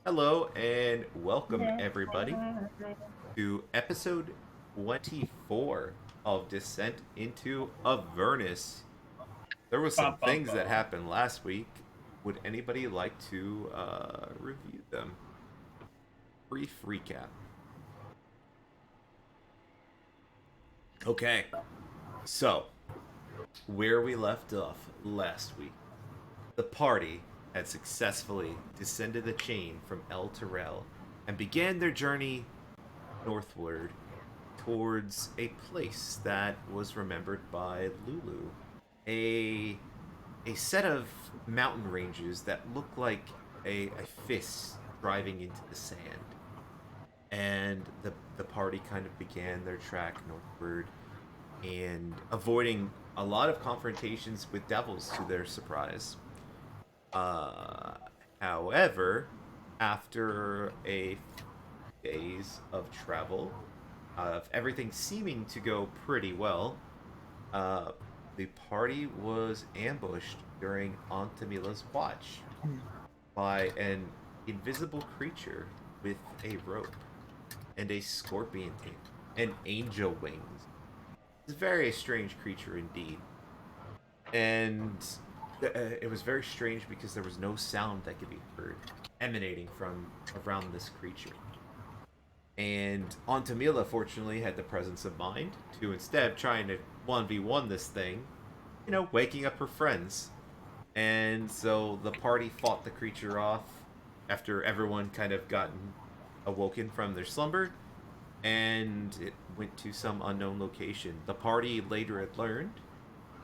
Hello and welcome everybody to episode 24 of Descent into Avernus. There was some Bum, bum, things that bum. happened last week. Would anybody like to review them? Brief recap. Okay, so where we left off last week, the party had successfully descended the chain from El Terrell and began their journey northward towards a place that was remembered by Lulu. A a set of mountain ranges that looked like a fist driving into the sand. And the party kind of began their track northward and avoiding a lot of confrontations with devils to their surprise. Uh, However, after a days of travel, of everything seeming to go pretty well, uh, the party was ambushed during Antamila's watch by an invisible creature with a rope and a scorpion tail and angel wings. It's a very strange creature indeed. And it was very strange because there was no sound that could be heard emanating from around this creature. And Antamila, fortunately, had the presence of mind to instead trying to 1v1 this thing, waking up her friends. And so the party fought the creature off after everyone kind of gotten awoken from their slumber, and it went to some unknown location. The party later had learned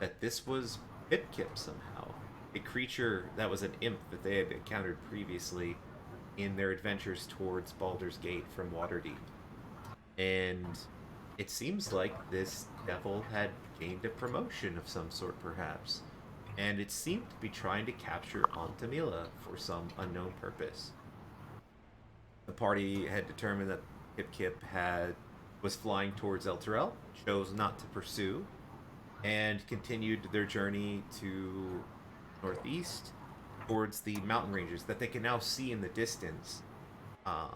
that this was Pipkip somehow, a creature that was an imp that they had encountered previously in their adventures towards Baldur's Gate from Waterdeep. And it seems like this devil had gained a promotion of some sort, perhaps. And it seemed to be trying to capture Altamila for some unknown purpose. The party had determined that Kip was flying towards Elturel, chose not to pursue, and continued their journey to northeast towards the mountain ranges that they can now see in the distance. Um,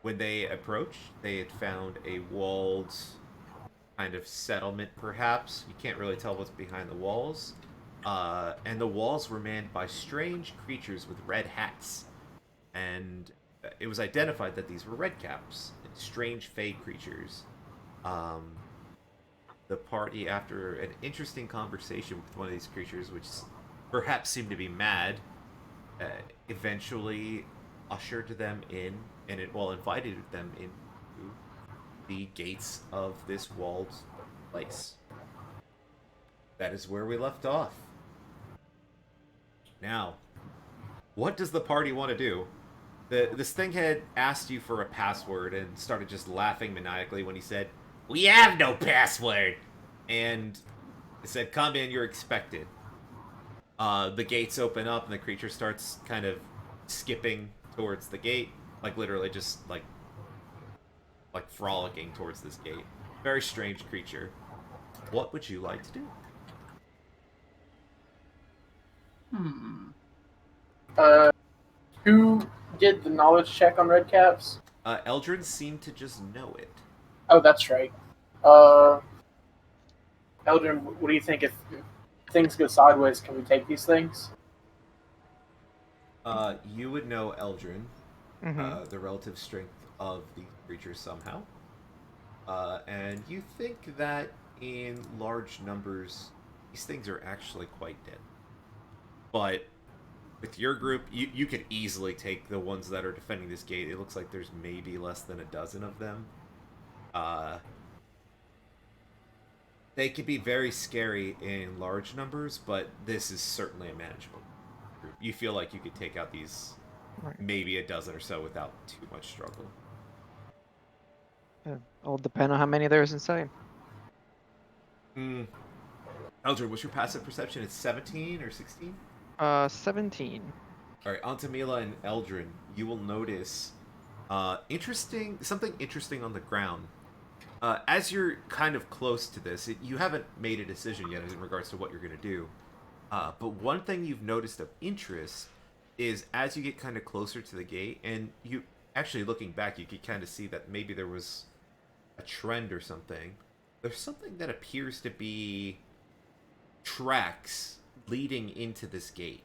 when they approached, they had found a walled kind of settlement, perhaps. You can't really tell what's behind the walls. And the walls were manned by strange creatures with red hats. And it was identified that these were redcaps, strange fey creatures. Um, the party, after an interesting conversation with one of these creatures, which perhaps seemed to be mad, uh, eventually ushered them in, and invited them into the gates of this walled place. That is where we left off. Now, what does the party want to do? This thing had asked you for a password and started just laughing maniacally when he said, "We have no password!" And it said, "Come in, you're expected." The gates open up and the creature starts kind of skipping towards the gate, like literally just like frolicking towards this gate. Very strange creature. What would you like to do? Hmm. Uh, who did the knowledge check on red caps? Eldrin seemed to just know it. Oh, that's right. Uh, Eldrin, what do you think if things go sideways? Can we take these things? You would know Eldrin, Mm-hmm. the relative strength of the creature somehow. And you think that in large numbers, these things are actually quite dead. But with your group, you could easily take the ones that are defending this gate. It looks like there's maybe less than a dozen of them. Uh, they could be very scary in large numbers, but this is certainly a manageable group. You feel like you could take out these Right. maybe a dozen or so without too much struggle. It'll depend on how many there's inside. Mm. Eldrin, what's your passive perception? It's 17 or 16? 17. All right, Antamila and Eldrin, you will notice something interesting on the ground. As you're kind of close to this, you haven't made a decision yet in regards to what you're going to do. But one thing you've noticed of interest is as you get kind of closer to the gate, and you actually looking back, you could kind of see that maybe there was a trend or something. There's something that appears to be tracks leading into this gate.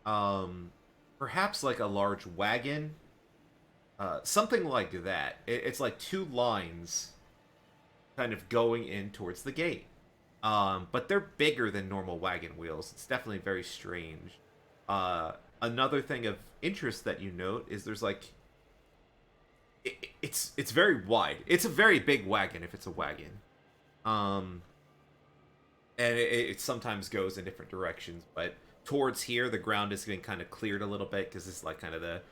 Perhaps like a large wagon, something like that. It's like two lines kind of going in towards the gate. But they're bigger than normal wagon wheels. It's definitely very strange. Another thing of interest that you note is there's like it's very wide. It's a very big wagon if it's a wagon. And it sometimes goes in different directions, but towards here the ground is getting kind of cleared a little bit because this is like kind of the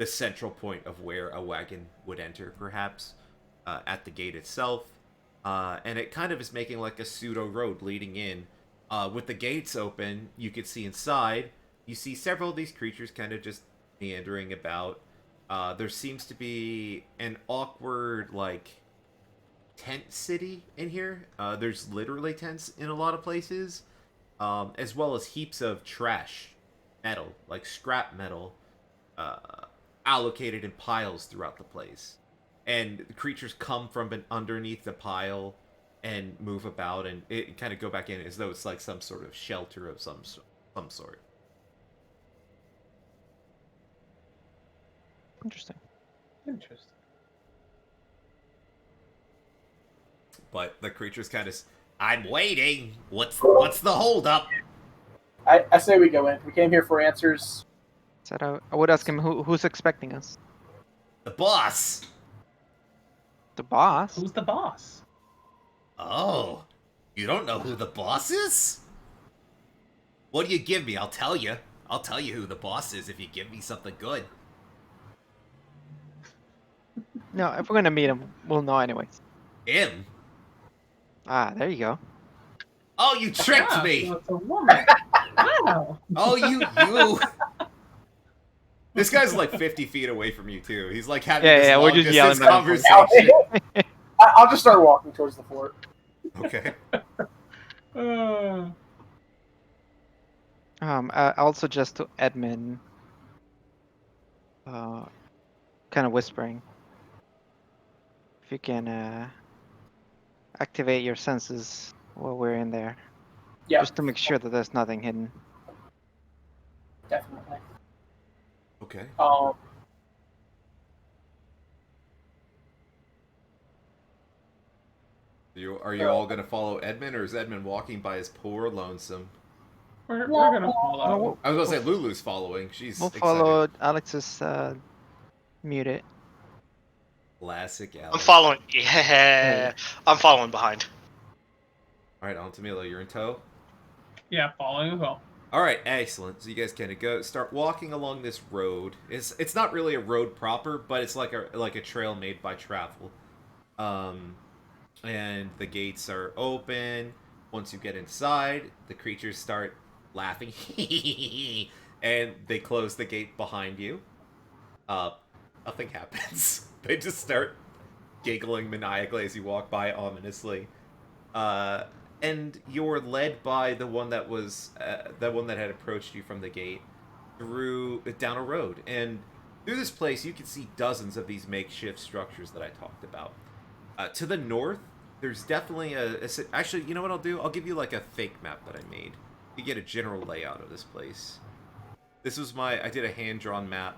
central point of where a wagon would enter, perhaps, at the gate itself. And it kind of is making like a pseudo road leading in. With the gates open, you can see inside. You see several of these creatures kind of just meandering about. There seems to be an awkward, like, tent city in here. There's literally tents in a lot of places, as well as heaps of trash metal, like scrap metal, allocated in piles throughout the place. And the creatures come from underneath the pile and move about, and it kind of go back in as though it's like some sort of shelter of some sort. Interesting. Interesting. But the creatures kind of, I'm waiting. What's the holdup? I say we go in. We came here for answers. So I would ask him who's expecting us. The boss. The boss? Who's the boss? Oh, you don't know who the boss is? What do you give me? I'll tell you. I'll tell you who the boss is if you give me something good. No, if we're gonna meet him, we'll know anyways. Him? Ah, there you go. Oh, you tricked Ah, me! so it's a woman. Wow. Oh, you! This guy's like 50 feet away from you, too. He's like having this we're long just distance yelling conversation. I'll just start walking towards the fort. Okay. I also just to Edmund, kind of whispering. If you can activate your senses while we're in there, Yeah, just to make sure that there's nothing hidden. definitely. Okay. Are you all gonna follow Edmund, or is Edmund walking by his poor lonesome? We're gonna follow. I was gonna say Lulu's following. She's We'll excited. follow Alex's muted. Classic Alex. I'm following. Yeah, I'm following behind. All right, Altamila, you're in tow. Yeah, following as well. All right, excellent. So you guys kind of start walking along this road. It's not really a road proper, but it's like a trail made by travel. And the gates are open. Once you get inside, the creatures start laughing, and they close the gate behind you. Nothing happens. They just start giggling maniacally as you walk by ominously. And you're led by the one that had approached you from the gate down a road. And through this place, you can see dozens of these makeshift structures that I talked about. To the north, there's definitely actually, you know what I'll do? I'll give you like a fake map that I made. You get a general layout of this place. This was I did a hand-drawn map.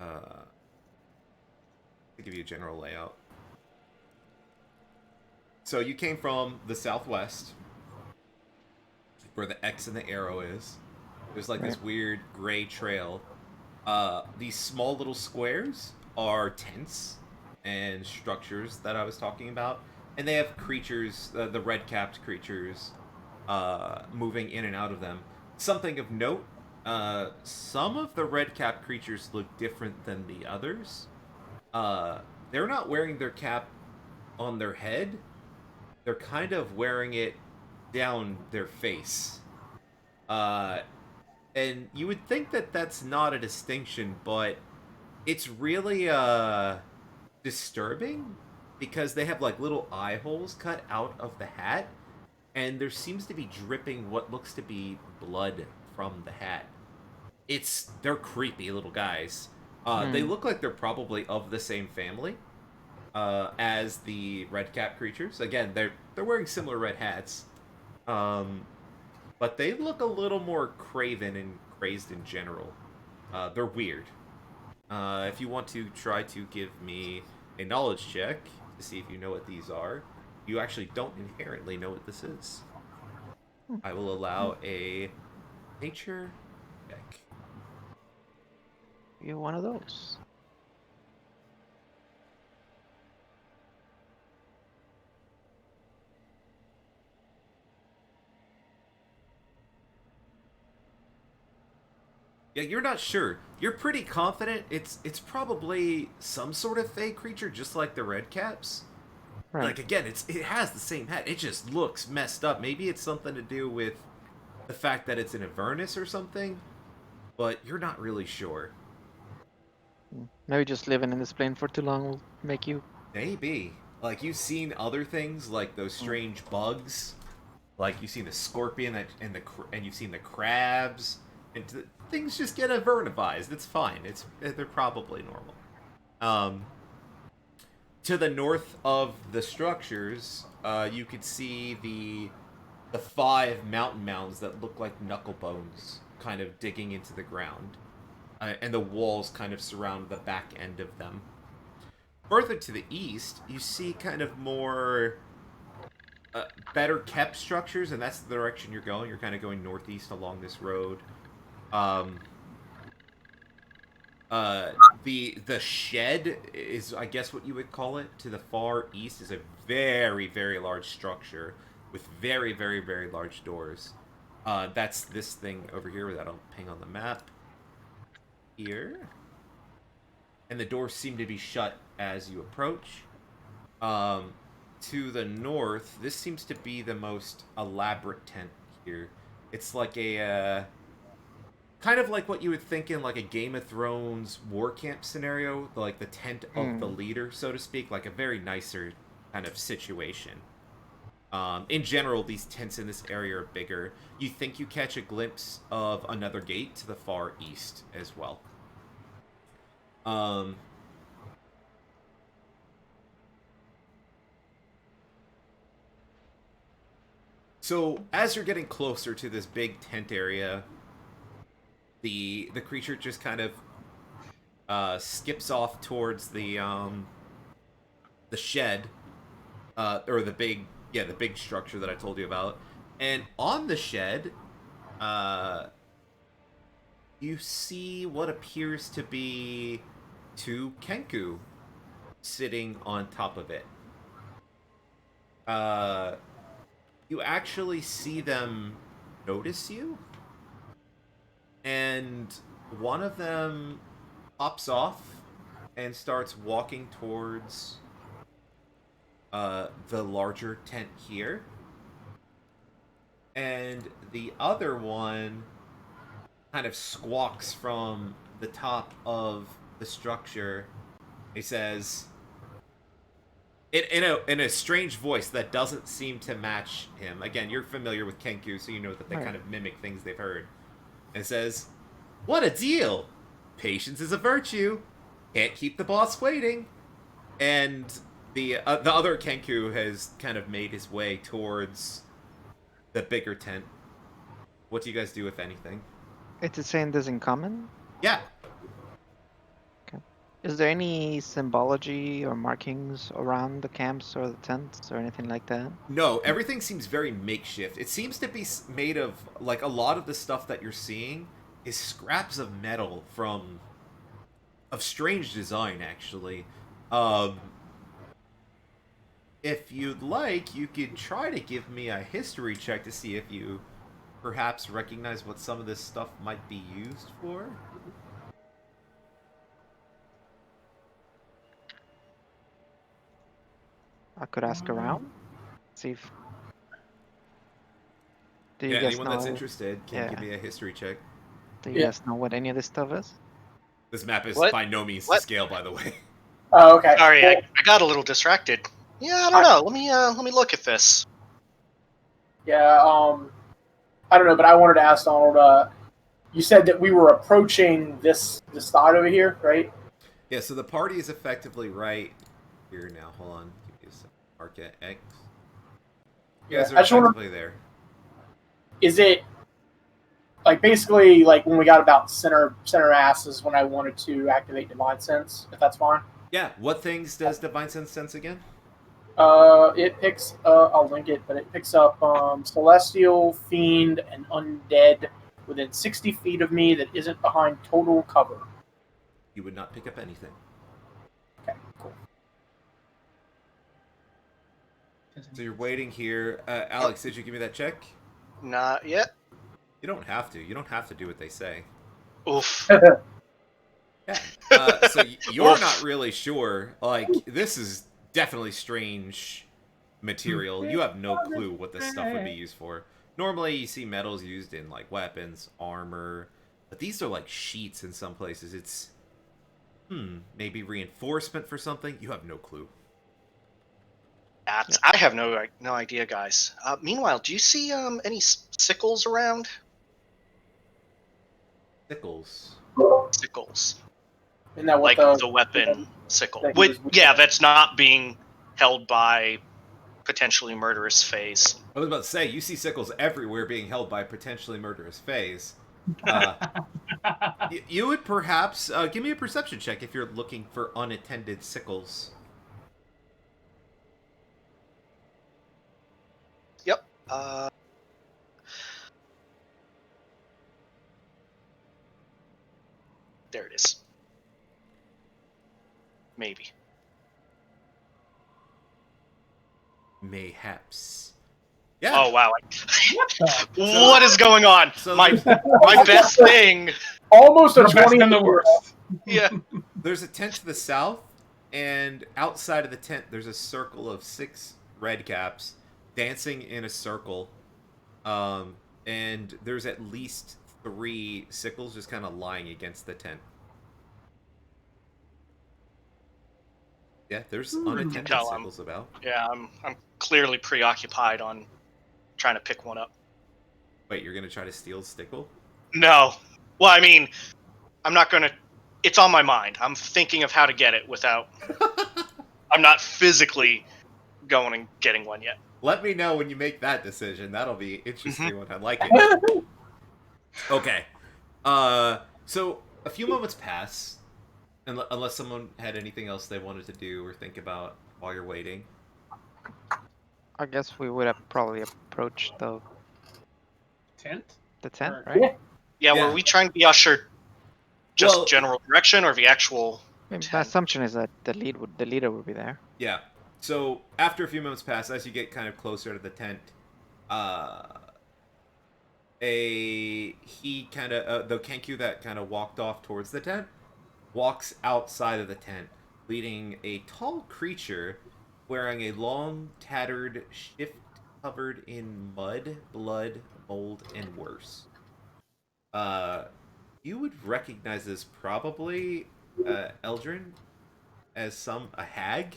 To give you a general layout. So you came from the southwest, where the X and the arrow is. There's like this weird gray trail. These small little squares are tents and structures that I was talking about. And they have creatures, the red-capped creatures, moving in and out of them. Something of note, some of the red-capped creatures look different than the others. They're not wearing their cap on their head. They're kind of wearing it down their face. And you would think that that's not a distinction, but it's really disturbing because they have like little eye holes cut out of the hat, and there seems to be dripping what looks to be blood from the hat. they're creepy little guys. They look like they're probably of the same family as the red cap creatures. Again, they're wearing similar red hats, but they look a little more craven and crazed in general. They're weird. If you want to try to give me a knowledge check to see if you know what these are, you actually don't inherently know what this is. I will allow a nature check. You're one of those. Yeah, you're not sure. You're pretty confident it's probably some sort of fey creature, just like the red caps. Right. Like again, it has the same head. It just looks messed up. Maybe it's something to do with the fact that it's in Avernus or something, but you're not really sure. Maybe just living in this plane for too long will make you. Maybe. Like you've seen other things, like those strange bugs. Like you've seen the scorpion and you've seen the crabs. And things just get Avernifized. It's fine. They're probably normal. To the north of the structures, you could see the 5 mountain mounds that look like knuckle bones, kind of digging into the ground, and the walls kind of surround the back end of them. Further to the east, you see kind of more better kept structures, and that's the direction you're going. You're kind of going northeast along this road. The shed is, I guess, what you would call it. To the far east is a very, very large structure with very, very, very large doors. That's this thing over here that I'll ping on the map here. And the doors seem to be shut as you approach. To the north, this seems to be the most elaborate tent here. It's like a kind of like what you would think in like a Game of Thrones war camp scenario, like the tent of the leader, so to speak, like a very nicer kind of situation. In general, these tents in this area are bigger. You think you catch a glimpse of another gate to the far east as well. So as you're getting closer to this big tent area, the creature just kind of skips off towards the shed, or the big structure that I told you about. And on the shed, you see what appears to be 2 Kenku sitting on top of it. You actually see them notice you, and one of them pops off and starts walking towards the larger tent here. And the other one kind of squawks from the top of the structure. He says, in a strange voice that doesn't seem to match him. Again, you're familiar with Kenku, so you know that they kind of mimic things they've heard. And says, "What a deal! Patience is a virtue. Can't keep the boss waiting." And the other Kenku has kind of made his way towards the bigger tent. What do you guys do, if anything? It's saying this in common? Yeah. Is there any symbology or markings around the camps or the tents or anything like that? No, everything seems very makeshift. It seems to be made of, like, a lot of the stuff that you're seeing is scraps of metal of strange design, actually. If you'd like, you could try to give me a history check to see if you perhaps recognize what some of this stuff might be used for. I could ask around, see if. Do you Yeah, guys anyone know? that's interested can give Yeah. me a history check. Do you guys know what any of this stuff is? This map is What? by no means to What? scale, by the way. Oh, okay. Sorry, Well, I got a little distracted. Yeah, I don't know. Let me look at this. yeah, I don't know, but I wanted to ask Donald, you said that we were approaching this spot over here, right? Yeah, so the party is effectively right here now. Hold on. Give me a second. Mark at X. You Yeah, guys are I just wonder, effectively there. is it like basically like when we got about center ass is when I wanted to activate Divine Sense, if that's fine. Yeah, what things does Divine Sense again? It picks. I'll link it, but it picks up celestial, fiend, and undead within 60 feet of me that isn't behind total cover. You would not pick up anything. Okay, cool. So you're waiting here. Alex, did you give me that check? Not yet. You don't have to. You don't have to do what they say. Oof. Yeah. So you're not really sure. Like, this is definitely strange material. You have no clue what this stuff would be used for. Normally, you see metals used in, like, weapons, armor. But these are, like, sheets in some places. It's, maybe reinforcement for something? You have no clue. I have no idea, guys. Meanwhile, do you see any sickles around? Sickles. Sickles. Isn't that what Like the weapon sickle. that he With, was- yeah, that's not being held by potentially murderous phase. I was about to say, you see sickles everywhere being held by potentially murderous phase. You would perhaps give me a perception check if you're looking for unattended sickles. Yep. There it is. Maybe. Mayhaps. Yeah. Oh wow! What the? What is going on? So my best thing. Almost a The best 20 and the worst. Yeah. There's a tent to the south, and outside of the tent, there's a circle of 6 red caps dancing in a circle. And there's at least 3 sickles just kind of lying against the tent. Yeah, there's unattended Tell 'em. sickles about. Yeah, I'm clearly preoccupied on trying to pick one up. Wait, you're gonna try to steal stickle? No. Well, I mean, I'm not gonna. It's on my mind. I'm thinking of how to get it without. I'm not physically going and getting one yet. Let me know when you make that decision. That'll be interesting when I like it. Okay. So a few moments pass, unless someone had anything else they wanted to do or think about while you're waiting. I guess we would have probably approached the Tent? tent, Or- right? Yeah. Yeah, Yeah. were we trying to be ushered just Well- general direction or the actual? I mean, my Tent. assumption is that the leader would be there. Yeah. So after a few moments pass, as you get kind of closer to the tent, the Kenku that kind of walked off towards the tent walks outside of the tent, leading a tall creature wearing a long, tattered shift covered in mud, blood, mold, and worse. You would recognize this probably, Eldrin, as a hag.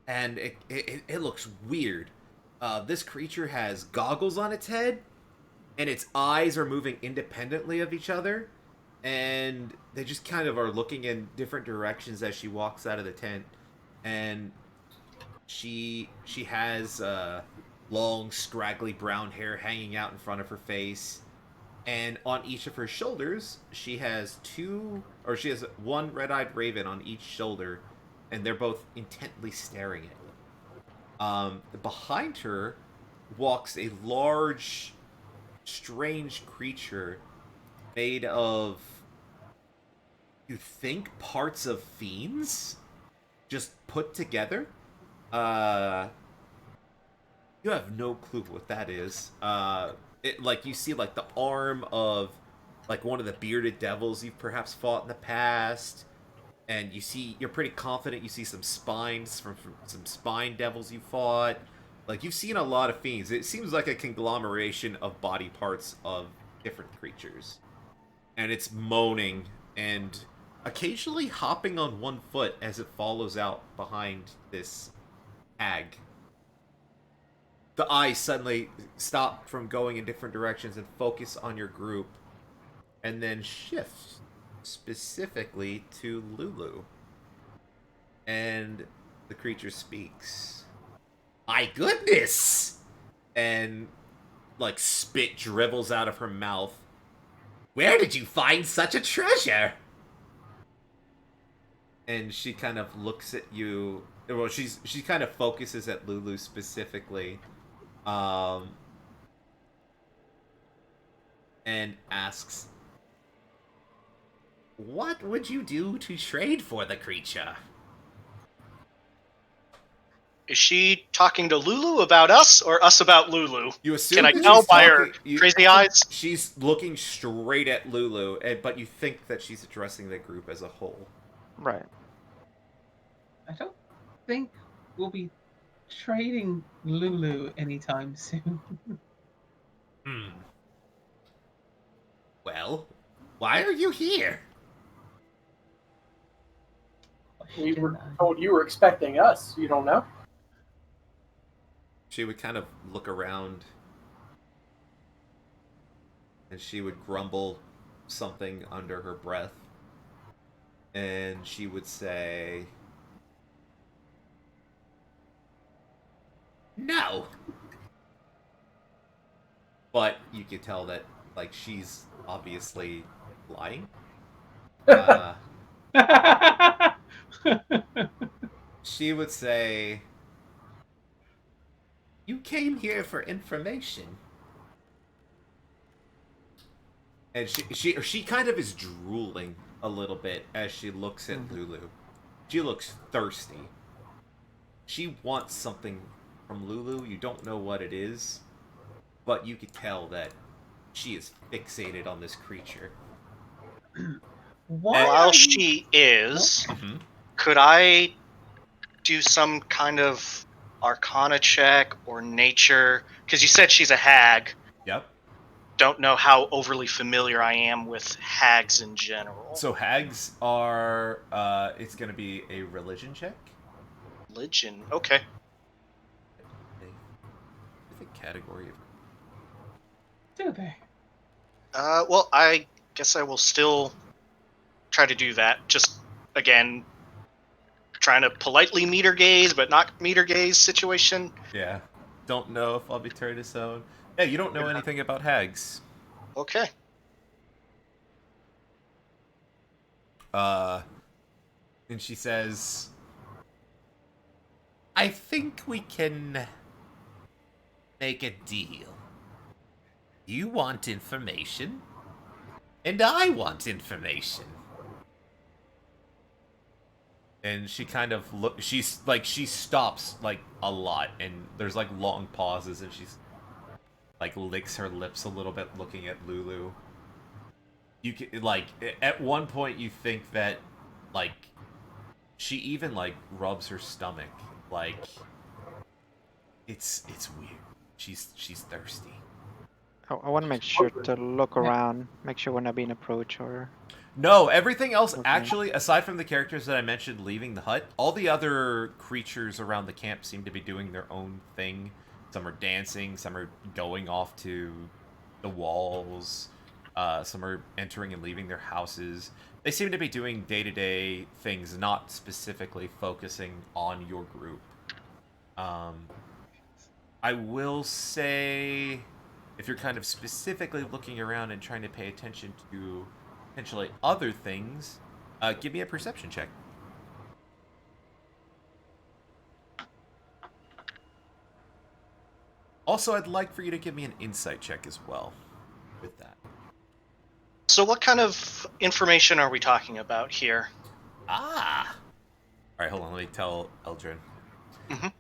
And it looks weird. This creature has goggles on its head, and its eyes are moving independently of each other, and they just kind of are looking in different directions as she walks out of the tent. And she has long, scraggly brown hair hanging out in front of her face, and on each of her shoulders she has one red-eyed raven on each shoulder, and they're both intently staring at you. Behind her walks a large, strange creature made of, you think, parts of fiends just put together. You have no clue what that is. You see like the arm of like one of the bearded devils you've perhaps fought in the past. And you're pretty confident you see some spines from some spine devils you fought. Like, you've seen a lot of fiends. It seems like a conglomeration of body parts of different creatures. And it's moaning and occasionally hopping on one foot as it follows out behind this hag. the eyes suddenly stop from going in different directions and focus on your group, and then shift specifically to Lulu. And the creature speaks. My goodness! And, like, spit dribbles out of her mouth. Where did you find such a treasure? And she kind of looks at you. Well, she kind of focuses at Lulu specifically. And asks, what would you do to trade for the creature? Is she talking to Lulu about us, or us about Lulu? You assume Can I that tell she's by her talking- crazy eyes? She's looking straight at Lulu, but you think that she's addressing the group as a whole. Right. I don't think we'll be trading Lulu anytime soon. Well, why are you here? We were told you were expecting us. You don't know? She would kind of look around, and she would grumble something under her breath, and she would say, no. But you could tell that, like, she's obviously lying. She would say, you came here for information. And she kind of is drooling a little bit as she looks at Lulu. She looks thirsty. She wants something from Lulu. You don't know what it is, but you could tell that she is fixated on this creature. While she is, could I do some kind of Arcana check or nature? Because you said she's a hag. Yep. Don't know how overly familiar I am with hags in general. So hags are, it's going to be a religion check. Religion, okay. I think category of... Do they? Well, I guess I will still try to do that. Just, again, trying to politely meter gaze, but not meter gaze situation. Yeah. Don't know if I'll be turned to stone. Yeah, you don't know anything about hags. Okay. And she says, I think we can make a deal. You want information, and I want information. And she kind of she stops like a lot, and there's like long pauses, and she's like licks her lips a little bit, looking at Lulu. You can, like, at one point you think that, like, she even like rubs her stomach, like it's weird. She's thirsty. I want to make sure to look around, make sure we're not being approached or... No, everything else, Okay. actually, aside from the characters that I mentioned leaving the hut, all the other creatures around the camp seem to be doing their own thing. Some are dancing, some are going off to the walls, some are entering and leaving their houses. They seem to be doing day-to-day things, not specifically focusing on your group. I will say, if you're kind of specifically looking around and trying to pay attention to potentially other things, give me a perception check. Also, I'd like for you to give me an insight check as well with that. So what kind of information are we talking about here? Ah! Alright, hold on, let me tell Eldrin. Mhm.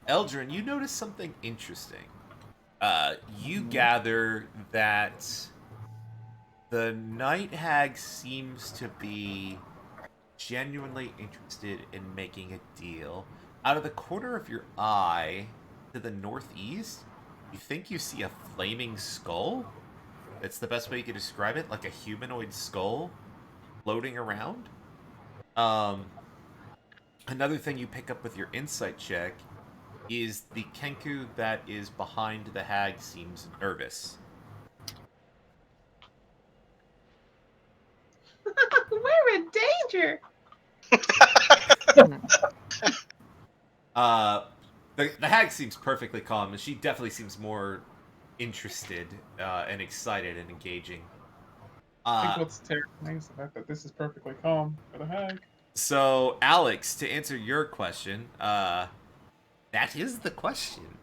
Eldrin, you notice something interesting. You gather that the night hag seems to be genuinely interested in making a deal. Out of the corner of your eye to the northeast, you think you see a flaming skull? That's the best way you could describe it, like a humanoid skull floating around. Another thing you pick up with your insight check is the Kenku that is behind the hag seems nervous. We're in danger. The hag seems perfectly calm, and she definitely seems more interested and excited and engaging. I think what's terrifying is the fact that this is perfectly calm for the hag. So, Alex, to answer your question, that is the question.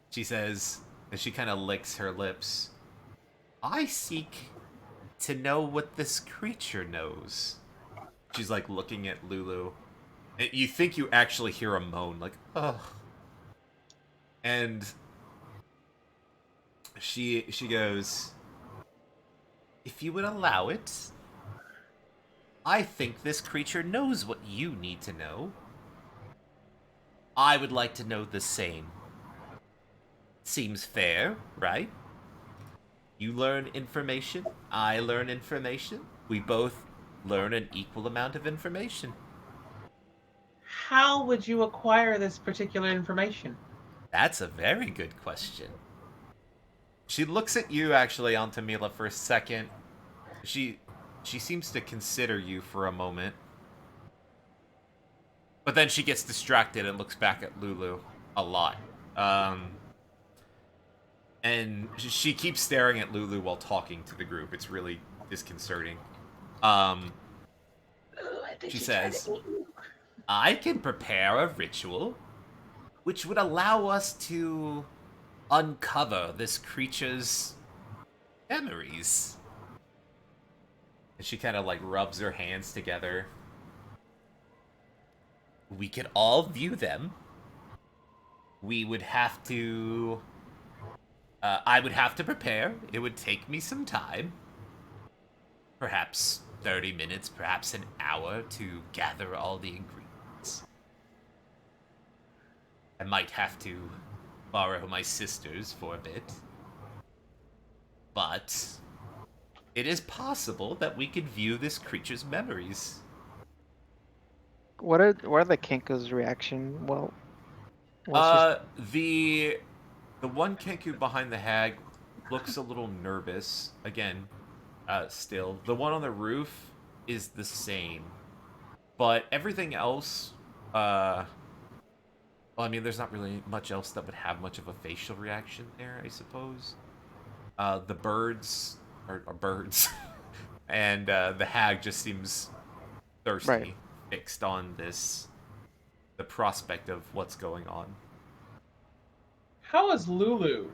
She says, and she kind of licks her lips. I seek to know what this creature knows. She's like looking at Lulu. And you think you actually hear a moan, like, oh. And she goes, if you would allow it, I think this creature knows what you need to know. I would like to know the same. Seems fair, right? You learn information, I learn information. We both learn an equal amount of information. How would you acquire this particular information? That's a very good question. She looks at you, actually, Antamila, for a second. She seems to consider you for a moment. But then she gets distracted and looks back at Lulu a lot. And she keeps staring at Lulu while talking to the group. It's really disconcerting. She says, I can prepare a ritual which would allow us to uncover this creature's memories. And she kind of like rubs her hands together. We could all view them. We would have to... I would have to prepare. It would take me some time. Perhaps 30 minutes, perhaps an hour to gather all the ingredients. I might have to borrow my sisters for a bit. But it is possible that we could view this creature's memories. What are the Kenku's reaction? Well, the one Kenku behind the hag looks a little nervous. Again, still. The one on the roof is the same. But everything else, well, I mean, there's not really much else that would have much of a facial reaction there, I suppose. The birds are birds. And the hag just seems thirsty, Right. fixed on the prospect of what's going on. How is Lulu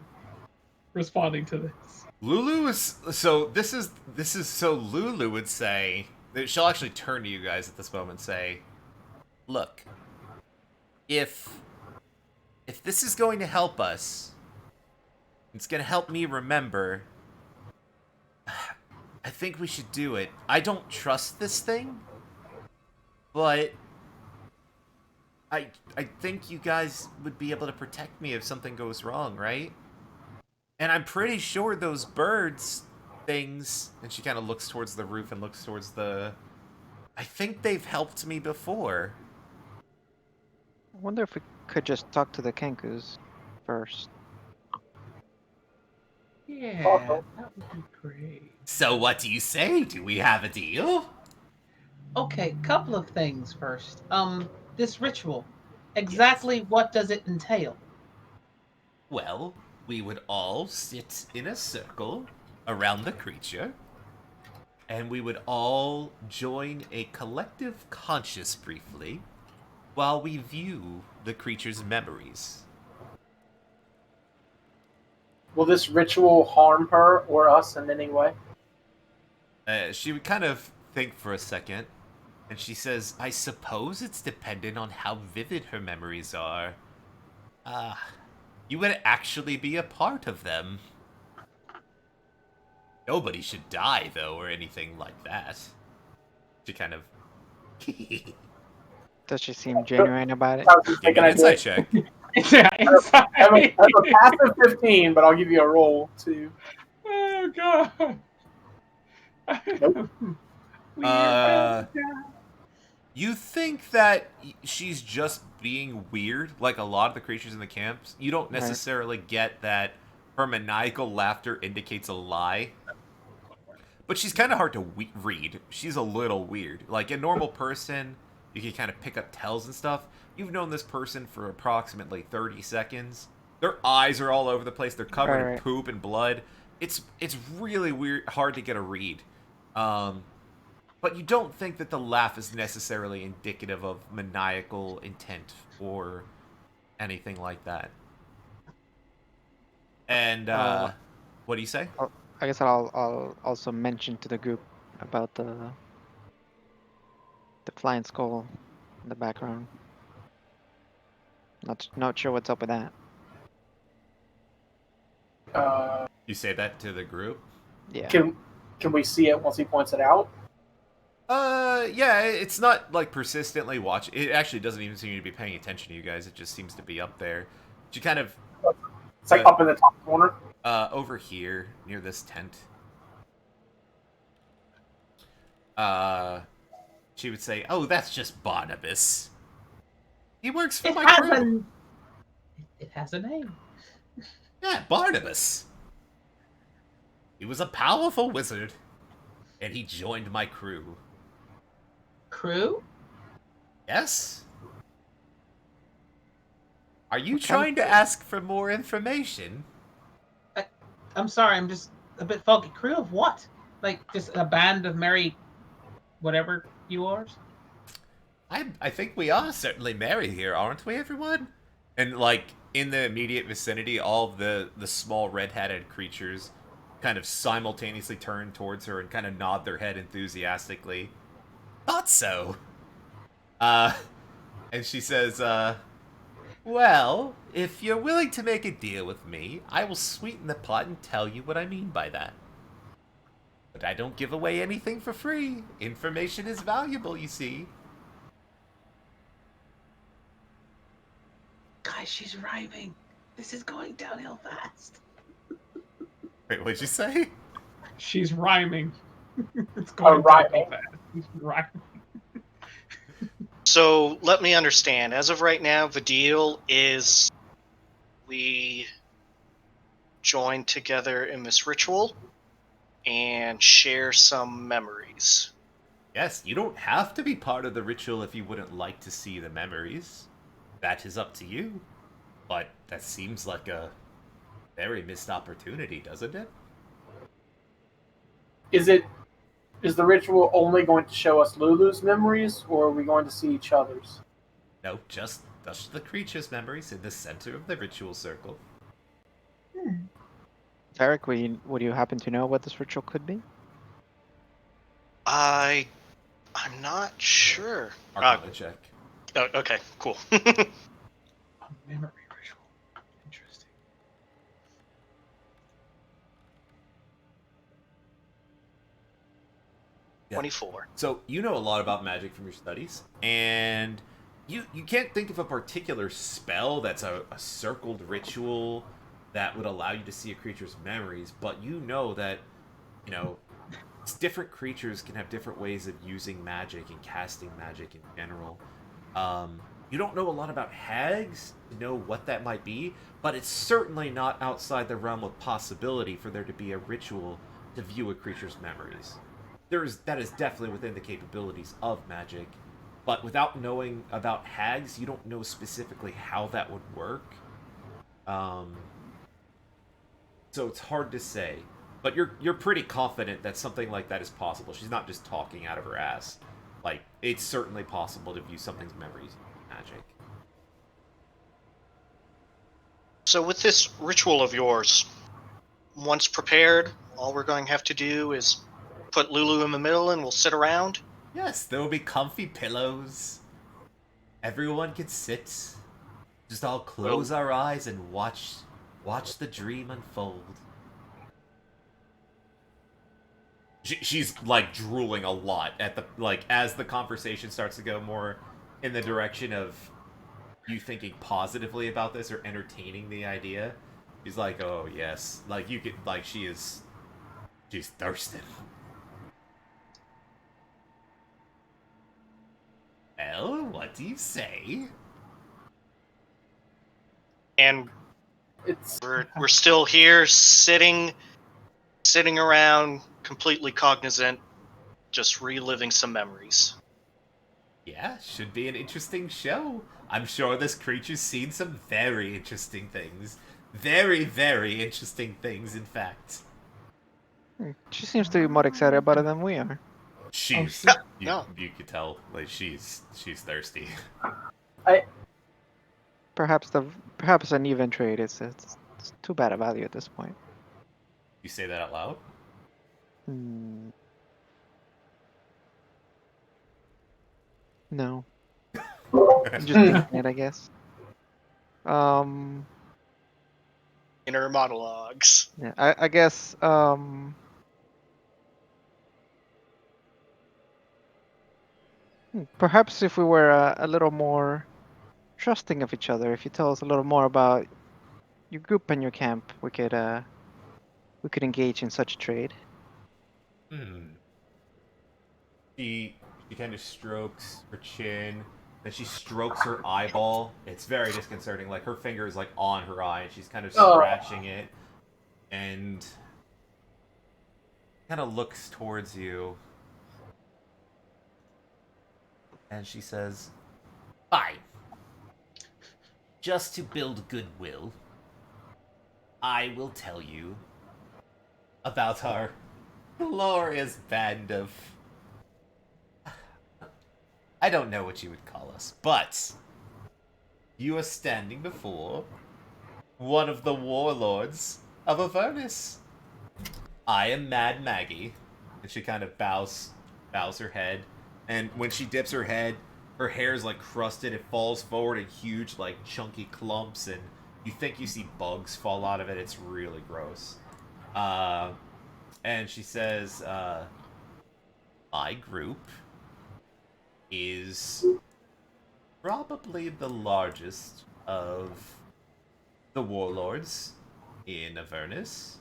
responding to this? Lulu is so so Lulu would say, she'll actually turn to you guys at this moment and say, look, if this is going to help us, it's going to help me remember, I think we should do it. I don't trust this thing, but I think you guys would be able to protect me if something goes wrong, right? And I'm pretty sure those birds things, and she kind of looks towards the roof and looks towards I think they've helped me before. I wonder if we could just talk to the Kenkus first. Yeah, that would be great. So what do you say? Do we have a deal? Okay, couple of things first. This ritual, exactly what does it entail? Well, we would all sit in a circle around the creature, and we would all join a collective conscious briefly while we view the creature's memories. Will this ritual harm her or us in any way? She would kind of think for a second, and she says, I suppose it's dependent on how vivid her memories are. You would actually be a part of them. Nobody should die, though, or anything like that. She kind of... Does she seem genuine about it? I was just Give me thinking an I'd do insight it. check. Yeah, I have a passive 15, but I'll give you a roll too. Oh god. Nope. We are bad guys. You think that she's just being weird, like a lot of the creatures in the camps. You don't Right. necessarily get that her maniacal laughter indicates a lie. But she's kind of hard to read. She's a little weird. Like a normal person, you can kind of pick up tells and stuff. You've known this person for approximately 30 seconds. Their eyes are all over the place. They're covered in Right. poop and blood. It's really weird, hard to get a read. But you don't think that the laugh is necessarily indicative of maniacal intent or anything like that. And what do you say? I guess I'll also mention to the group about the flying skull in the background. Not sure what's up with that. You say that to the group? Yeah. Can we see it once he points it out? Yeah, it's not like persistently watch. It actually doesn't even seem to be paying attention to you guys. It just seems to be up there. She kind of It's like up in the top corner. over here near this tent. She would say, "Oh, that's just Barnabas. He works for It my has crew." it has a name. Yeah, Barnabas. He was a powerful wizard, and he joined my crew. Crew? Yes? Are you What kind trying to ask for more information? I'm sorry, I'm just a bit foggy. Crew of what? Like just a band of merry whatever you are? I think we are certainly merry here, aren't we, everyone? And, like, in the immediate vicinity, all of the small red-hatted creatures kind of simultaneously turn towards her and kind of nod their head enthusiastically. Thought so. And she says, well, if you're willing to make a deal with me, I will sweeten the pot and tell you what I mean by that. But I don't give away anything for free. Information is valuable, you see. Guys, she's rhyming. This is going downhill fast. Wait, what'd you say? She's rhyming. It's going rhyming. fast. She's rhyming. So let me understand. As of right now, the deal is we join together in this ritual and share some memories. Yes, you don't have to be part of the ritual if you wouldn't like to see the memories. That is up to you. But that seems like a very missed opportunity, doesn't it? Is the ritual only going to show us Lulu's memories, or are we going to see each other's? No, just the creature's memories in the center of the ritual circle. Derek, would you happen to know what this ritual could be? I'm not sure. Arcana check. Oh, okay, cool. A memory ritual. Interesting. Yeah. 24. So you know a lot about magic from your studies, and you can't think of a particular spell that's a circled ritual that would allow you to see a creature's memories, but you know that, you know, different creatures can have different ways of using magic and casting magic in general. You don't know a lot about hags to know what that might be, but it's certainly not outside the realm of possibility for there to be a ritual to view a creature's memories. That is definitely within the capabilities of magic, but without knowing about hags, you don't know specifically how that would work. So it's hard to say, but you're pretty confident that something like that is possible. She's not just talking out of her ass. Like, it's certainly possible to view something's memories in magic. So with this ritual of yours, once prepared, all we're going to have to do is put Lulu in the middle and we'll sit around. Yes, there will be comfy pillows. Everyone can sit. Just all close our eyes and watch the dream unfold. She's like drooling a lot at the as the conversation starts to go more in the direction of you thinking positively about this or entertaining the idea. She's like, "Oh yes," like you could like she's thirsting. Well, what do you say? And It's we're still here, sitting around, completely cognizant, just reliving some memories. Yeah, should be an interesting show. I'm sure this creature's seen some very interesting things. Very, very interesting things, in fact. She seems to be more excited about it than we are. She's shit. No. you could tell like she's thirsty. I Perhaps an even trade. It's too bad a value at this point. You say that out loud? Hmm. No, I'm just thinking it, I guess. Um. Inner monologues. Yeah, I guess. Perhaps if we were a little more trusting of each other, if you tell us a little more about your group and your camp, we could engage in such a trade. Hmm. She she kind of strokes her chin, then she strokes her eyeball. It's very disconcerting. Like her finger is like on her eye, and she's kind of Oh. scratching it, and kind of looks towards you, and she says, "Fine. Just to build goodwill, I will tell you about our glorious band of. I don't know what you would call us, but you are standing before one of the warlords of Avernus. I am Mad Maggie." And she kind of bows her head. And when she dips her head, her hair is like crusted. It falls forward in huge, like chunky clumps, and you think you see bugs fall out of it. It's really gross. And she says, "My group is probably the largest of the warlords in Avernus,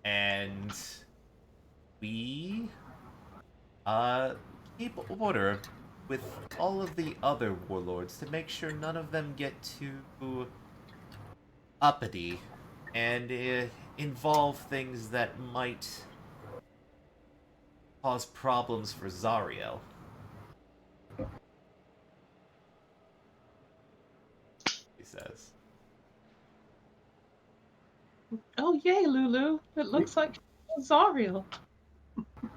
and we keep order with all of the other warlords to make sure none of them get too uppity and involve things that might cause problems for Zariel." He says. Oh yay, Lulu! It looks like Zariel.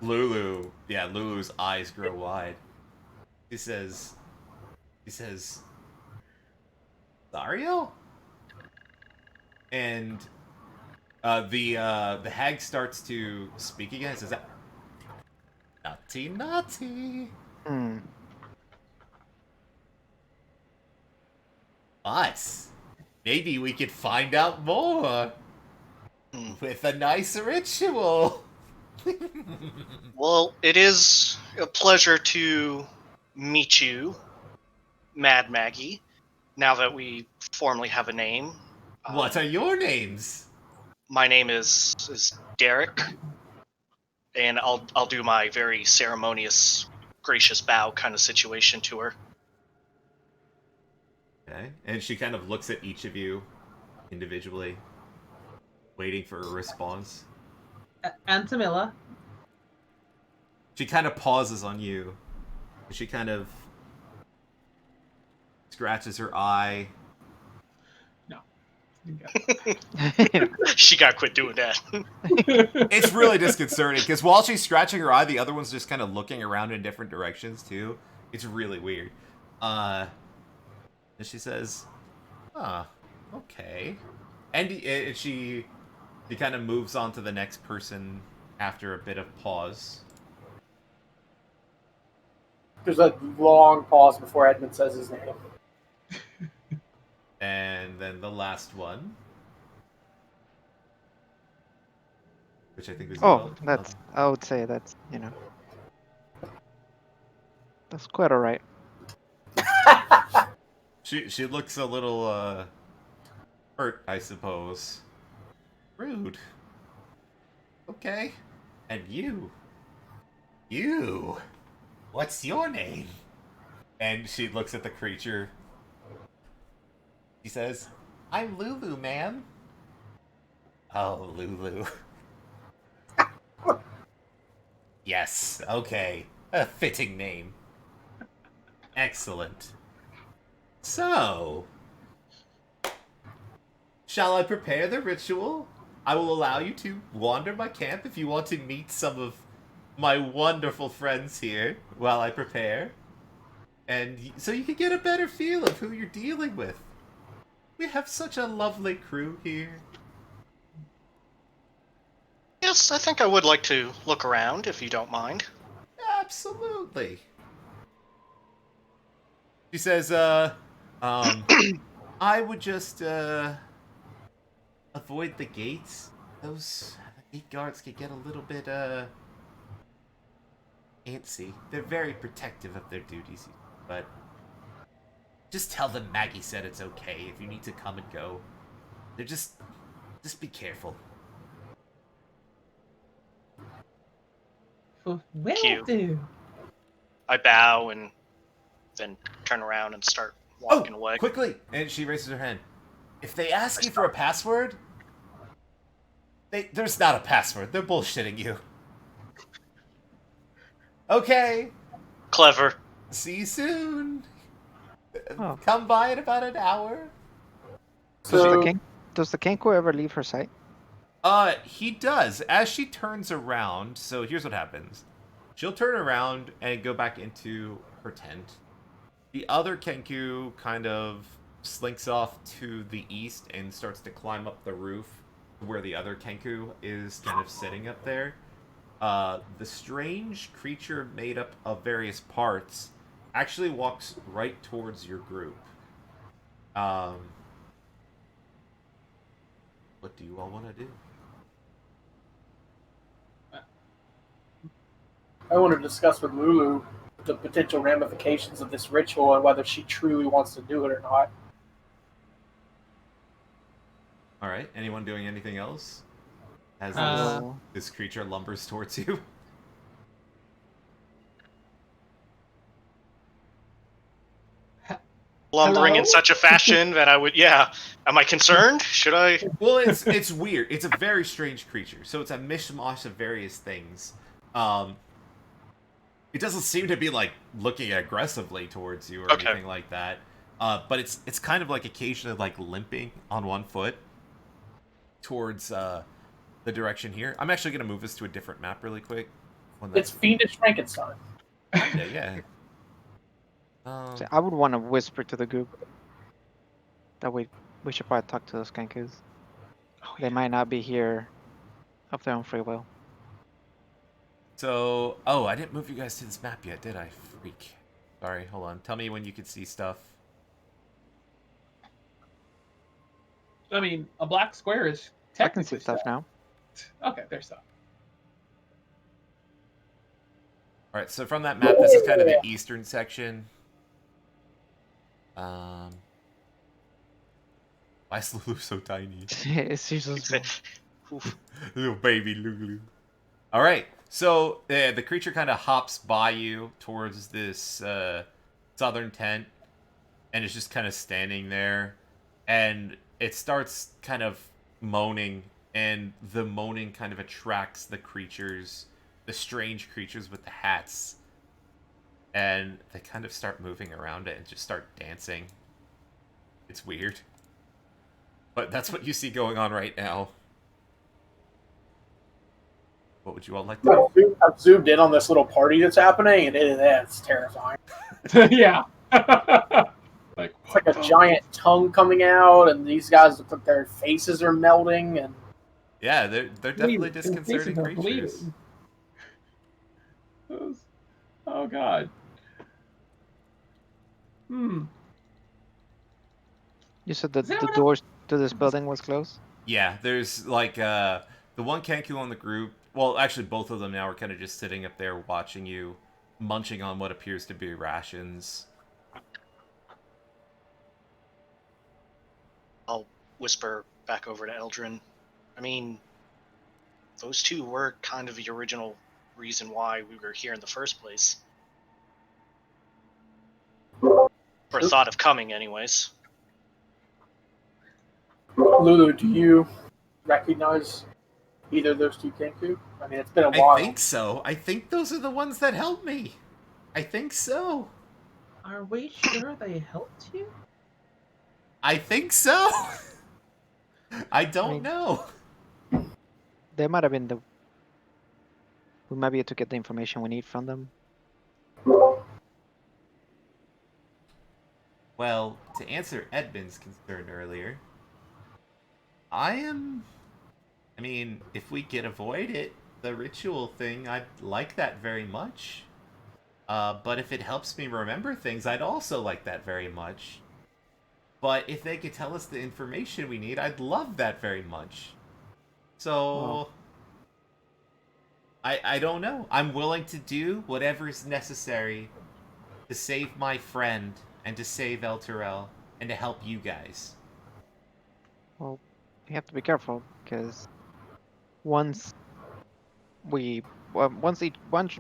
Lulu's eyes grow wide. He says, "Zariel?" And the hag starts to speak again. It says, "Naughty, naughty." Hmm. But maybe we could find out more Hmm. with a nice ritual. Well, it is a pleasure to meet you, Mad Maggie, now that we formally have a name. What are your names? My name is Derek, and I'll do my very ceremonious, gracious bow kind of situation to her. Okay. And she kind of looks at each of you individually, waiting for a response. Antamilla. She kind of pauses on you. She kind of scratches her eye. No. She got to quit doing that. It's really disconcerting because while she's scratching her eye, the other one's just kind of looking around in different directions too. It's really weird. And she says, "Huh, okay." And she kind of moves on to the next person after a bit of pause. There's a long pause before Edmund says his name. And then the last one, which I think is Oh, I would say that's that's quite alright. She looks a little hurt, I suppose. Rude. Okay. And you, what's your name? And she looks at the creature. She says, "I'm Lulu, ma'am." Oh, Lulu. Yes, okay. A fitting name. Excellent. So, shall I prepare the ritual? I will allow you to wander my camp if you want to meet some of my wonderful friends here while I prepare. And so you can get a better feel of who you're dealing with. We have such a lovely crew here. Yes, I think I would like to look around, if you don't mind. Absolutely. She says, I would just, avoid the gates. Those gate guards could get a little bit, antsy. They're very protective of their duties, but just tell them Maggie said it's okay if you need to come and go. They're just be careful. Will Cute. do. I bow and then turn around and start walking away. Quickly! And she raises her hand. If they ask you for a password, there's not a password. They're bullshitting you. Okay. Clever. See you soon. Oh. Come by in about an hour. So, Does the Kenku ever leave her sight? He does. As she turns around, so here's what happens. She'll turn around and go back into her tent. The other Kenku kind of slinks off to the east and starts to climb up the roof where the other Kenku is kind of sitting up there. The strange creature made up of various parts actually walks right towards your group. What do you all want to do? I want to discuss with Lulu the potential ramifications of this ritual and whether she truly wants to do it or not. All right. Anyone doing anything else? As this creature lumbers towards you. Lumbering in Hello? such a fashion that I would, yeah. Am I concerned? Should I? Well, it's weird. It's a very strange creature. So it's a mishmash of various things. It doesn't seem to be like looking aggressively towards you or anything like that. But it's kind of like occasionally like limping on one foot towards the direction here. I'm actually gonna move this to a different map really quick. It's Fiendish Frankenstein. Yeah. So I would want to whisper to the group. That we should probably talk to those Kenkus. They might not be here of their own free will. So, I didn't move you guys to this map yet, did I? Freak. Sorry, hold on. Tell me when you can see stuff. I mean, a black square is I can technically see stuff now. Okay, there's stuff. Alright, so from that map, this is kind of the eastern section. Why is Lulu so tiny? She's just Little baby Lulu. Alright, so the creature kind of hops by you towards this southern tent, and is just kind of standing there, and it starts kind of moaning, and the moaning kind of attracts the strange creatures with the hats, and they kind of start moving around it and just start dancing. It's weird. But that's what you see going on right now. What would you all like to do? I've zoomed in on this little party that's happening, and it's terrifying. Yeah. It's like a giant tongue coming out, and these guys look like their faces are melting, and Yeah, they're definitely Their disconcerting faces are creatures. bleeding. Oh god. You said that Is that the what doors to this building was closed? Yeah, there's like the one Kenku on the group. Well, actually, both of them now are kind of just sitting up there watching you, munching on what appears to be rations. I'll whisper back over to Eldrin. I mean, those two were kind of the original reason why we were here in the first place. or thought of coming, anyways. Lulu, do you recognize either of those two Kenku? I mean, it's been a I while. think so. I think those are the ones that helped me. I think so. Are we sure they helped you? I think so. I don't I mean- know. They might have been the. We might be able to get the information we need from them. Well, to answer Edmund's concern earlier, I mean, if we could avoid it, the ritual thing, I'd like that very much. But if it helps me remember things, I'd also like that very much. But if they could tell us the information we need, I'd love that very much. So, Well. I don't know. I'm willing to do whatever's necessary to save my friend and to save El Terrell and to help you guys. Well, you have to be careful because once once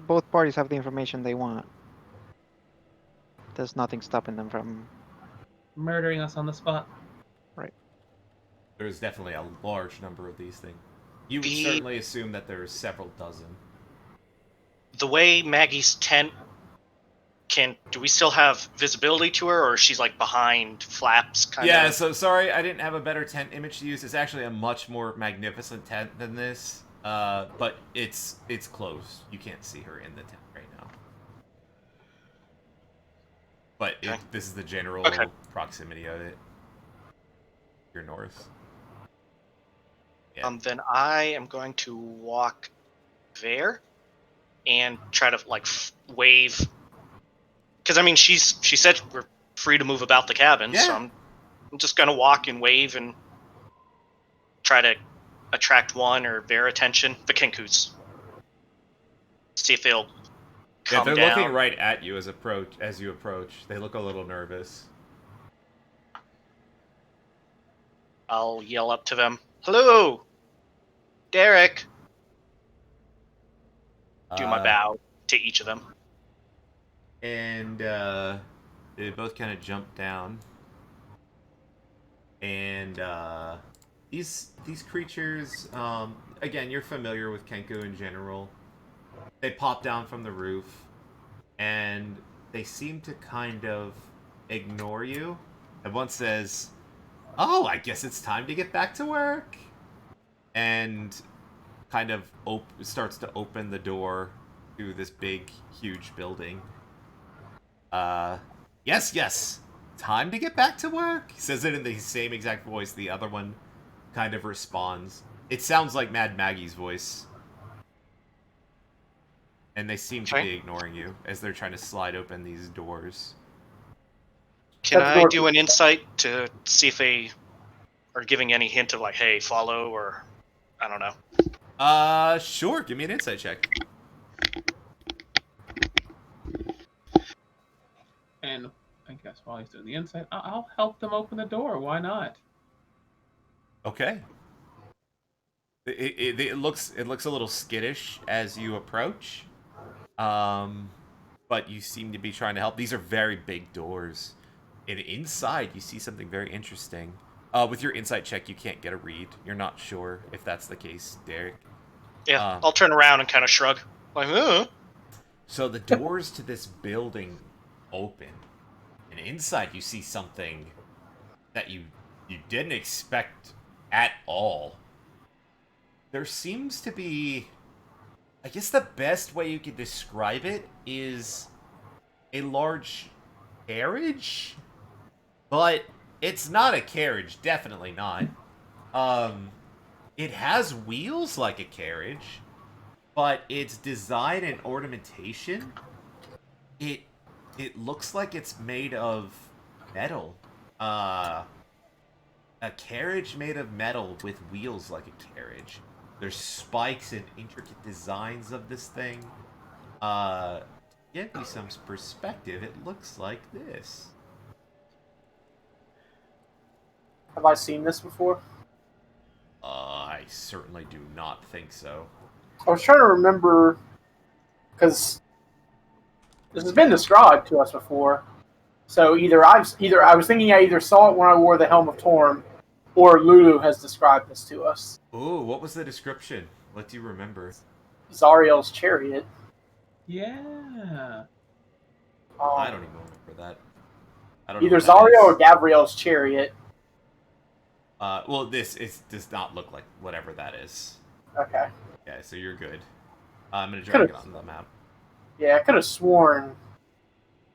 both parties have the information they want, there's nothing stopping them from. Murdering us on the spot. There's definitely a large number of these things. You would The- certainly assume that there's several dozen. The way Maggie's tent do we still have visibility to her, or she's like behind flaps kind of? Yeah, so sorry I didn't have a better tent image to use. It's actually a much more magnificent tent than this. But it's closed. You can't see her in the tent right now. But Okay. this is the general Okay. proximity of it. You're north. Yeah. Then I am going to walk there and try to like wave, because I mean she said we're free to move about the cabin, so Yeah. I'm just gonna walk and wave and try to attract one or their attention, the Kinkus. See if they'll Yeah, come they're down. looking right at you as you approach. They look a little nervous. I'll yell up to them, "Hello, Derek." Do my bow to each of them. And they both kind of jump down. And these creatures, again, you're familiar with Kenku in general. They pop down from the roof, and they seem to kind of ignore you. And one says, "Oh, I guess it's time to get back to work," and kind of starts to open the door to this big, huge building. Yes, time to get back to work. He says it in the same exact voice the other one kind of responds. It sounds like Mad Maggie's voice. And they seem to be ignoring you as they're trying to slide open these doors. Can That's I north. do an insight to see if they are giving any hint of like, hey, follow, or I don't know. Sure. Give me an insight check. And I guess while he's doing the insight, I'll help them open the door. Why not? Okay. It looks a little skittish as you approach. But you seem to be trying to help. These are very big doors. And inside you see something very interesting. With your insight check, you can't get a read. You're not sure if that's the case, Derek. Yeah, I'll turn around and kind of shrug. Like, So the doors to this building open, and inside you see something that you didn't expect at all. There seems to be, I guess the best way you could describe it is a large carriage, but it's not a carriage, definitely not. It has wheels like a carriage, but its design and ornamentation, it looks like it's made of metal. A carriage made of metal with wheels like a carriage. There's spikes and intricate designs of this thing. To give you some perspective, it looks like this. Have I seen this before? I certainly do not think so. I was trying to remember, because this has been described to us before. So either I was thinking I either saw it when I wore the helm of Torm, or Lulu has described this to us. Ooh, what was the description? What do you remember? Zariel's chariot. Yeah. I don't even remember that. I don't know Either what that Zariel or is. Gabrielle's chariot. Well, this does not look like whatever that is. Okay. Yeah, so you're good. I'm gonna drag it on the map. Yeah, I could have sworn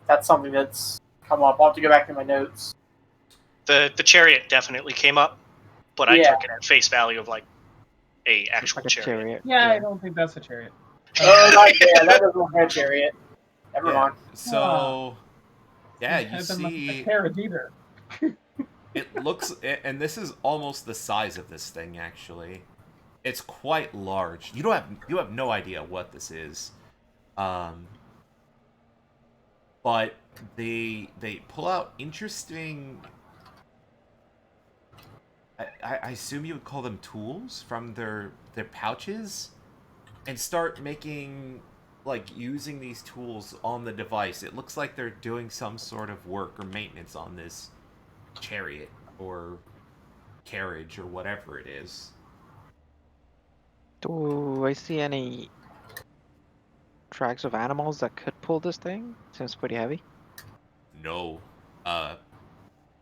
that's something that's come up. I'll have to go back to my notes. The chariot definitely came up, but I Yeah. took it at face value of like a actual Like a chariot. chariot. Yeah, I don't think that's a chariot. Yeah, that doesn't look like a chariot. Never Yeah. mind. So, yeah, you Had them like see, a carrot either. it looks, and this is almost the size of this thing. Actually, it's quite large. You have no idea what this is, but they pull out interesting. I assume you would call them tools from their pouches, and start making, like, using these tools on the device. It looks like they're doing some sort of work or maintenance on this chariot or carriage or whatever it is. Do I see any tracks of animals that could pull this thing? Seems pretty heavy. No.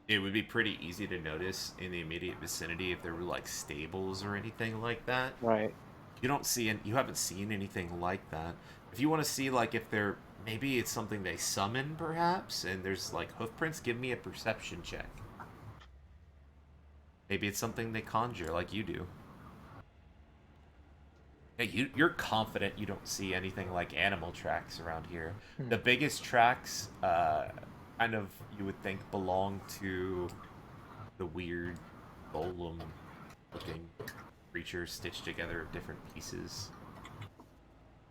It would be pretty easy to notice in the immediate vicinity if there were, like, stables or anything like that. Right. You haven't seen anything like that. If you want to see, like, if they're, maybe it's something they summon, perhaps, and there's, like, hoof prints, give me a perception check. Maybe it's something they conjure, like you do. Hey, you're confident you don't see anything like animal tracks around here. The biggest tracks, kind of, you would think, belong to the weird golem-looking creature stitched together of different pieces.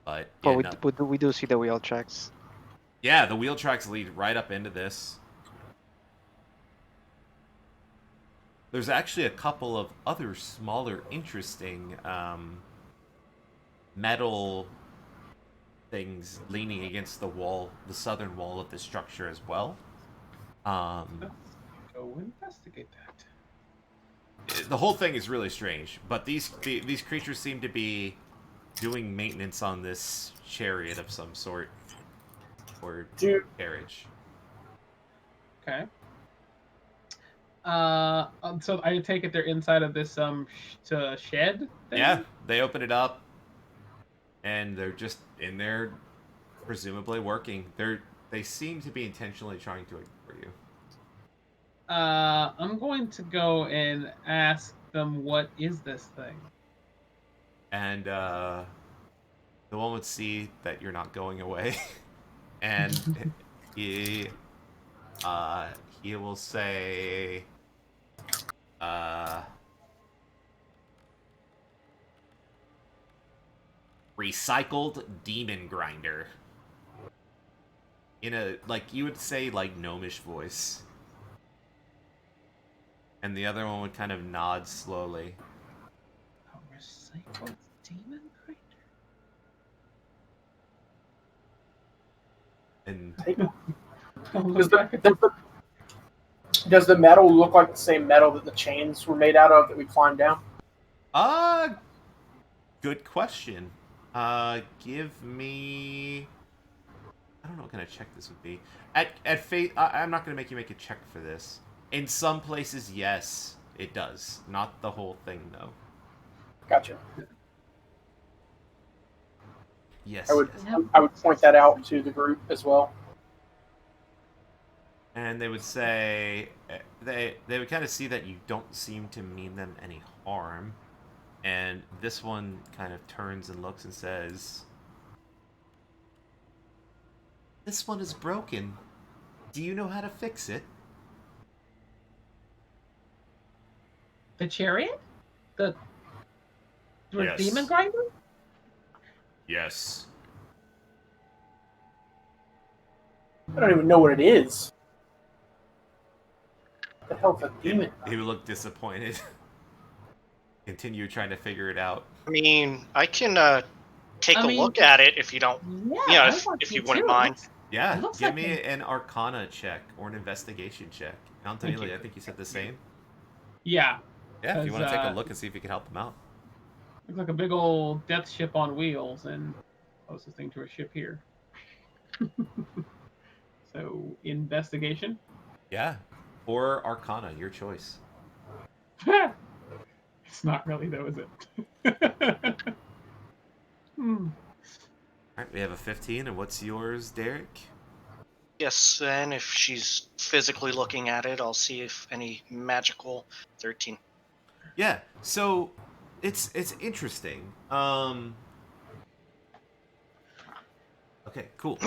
But yeah, We do see the wheel tracks. yeah, the wheel tracks lead right up into this. There's actually a couple of other smaller, interesting metal things leaning against the wall, the southern wall of the structure as well. Let's go investigate that. The whole thing is really strange, but these creatures seem to be doing maintenance on this chariot of some sort, or carriage. Okay. So I take it they're inside of this shed thing? Yeah, they open it up, and they're just in there, presumably working. They seem to be intentionally trying to ignore you. I'm going to go and ask them, what is this thing? And the one would see that you're not going away, and he will say, recycled demon grinder. In a, like, you would say, like, gnomish voice. And the other one would kind of nod slowly. A recycled demon grinder? And Does the metal look like the same metal that the chains were made out of that we climbed down? Good question. Give me, I don't know what kind of check this would be. At fate, I'm not gonna make you make a check for this. In some places, yes, it does. Not the whole thing, though. Gotcha. Yes. I would point that out to the group as well. And they would say, they would kind of see that you don't seem to mean them any harm. And this one kind of turns and looks and says, "This one is broken. Do you know how to fix it?" The chariot? The Yes. demon grinder? Yes. I don't even know what it is. What the hell's a demon? He would look disappointed. Continue trying to figure it out. I mean, I can take a look at it if you don't. Yeah, Yeah, I want if to you wouldn't too. mind. Yeah, It looks give like me an Arcana check or an Investigation check. Thank Antonelli, you. I think you said the same. Yeah, Yeah, if you 'cause, want to take a look and see if you can help them out. looks like a big old death ship on wheels, and closest thing to a ship here. So, investigation. Yeah, or Arcana, your choice. It's not really, though, is it? Hmm. All right, we have a 15, and what's yours, Derek? Yes, and if she's physically looking at it, I'll see if any magical 13. Yeah, so it's interesting. Okay, cool.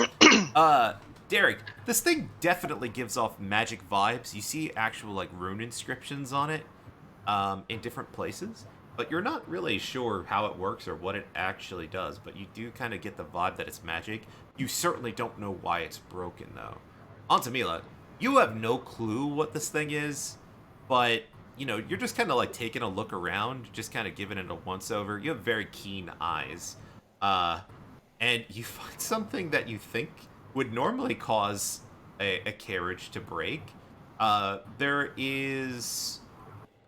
Derek, this thing definitely gives off magic vibes. You see actual like rune inscriptions on it, in different places, but you're not really sure how it works or what it actually does. But you do kind of get the vibe that it's magic. You certainly don't know why it's broken though. Antamila, you have no clue what this thing is, but you know you're just kind of like taking a look around, just kind of giving it a once over. You have very keen eyes. And you find something that you think would normally cause a carriage to break. There is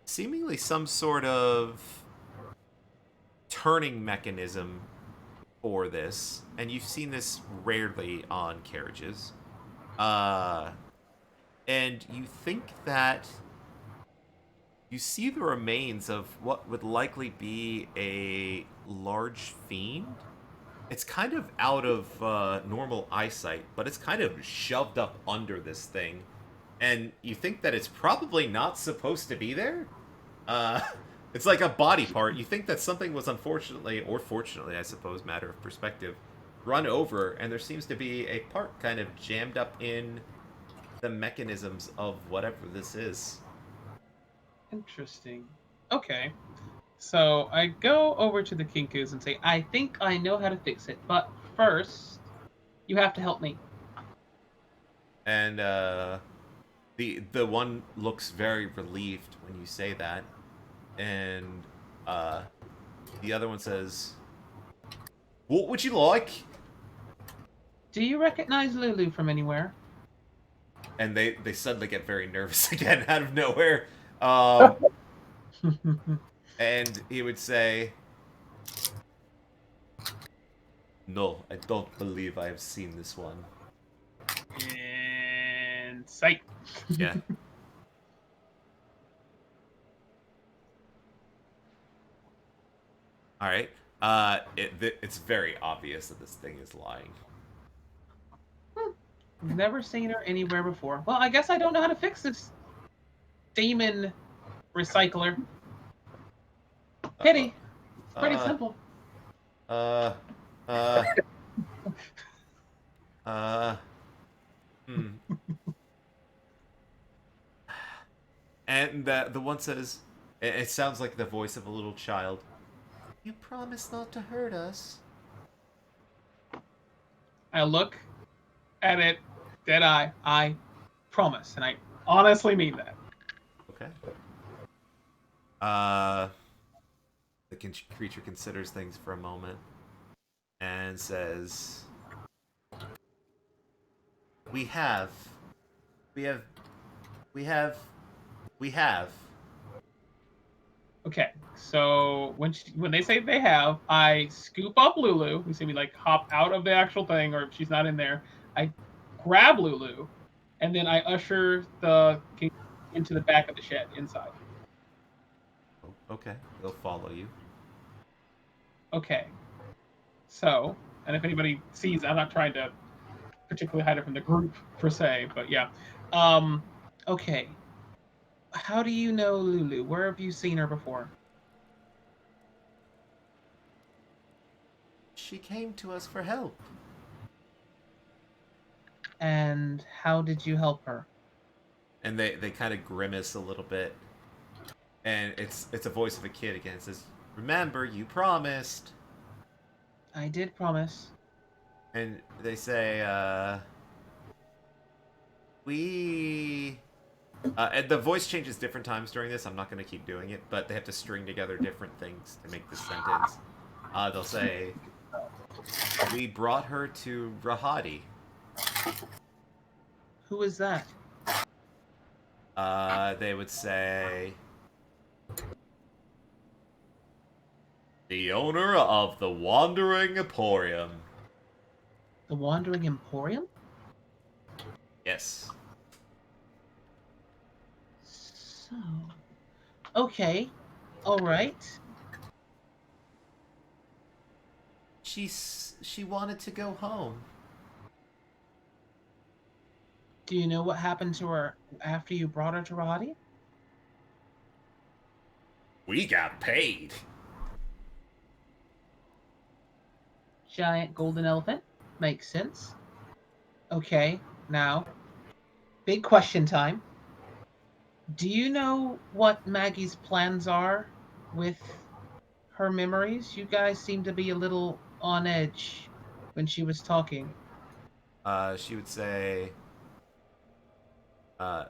seemingly some sort of turning mechanism for this, and you've seen this rarely on carriages. Uh, and you think that you see the remains of what would likely be a large fiend. It's kind of out of normal eyesight, but it's kind of shoved up under this thing, and you think that it's probably not supposed to be there. Uh, it's like a body part. You think that something was unfortunately, or fortunately, I suppose, matter of perspective, run over, and there seems to be a part kind of jammed up in the mechanisms of whatever this is. Interesting. Okay. So I go over to the Kinkus and say, I think I know how to fix it, but first, you have to help me. And the one looks very relieved when you say that, and uh, the other one says, "What would you like?" Do you recognize Lulu from anywhere? And they suddenly get very nervous again out of nowhere. Um, and he would say, "No, I don't believe I have seen this one." And sight. Yeah. All right. It's very obvious that this thing is lying. Never seen her anywhere before. Well, I guess I don't know how to fix this demon recycler. Pity. It's pretty Uh, simple. uh, uh, uh, hmm. And the one says, it sounds like the voice of a little child. You promised not to hurt us. I look at it, dead eye. I promise, and I honestly mean that. Okay. Uh, the creature considers things for a moment and says, "We have, we have, we have, we have." Okay, so when they say they have, I scoop up Lulu. You see me like hop out of the actual thing, or if she's not in there, I grab Lulu, and then I usher the king into the back of the shed inside. Oh, okay, they'll follow you. Okay, so and if anybody sees, I'm not trying to particularly hide it from the group per se, but yeah. Um, okay, how do you know Lulu? Where have you seen her before? She came to us for help. And how did you help her? And they kind of grimace a little bit. And it's a voice of a kid again. It says, "Remember, you promised." I did promise. And they say, we and the voice changes different times during this. I'm not going to keep doing it, but they have to string together different things to make this sentence. They'll say, "We brought her to Rahadi." Who is that? They would say the owner of the Wandering Emporium. The Wandering Emporium? Yes. So, okay, all right. She wanted to go home. Do you know what happened to her after you brought her to Rahadi? We got paid. Giant golden elephant? Makes sense. Okay, now, big question time. Do you know what Maggie's plans are with her memories? You guys seem to be a little on edge when she was talking. She would say, uh,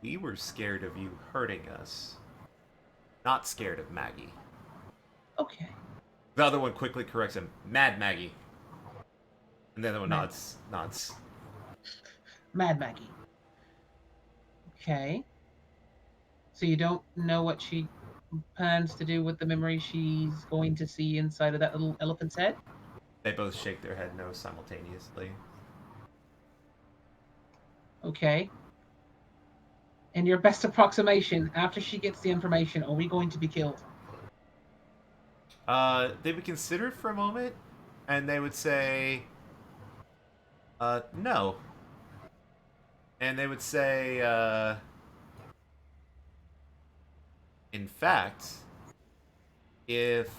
we were scared of you hurting us. Not scared of Maggie. Okay. The other one quickly corrects him. Mad Maggie. And the other one Mad- nods. Mad Maggie. Okay. So you don't know what she plans to do with the memory she's going to see inside of that little elephant's head? They both shake their head no simultaneously. Okay. And your best approximation, after she gets the information, are we going to be killed? They would consider it for a moment, and they would say, no. And they would say, in fact, if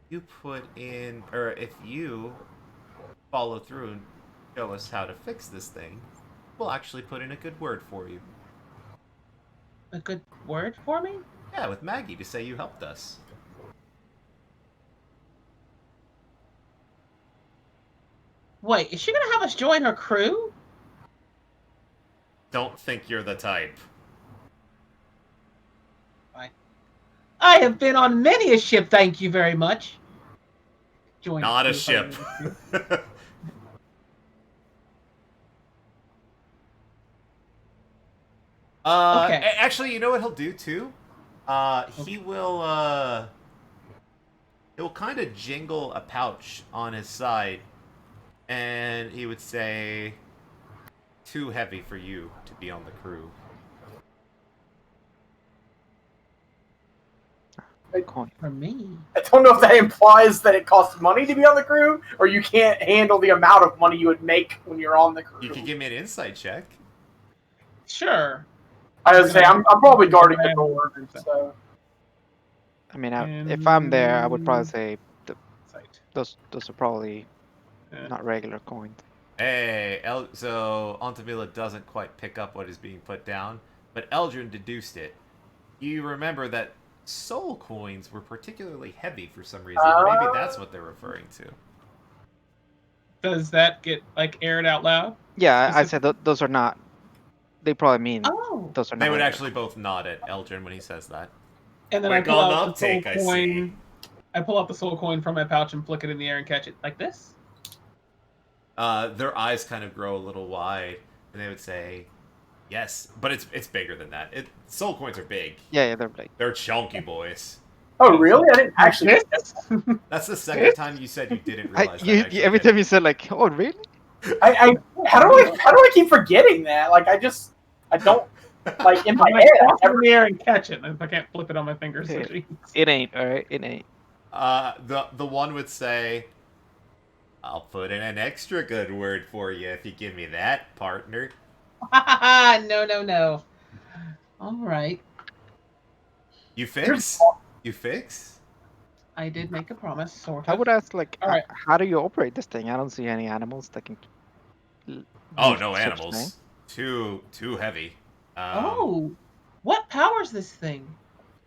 you put in, or if you follow through and show us how to fix this thing, we'll actually put in a good word for you. A good word for me? Yeah, with Maggie to say you helped us. Wait, is she going to have us join her crew? Don't think you're the type. I have been on many a ship, thank you very much. Join Not a crew, ship. Okay. Actually, you know what he'll do too? He'll kind of jingle a pouch on his side, and he would say, "Too heavy for you to be on the crew." Coin. For me. I don't know if that implies that it costs money to be on the crew, or you can't handle the amount of money you would make when you're on the crew. You could give me an insight check. Sure. I would say I'm probably guarding the door. So I mean, if I'm there, I would probably say Sight. those are probably Yeah. not regular coins. Hey, so Antavilla doesn't quite pick up what is being put down, but Eldrin deduced it. You remember that soul coins were particularly heavy for some reason. Maybe that's what they're referring to. Does that get like aired out loud? Yeah, I said those are not. They probably mean Oh. those are not. They would regular. actually both nod at Eldrin when he says that. And then Quick I pull on out the soul uptake, I see. coin. I pull out the soul coin from my pouch and flick it in the air and catch it like this. Their eyes kind of grow a little wide, and they would say, "Yes, but it's bigger than that. Soul coins are big. Yeah, they're like. They're chunky boys." oh really? I didn't actually. This? That's the second time you said you didn't realize that. Actually, Every time you said like, oh really? How do I keep forgetting that? Like I don't like in my I head. toss it in the air and catch it. If I can't flip it on my fingers. So Yeah. It ain't, alright? It ain't. the one would say, "I'll put in an extra good word for you if you give me that, partner." No. All right. You fix? You fix? I did make a promise, sort I of. would ask like, All right. how do you operate this thing? I don't see any animals that can. Oh, use no such animals. Too heavy. Oh, what powers this thing?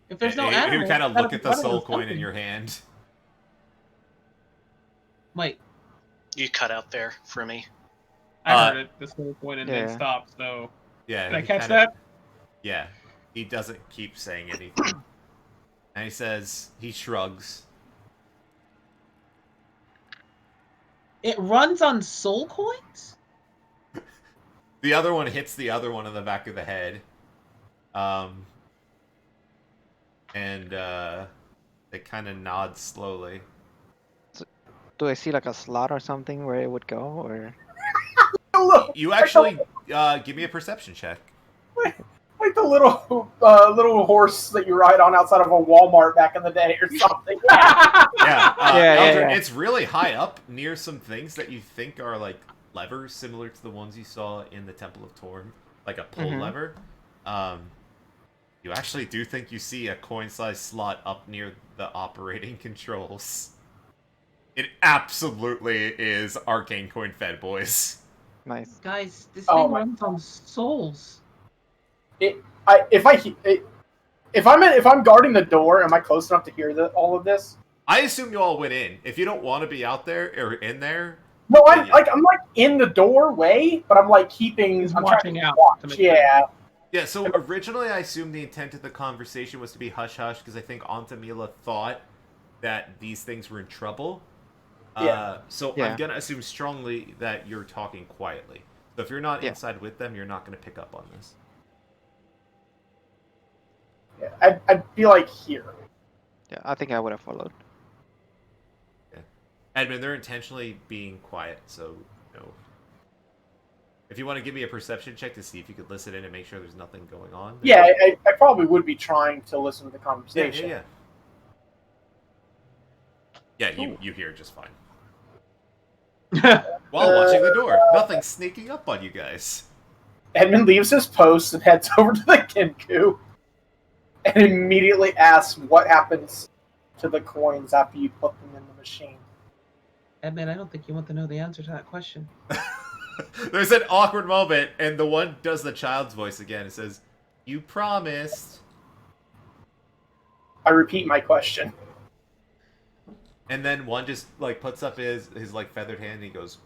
If there's no He animals, would kind of it's gotta look be at the running soul on coin in something. your hand. Wait, You cut out there for me. I heard it. The soul coin and then yeah. stop. So Yeah. did I he catch kinda- that? Yeah. He doesn't keep saying anything. And he says, he shrugs. It runs on soul coins? The other one hits the other one in the back of the head. And it kind of nods slowly. Do I see like a slot or something where it would go, or? You actually give me a perception check. Like the little horse that you ride on outside of a Walmart back in the day or something. Yeah, Eldrin, yeah. it's really high up near some things that you think are like levers, similar to the ones you saw in the Temple of Torm, like a pull lever. You actually do think you see a coin-sized slot up near the operating controls. It absolutely is arcane coin fed, boys. Nice. Guys, this Oh thing my runs on souls. If I'm guarding the door, am I close enough to hear all of this? I assume you all went in. If you don't want to be out there or in there, No, I'm like in the doorway, but I'm like keeping. I'm watching trying to out watch. to make Yeah. yeah. So originally, I assumed the intent of the conversation was to be hush hush because I think Antamila thought that these things were in trouble. Yeah. So Yeah. I'm gonna assume strongly that you're talking quietly. So if you're not inside with them, you're not gonna pick up on this. Yeah. I'd be like here. Yeah, I think I would have followed. Edmund, they're intentionally being quiet, so if you want to give me a perception check to see if you could listen in and make sure there's nothing going on. Yeah, I probably would be trying to listen to the conversation. Yeah, you hear just fine. While watching the door. Nothing's sneaking up on you guys. Edmund leaves his post and heads over to the Kinku and immediately asks what happens to the coins after you put them in the machine. Edmund, I don't think you want to know the answer to that question. There's an awkward moment, and the one does the child's voice again. It says, "You promised." I repeat my question. And then one just like puts up his like feathered hand and he goes,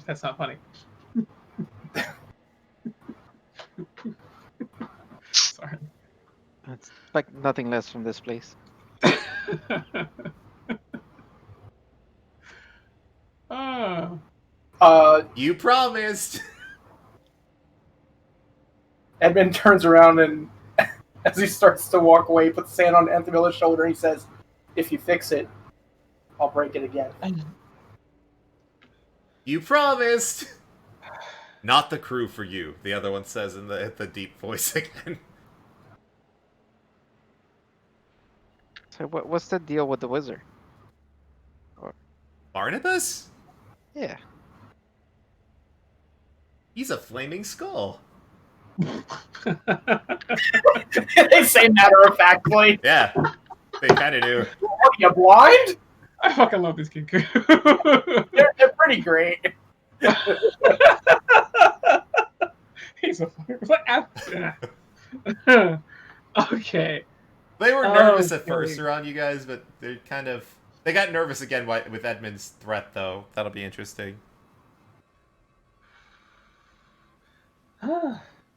That's not funny. Sorry. It's like nothing less from this place. "You promised." Edmund turns around and, as he starts to walk away, puts his hand on Anthemilla's shoulder and he says, "If you fix it, I'll break it again." "You promised." "Not the crew for you," the other one says in the deep voice again. So what's the deal with the wizard? Barnabas? Yeah. He's a flaming skull. They say matter-of-factly. Yeah, they kind of do. Are you blind? I fucking love this Kinku. They're pretty great. He's a fucking... Okay. They were nervous at Okay. first around you guys, but they got nervous again with Edmund's threat, though. That'll be interesting.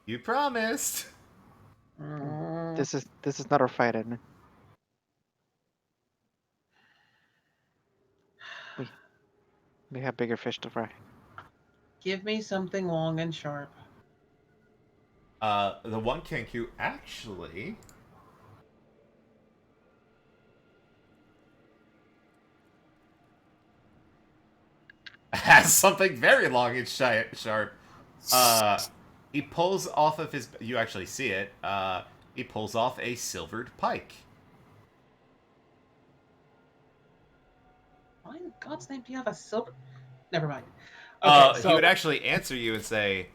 You promised. This is not our fight, Edmund. We have bigger fish to fry. Give me something long and sharp. The one Kenku actually has something very long and sharp. He pulls off of his... You actually see it. He pulls off a silvered pike. Why in God's name do you have a silver... Never mind. Okay, He would actually answer you and say,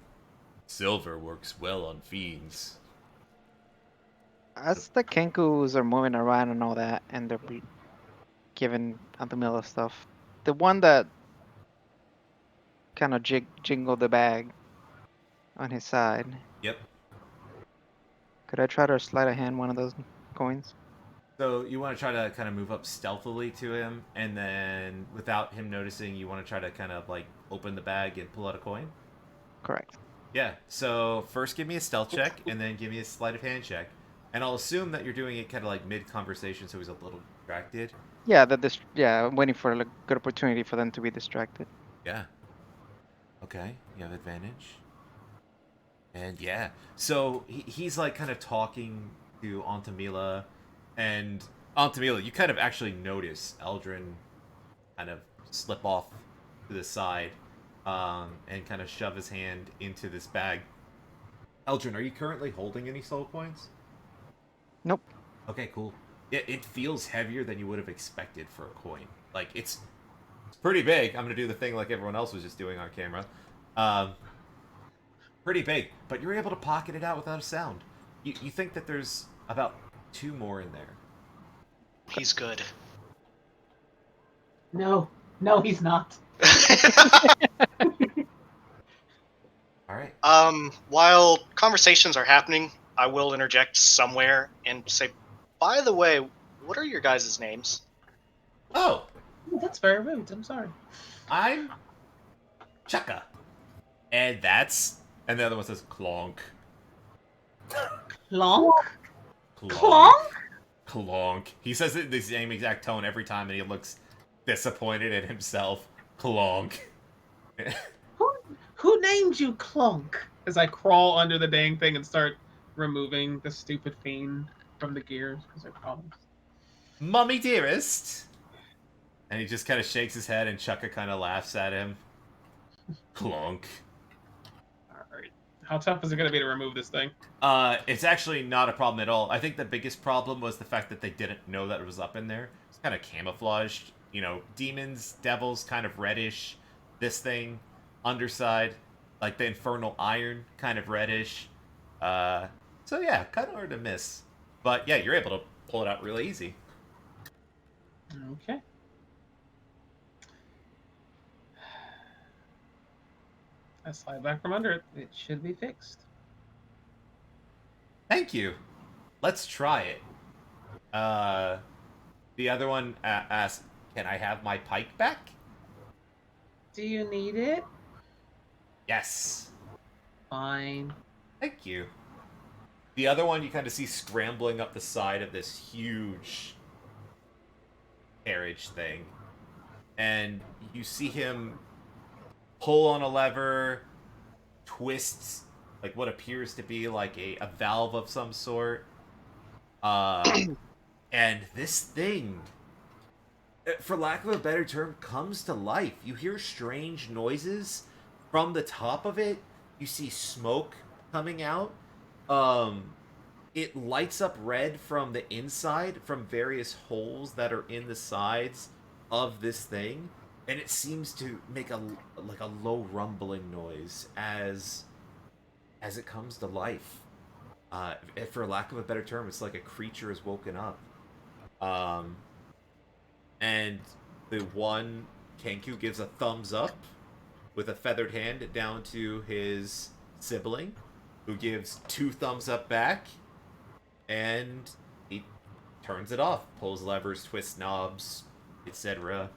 "Silver works well on fiends." As the Kenkus are moving around and all that, and they're giving Antamila stuff, the one that kind of jingled the bag on his side. Yep. Could I try to slide a hand one of those coins? So you want to try to kind of move up stealthily to him, and then without him noticing, you want to try to kind of like open the bag and pull out a coin? Correct. Yeah, so first give me a stealth check, and then give me a sleight of hand check. And I'll assume that you're doing it kind of like mid-conversation, so he's a little distracted. Yeah, I'm waiting for a good opportunity for them to be distracted. Yeah. Okay, you have advantage. And yeah, so he's like kind of talking to Antamila, and Antamila, you kind of actually notice Eldrin kind of slip off to the side, and kind of shove his hand into this bag. Eldrin, are you currently holding any soul coins? Nope. Okay, cool. It feels heavier than you would have expected for a coin. Like it's pretty big. I'm gonna do the thing like everyone else was just doing on camera. Um, Pretty big, but you're able to pocket it out without a sound. You think that there's about 2 more in there. He's good. No, he's not. All right. While conversations are happening, I will interject somewhere and say, by the way, what are your guys' names? Oh, That's very rude. I'm sorry. I'm Chaka, and that's and the other one says Clonk, Clonk? Clonk, Clonk. He says it in the same exact tone every time, and he looks disappointed in himself. Clonk. Who named you Clonk? As I crawl under the dang thing and start removing the stupid fiend from the gears, because I promised. Mummy dearest. And he just kind of shakes his head, and Chaka kind of laughs at him. Clonk. Alright. How tough is it going to be to remove this thing? It's actually not a problem at all. I think the biggest problem was the fact that they didn't know that it was up in there. It's kind of camouflaged. You know, demons, devils, kind of reddish. This thing, underside, like the infernal iron, kind of reddish. So yeah, kind of hard to miss. But yeah, you're able to pull it out really easy. Okay. I slide back from under it. It should be fixed. Thank you. Let's try it. The other one asked, "Can I have my pike back?" Do you need it? Yes. Fine. Thank you. The other one you kind of see scrambling up the side of this huge carriage thing. And you see him pull on a lever, twists like what appears to be like a valve of some sort. And this thing, for lack of a better term, comes to life. You hear strange noises from the top of it. You see smoke coming out. It lights up red from the inside, from various holes that are in the sides of this thing, and it seems to make a low rumbling noise as it comes to life. For lack of a better term, it's like a creature is woken up. And the one Kenku gives a thumbs up with a feathered hand down to his sibling, who gives 2 thumbs up back, and he turns it off, pulls levers, twists knobs, etc.,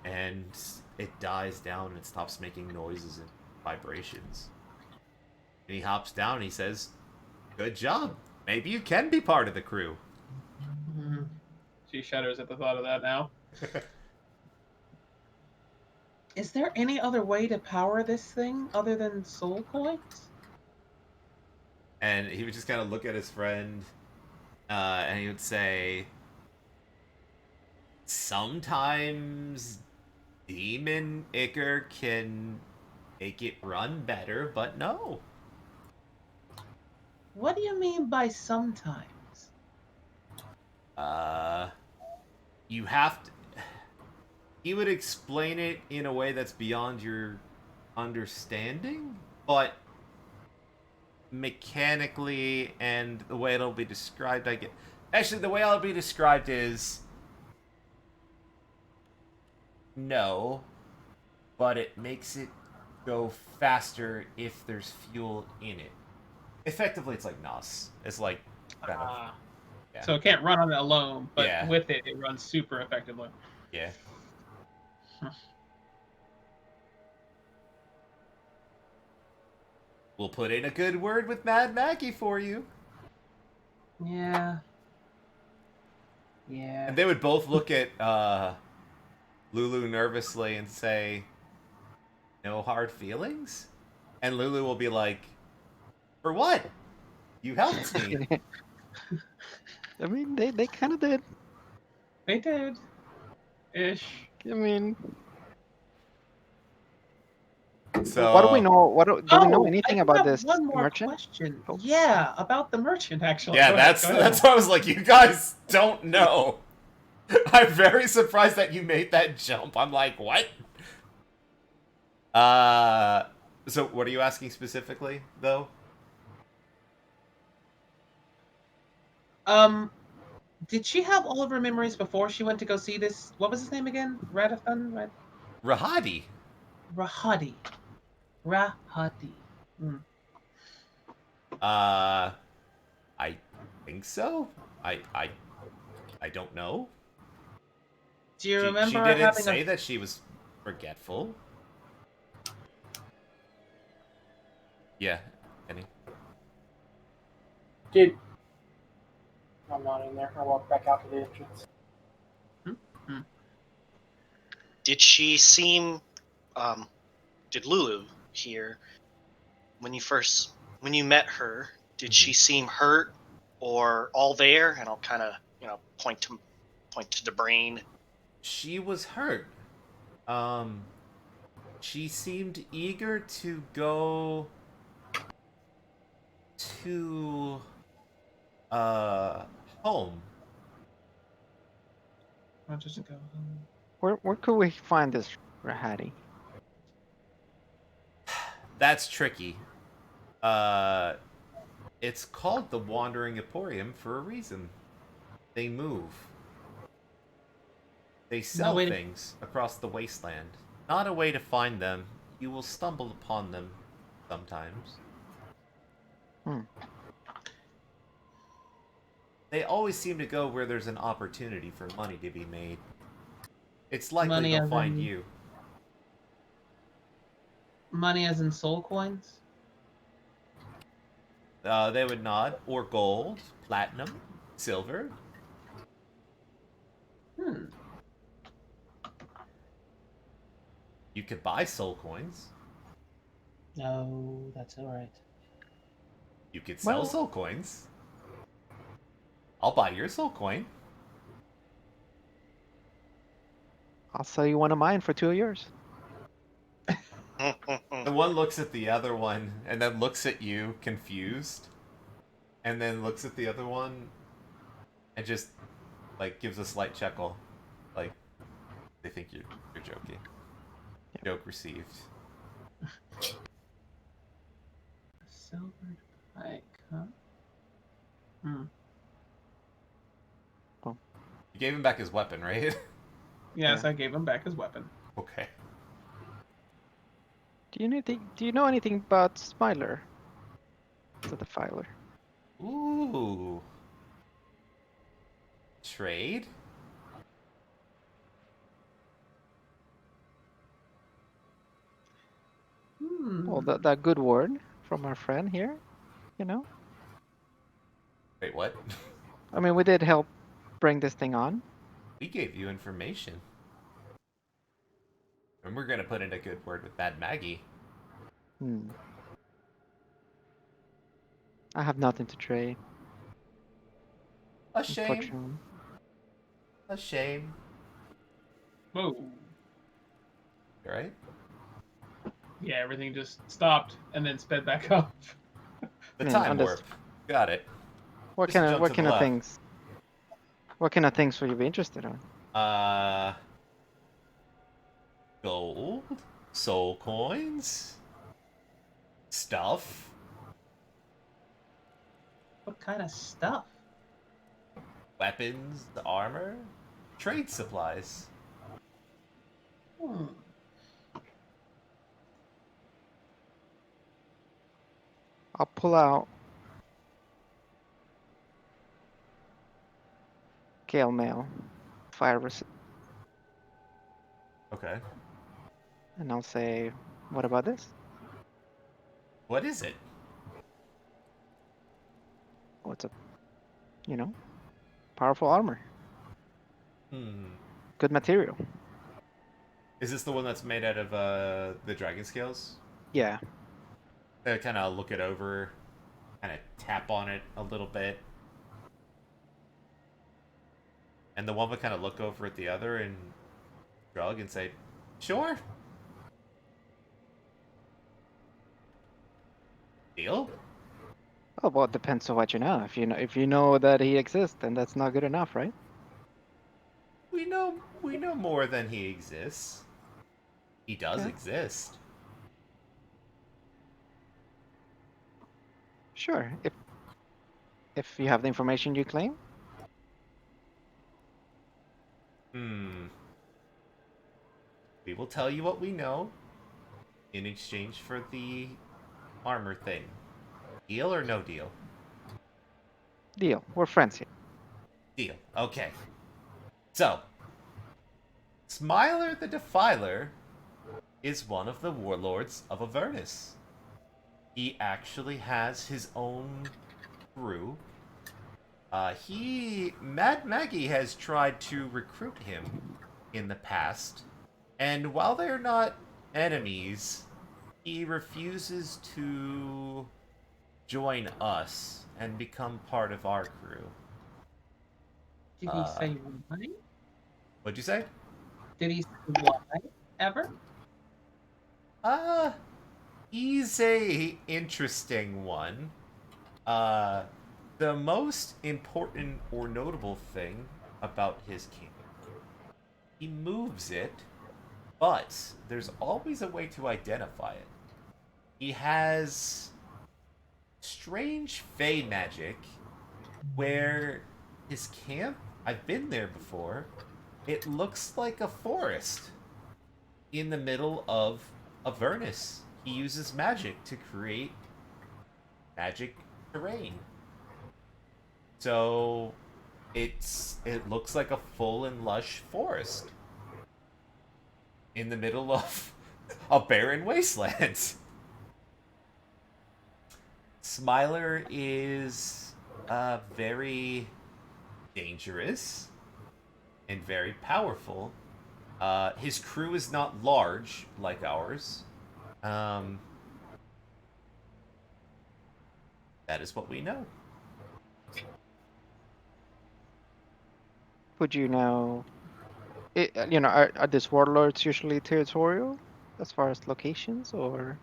and it dies down and it stops making noises and vibrations. And he hops down and he says, "Good job. Maybe you can be part of the crew." She shudders at the thought of that now. Is there any other way to power this thing other than soul coins? And he would just kind of look at his friend, and he would say, "Sometimes Demon Icker can make it run better, but no." What do you mean by sometimes? You have to. He would explain it in a way that's beyond your understanding, but mechanically and the way it'll be described, I get. Actually, the way it'll be described is no, but it makes it go faster if there's fuel in it. Effectively, it's like NOS. It's like kind of, yeah. So it can't run on it alone, but Yeah. with it, it runs super effectively. Yeah. We'll put in a good word with Mad Maggie for you. Yeah. Yeah. And they would both look at Lulu nervously and say, "No hard feelings?" And Lulu will be like, "For what? You helped me." I mean, they kind of did. They did. Ish. I mean, what do we So, know? Do we know I anything do about have this one more merchant? question. Oh. Yeah, about the merchant, actually. yeah, Go ahead, that's go ahead. that's why I was like, you guys don't know. I'm very surprised that you made that jump. I'm like, what? So what are you asking specifically, though? Did she have all of her memories before she went to go see this? What was his name again? Radathun? Rahadi. Rahadi. Rahadi. Hmm. I think so. I don't know. Do you She remember her didn't having say a? that she was forgetful. Yeah, Kenny. Did I'm not in there. I walk back out to the entrance. Hmm? Did she seem? Did Lulu here when you met her? Did she seem hurt or all there? And I'll kind of point to the brain. She was hurt. Um, she seemed eager to go to home. I'll just go home. Where could we find this Rahadi? That's tricky. Uh, it's called the Wandering Emporium for a reason. They move. They No sell way to- things across the wasteland. Not a way to find them. You will stumble upon them sometimes. Hmm. They always seem to go where there's an opportunity for money to be made. It's likely Money they'll as find in- you. Money as in soul coins? They would nod. Or gold, platinum, silver. Hmm. You could buy soul coins. No, that's alright. You could sell Well- soul coins. I'll buy your soul coin. I'll sell you one of mine for 2 of yours. The one looks at the other one and then looks at you, confused. And then looks at the other one and just, like, gives a slight chuckle. Like, they think you're joking. Yep. Joke received. Silvered pike, huh? Hmm. You gave him back his weapon, right? Yes, Yeah. I gave him back his weapon. Okay. Do you know anything about Smiler? The Defiler. Ooh. Trade? Hmm. Well, that good word from our friend here, you know? Wait, what? I mean, we did help bring this thing on. We gave you information. And we're gonna put in a good word with Bad Maggie. Hmm. I have nothing to trade, A shame. unfortunately. A shame. Whoa. Right? Yeah, everything just stopped and then sped back up. The Man, time on this- warp. Got it. What Just kind jump of what to the kind of left. things? What kind of things would you be interested in? Gold, soul coins, stuff, What kind of stuff? weapons, armor, trade supplies. Hmm. I'll pull out Gale Mail, fire resist, Okay. and I'll say, what about this? What is it? Oh, it's a, you know, powerful armor. Hmm. Good material. Is this the one that's made out of the dragon scales? Yeah. Kind of look it over, kind of tap on it a little bit. And the one would kind of look over at the other and shrug and say, "Sure. Deal?" Oh, well, it depends on what you know. If you know that he exists, then that's not good enough, right? We know more than he exists. He does Okay. exist. Sure. If you have the information you claim. Hmm. We will tell you what we know in exchange for the armor thing. Deal or no deal? Deal. We're friends here. Deal. Okay. So, Smiler the Defiler is one of the warlords of Avernus. He actually has his own crew. Mad Maggie has tried to recruit him in the past, and while they're not enemies, he refuses to join us and become part of our crew. Did he say why? What'd you say? Did he say why ever? Uh, he's a interesting one. Uh, the most important or notable thing about his camp, he moves it, but there's always a way to identify it. He has strange fey magic where his camp, I've been there before, it looks like a forest in the middle of Avernus. He uses magic to create magic terrain. So it looks like a full and lush forest in the middle of a barren wasteland. Smiler is very dangerous and very powerful. His crew is not large like ours. Um, that is what we know. Would you know? Are these warlords usually territorial as far as locations, or?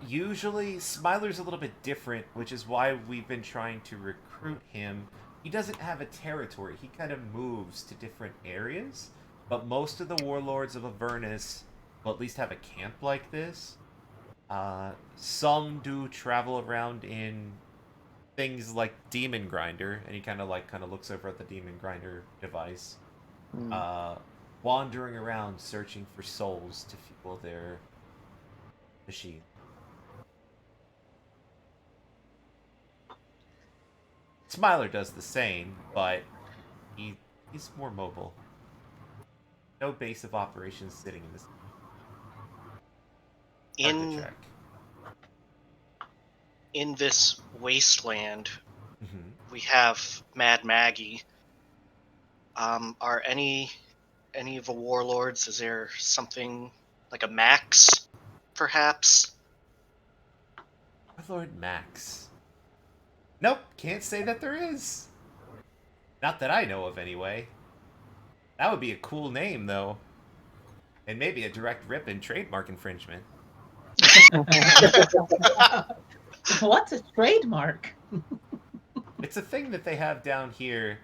Usually, Smiler's a little bit different, which is why we've been trying to recruit him. He doesn't have a territory. He kind of moves to different areas, but most of the warlords of Avernus will at least have a camp like this. Some do travel around in things like Demon Grinder, and he kind of looks over at the Demon Grinder device, Hmm. uh, wandering around searching for souls to fuel their machine. Smiler does the same, but he's more mobile. No base of operations sitting in this. Hard to In check. in this wasteland, Mm-hmm. we have Mad Maggie. Are any of the warlords? Is there something like a max, perhaps? Lord Max. Nope, can't say that there is. Not that I know of, anyway. That would be a cool name, though. And maybe a direct rip and trademark infringement. What's a trademark? It's a thing that they have down here.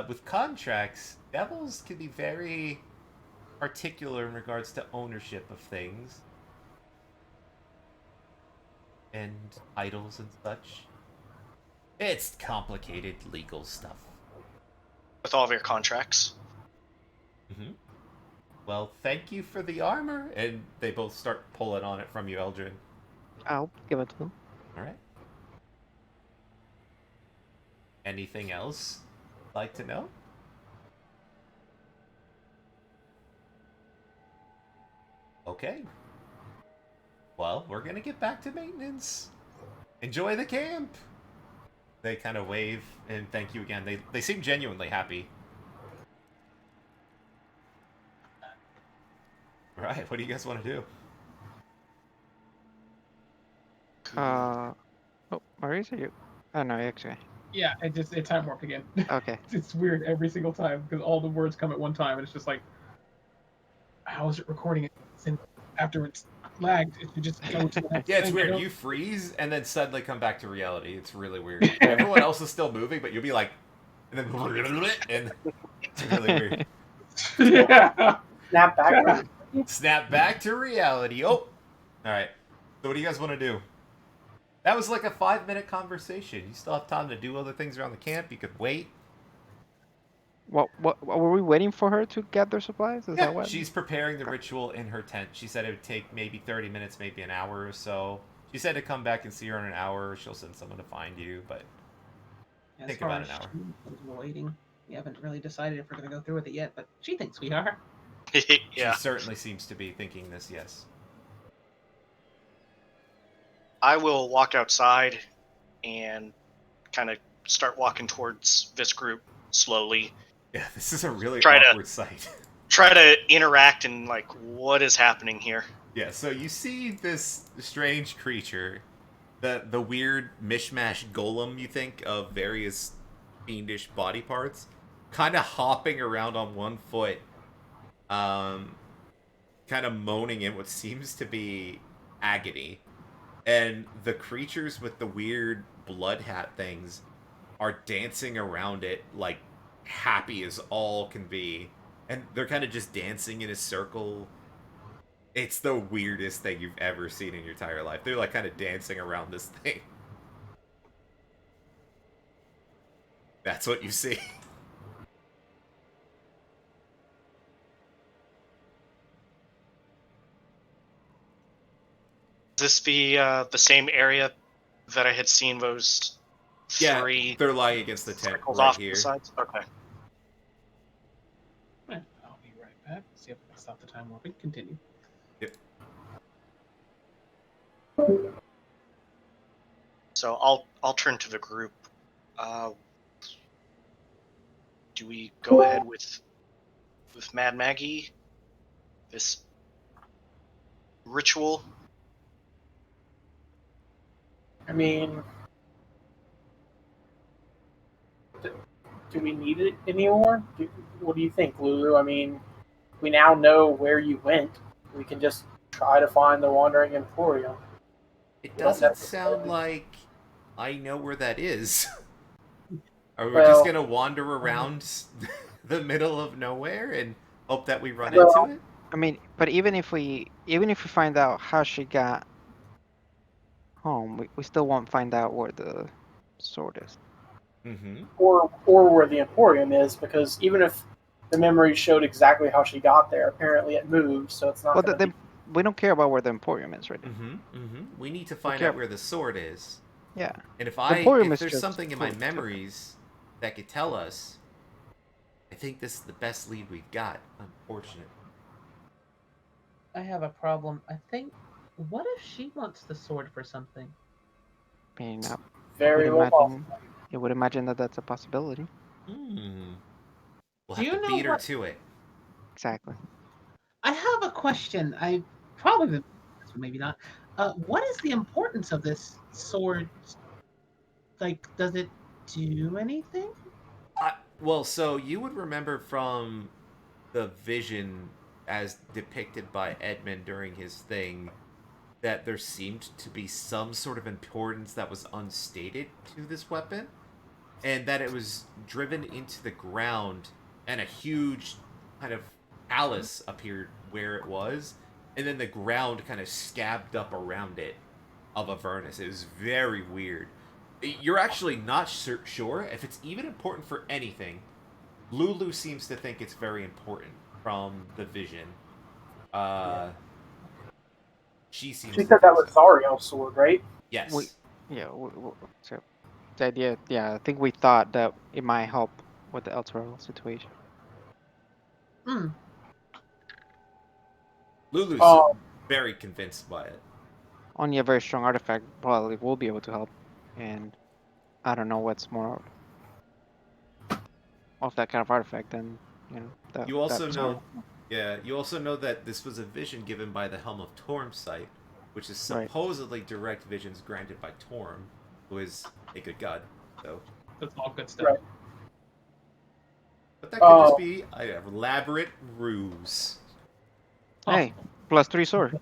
With contracts, devils can be very particular in regards to ownership of things. And titles and such. It's complicated legal stuff. With all of your contracts? Mm-hmm. Well, thank you for the armor. And they both start pulling on it from you, Eldrin. I'll give it to them. Alright. Anything else you'd like to know? Okay. Well, we're gonna get back to maintenance. Enjoy the camp! They kind of wave and thank you again. They seem genuinely happy. All right, what do you guys want to do? Oh, Maurice, are you? Oh no, actually. Yeah, it time warped again. Okay. It's weird every single time because all the words come at one time, and it's just like, how is it recording it? And after it's lagged, it should just go to the next Yeah, it's thing. weird. You freeze and then suddenly come back to reality. It's really weird. Everyone else is still moving, but you'll be like, and then, and it's really weird. Yeah. Snap back. Snap back to reality. Oh, all right. So what do you guys want to do? That was like a 5-minute conversation. You still have time to do other things around the camp. You could wait. What were we waiting for her to gather supplies? Is that what? She's preparing the ritual in her tent. She said it would take maybe 30 minutes, maybe an hour or so. She said to come back and see her in an hour. She'll send someone to find you, but think about an hour. We're waiting. We haven't really decided if we're going to go through with it yet, but she thinks we are. Yeah. She certainly seems to be thinking this, yes. I will walk outside and kind of start walking towards this group slowly. Yeah, this is a really Try to- awkward sight. Try to interact and like, what is happening here? Yeah, so you see this strange creature, the weird mishmash golem, you think, of various fiendish body parts, kind of hopping around on one foot, kind of moaning in what seems to be agony. And the creatures with the weird blood hat things are dancing around it like happy as all can be. And they're kind of just dancing in a circle. It's the weirdest thing you've ever seen in your entire life. They're like kind of dancing around this thing. That's what you see. Is this the same area that I had seen those Yeah, three they're lying against the tent circles right off here. the sides? Okay. Right, I'll be right back. See if I can stop the time warping. Continue. Yep. So I'll turn to the group. Do we go ahead with Mad Maggie? This ritual? I mean, do we need it anymore? What do you think, Lulu? I mean, we now know where you went. We can just try to find the Wandering Emporium. It We don't doesn't necessarily- sound like I know where that is. Are we Well- just gonna wander around the middle of nowhere and hope that we run Well- into it? I mean, but even if we find out how she got home, we still won't find out where the sword is. Mm-hmm. or where the Emporium is, because even if the memory showed exactly how she got there, apparently it moved, so it's not. Well, gonna be- we don't care about where the Emporium is right now. Mm-hmm. Mm-hmm. We need to find Okay. out where the sword is. Yeah. And if Emporium is there's just something in my full- memories that could tell us, I think this is the best lead we've got. Unfortunately. I have a problem. I think. What if she wants the sword for something? I mean, I very would well imagine, possible. I would imagine that that's a possibility. Hmm. We'll Do have you to know beat her what- to it. Exactly. I have a question. I probably, maybe not. What is the importance of this sword? Like, does it do anything? Well, so you would remember from the vision as depicted by Edmund during his thing that there seemed to be some sort of importance that was unstated to this weapon, and that it was driven into the ground and a huge kind of callus appeared where it was, and then the ground kind of scabbed up around it of Avernus. It was very weird. You're actually not sure if it's even important for anything. Lulu seems to think it's very important from the vision. She seems. She to said that think was so. Zariel's sword, right? Yes. Yeah. So the idea, yeah, I think we thought that it might help with the Elturel situation. Hmm. Lulu's Oh. very convinced by it. Only a very strong artifact probably will be able to help, and I don't know what's more of that kind of artifact than You also that know sword. Yeah, you also know that this was a vision given by the Helm of Torm site, which is Right. supposedly direct visions granted by Torm, who is a good god. So, That's all good stuff. Right. but that could just be an elaborate ruse. Hey, +3 sword.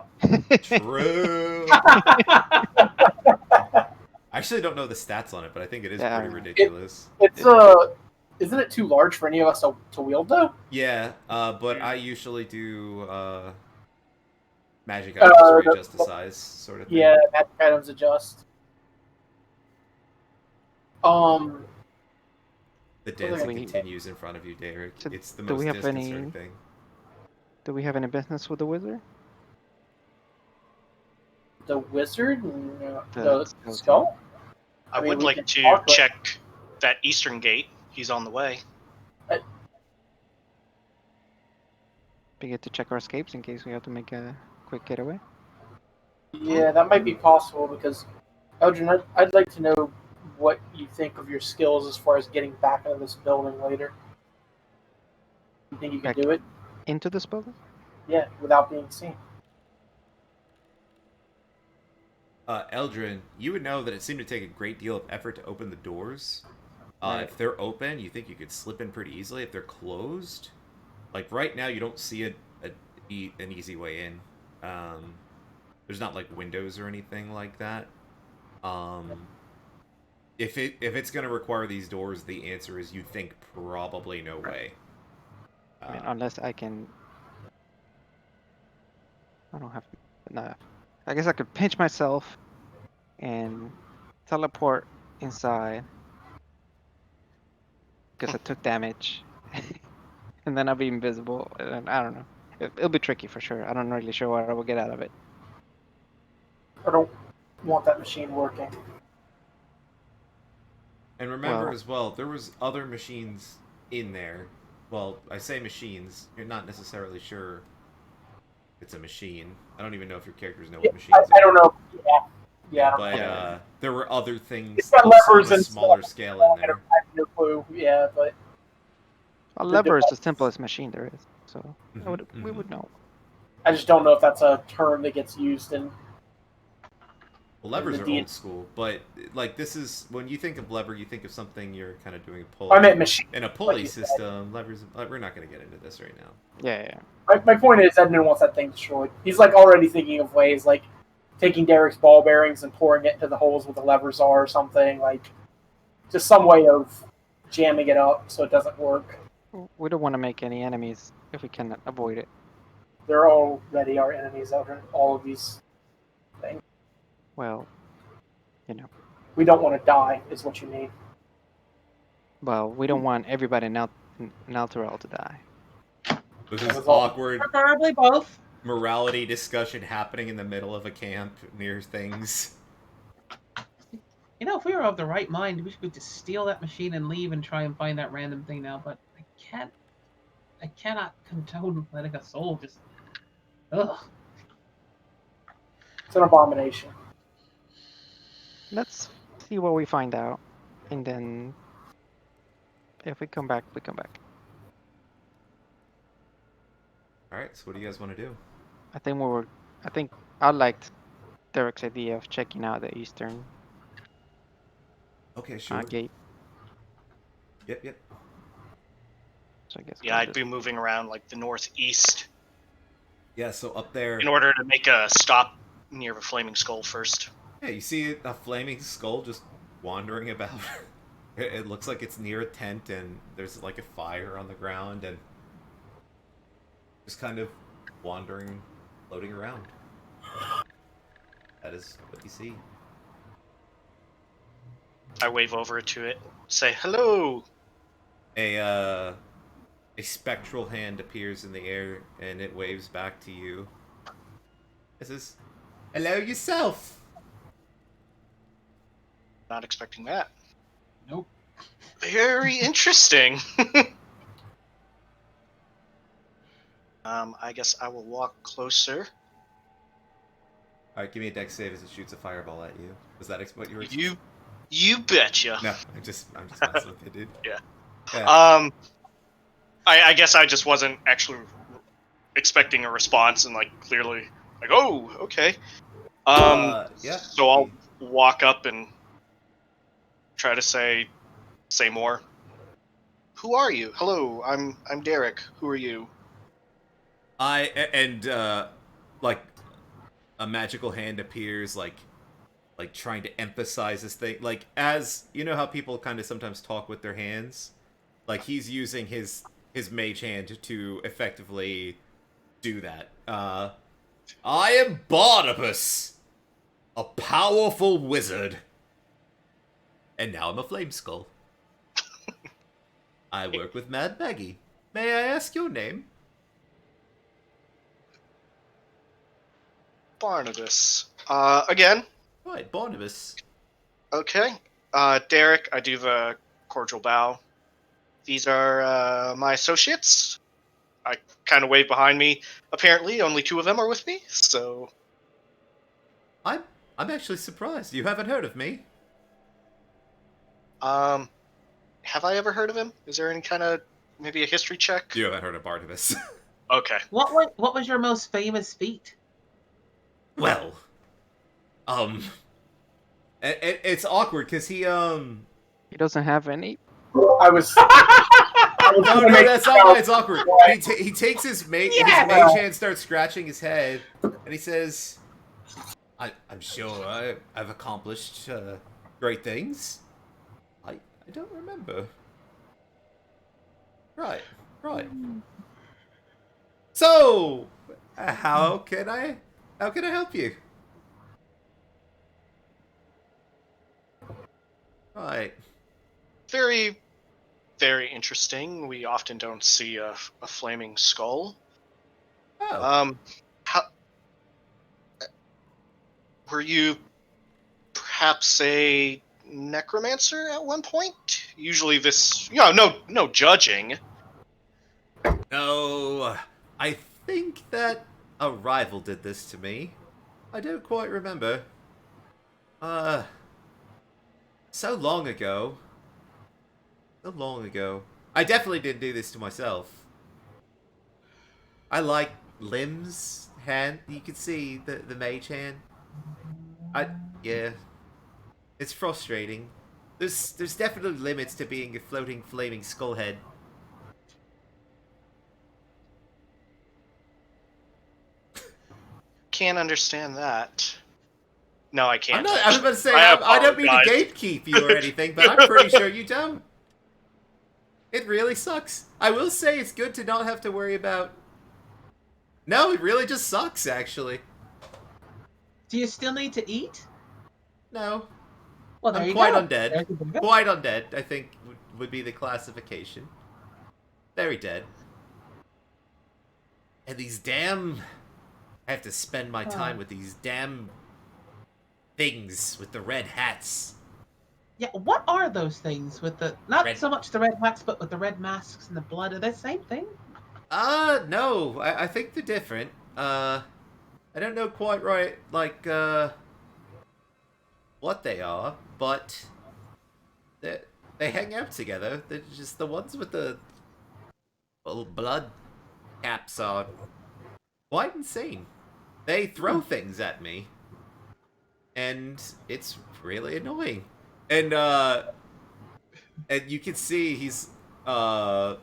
True. I actually don't know the stats on it, but I think it is Yeah. pretty ridiculous. It's isn't it too large for any of us to wield though? Yeah, but I usually do magic items to readjust the size, sort of thing. Yeah, magic items adjust. The dancing we- continues in front of you, Derek. So It's the do most we have disconcerting any- thing. Do we have any business with the wizard? The wizard, no, The the skeleton. skull. I mean, would we like can to talk, but- check that eastern gate. He's on the way. We get to check our escapes in case we have to make a quick getaway. Yeah, that might be possible because, Eldrin, I'd like to know what you think of your skills as far as getting back into this building later. You think you can Back- do it? Into this building? Yeah, without being seen. Eldrin, you would know that it seemed to take a great deal of effort to open the doors. Right. If they're open, you think you could slip in pretty easily. If they're closed, like right now, you don't see an easy way in. There's not like windows or anything like that. If it's gonna require these doors, the answer is you think probably no way. I mean, unless I can. I don't have. No. I guess I could pinch myself and teleport inside because I took damage, and then I'll be invisible. And I don't know. It'll be tricky for sure. I'm not really sure what I will get out of it. I don't want that machine working. And remember Well- as well, there was other machines in there. Well, I say machines. You're not necessarily sure it's a machine. I don't even know if your characters know what machines I are. don't know. Yeah. But Yeah. there were other things It's got on levers a and smaller stuff. scale in I there. have no clue. Yeah, but A The lever is the device. simplest machine there is, so we Mhm. would know. I just don't know if that's a term that gets used in. Well, levers the are D- old school, but like this is when you think of lever, you think of something you're kind of doing a pull. I meant machine. In a pulley like you said. system, levers. We're not going to get into this right now. Yeah. My point is, Edmund wants that thing destroyed. He's like already thinking of ways like taking Derek's ball bearings and pouring it into the holes where the levers are, or something like just some way of jamming it up so it doesn't work. We don't want to make any enemies if we can avoid it. They're already our enemies out here. All of these things. Well, you know. We don't want to die, is what you mean. Well, we don't want everybody in Alterel to die. This That is was all- awkward Preferably both. morality discussion happening in the middle of a camp near things. You know, if we were of the right mind, we should just steal that machine and leave and try and find that random thing now. But I cannot condone letting a soul just. Ugh. It's an abomination. Let's see what we find out, and then if we come back, we come back. All right, so what do you guys want to do? I think I liked Derek's idea of checking out the eastern Okay, sure. gate. Yep. So I guess. Yeah, I'd be moving around like the northeast Yeah, so up there. in order to make a stop near the flaming skull first. Yeah, you see a flaming skull just wandering about. It looks like it's near a tent, and there's like a fire on the ground, and just kind of wandering, floating around. That is what you see. I wave over to it, say hello. A spectral hand appears in the air, and it waves back to you. It says, "Hello yourself." Not expecting that. Nope. Very interesting. I guess I will walk closer. All right, give me a dex save as it shoots a fireball at you. Was that what you were? You betcha. No, I'm just messing with you, dude. Yeah. Yeah. I guess I just wasn't actually expecting a response and like clearly like, oh, okay. Yeah. So I'll walk up and try to say more. Who are you? Hello, I'm Derek. Who are you? Like a magical hand appears, like trying to emphasize this thing. Like, as you know how people kind of sometimes talk with their hands, like he's using his mage hand to effectively do that. I am Barnabas, a powerful wizard, and now I'm a flame skull. I work with Mad Maggie. May I ask your name? Barnabas. Again. Right, Barnabas. Okay. Derek, I do the cordial bow. These are my associates. I kind of wave behind me. Apparently, only 2 of them are with me, so... I'm actually surprised. You haven't heard of me? Have I ever heard of him? Is there any kind of, maybe a history check? You haven't heard of Barnabas. Okay. What was your most famous feat? Well, it's awkward because he doesn't have any. I was. No, that's not why it's awkward. He takes his mage hand, starts scratching his head, and he says, I'm sure I've accomplished great things. I don't remember. Right. So, how can I help you? Right. Very, very interesting. We often don't see a flaming skull. Oh. How were you perhaps a necromancer at one point? Usually this, no judging. No, I think that a rival did this to me. I don't quite remember. So long ago. I definitely didn't do this to myself. I like limbs, hand. You can see the mage hand. Yeah. It's frustrating. There's definitely limits to being a floating, flaming skull head. Can't understand that. No, I can't. I was about to say, I don't mean to gatekeep you or anything, but I'm pretty sure you don't. It really sucks. I will say it's good to not have to worry about... No, it really just sucks, actually. Do you still need to eat? No. Well, there I'm you quite go. undead. Quite undead, I think, would be the classification. Very dead. And these damn... I have to spend my time with these damn... things with the red hats. Yeah, what are those things with the... Not so much the red hats, but with the red masks and the blood. Are they the same thing? No. I think they're different. I don't know quite right, like, what they are, but... They hang out together. They're just the ones with the... blood caps are quite insane. They throw things at me. And it's really annoying. And you can see he's, you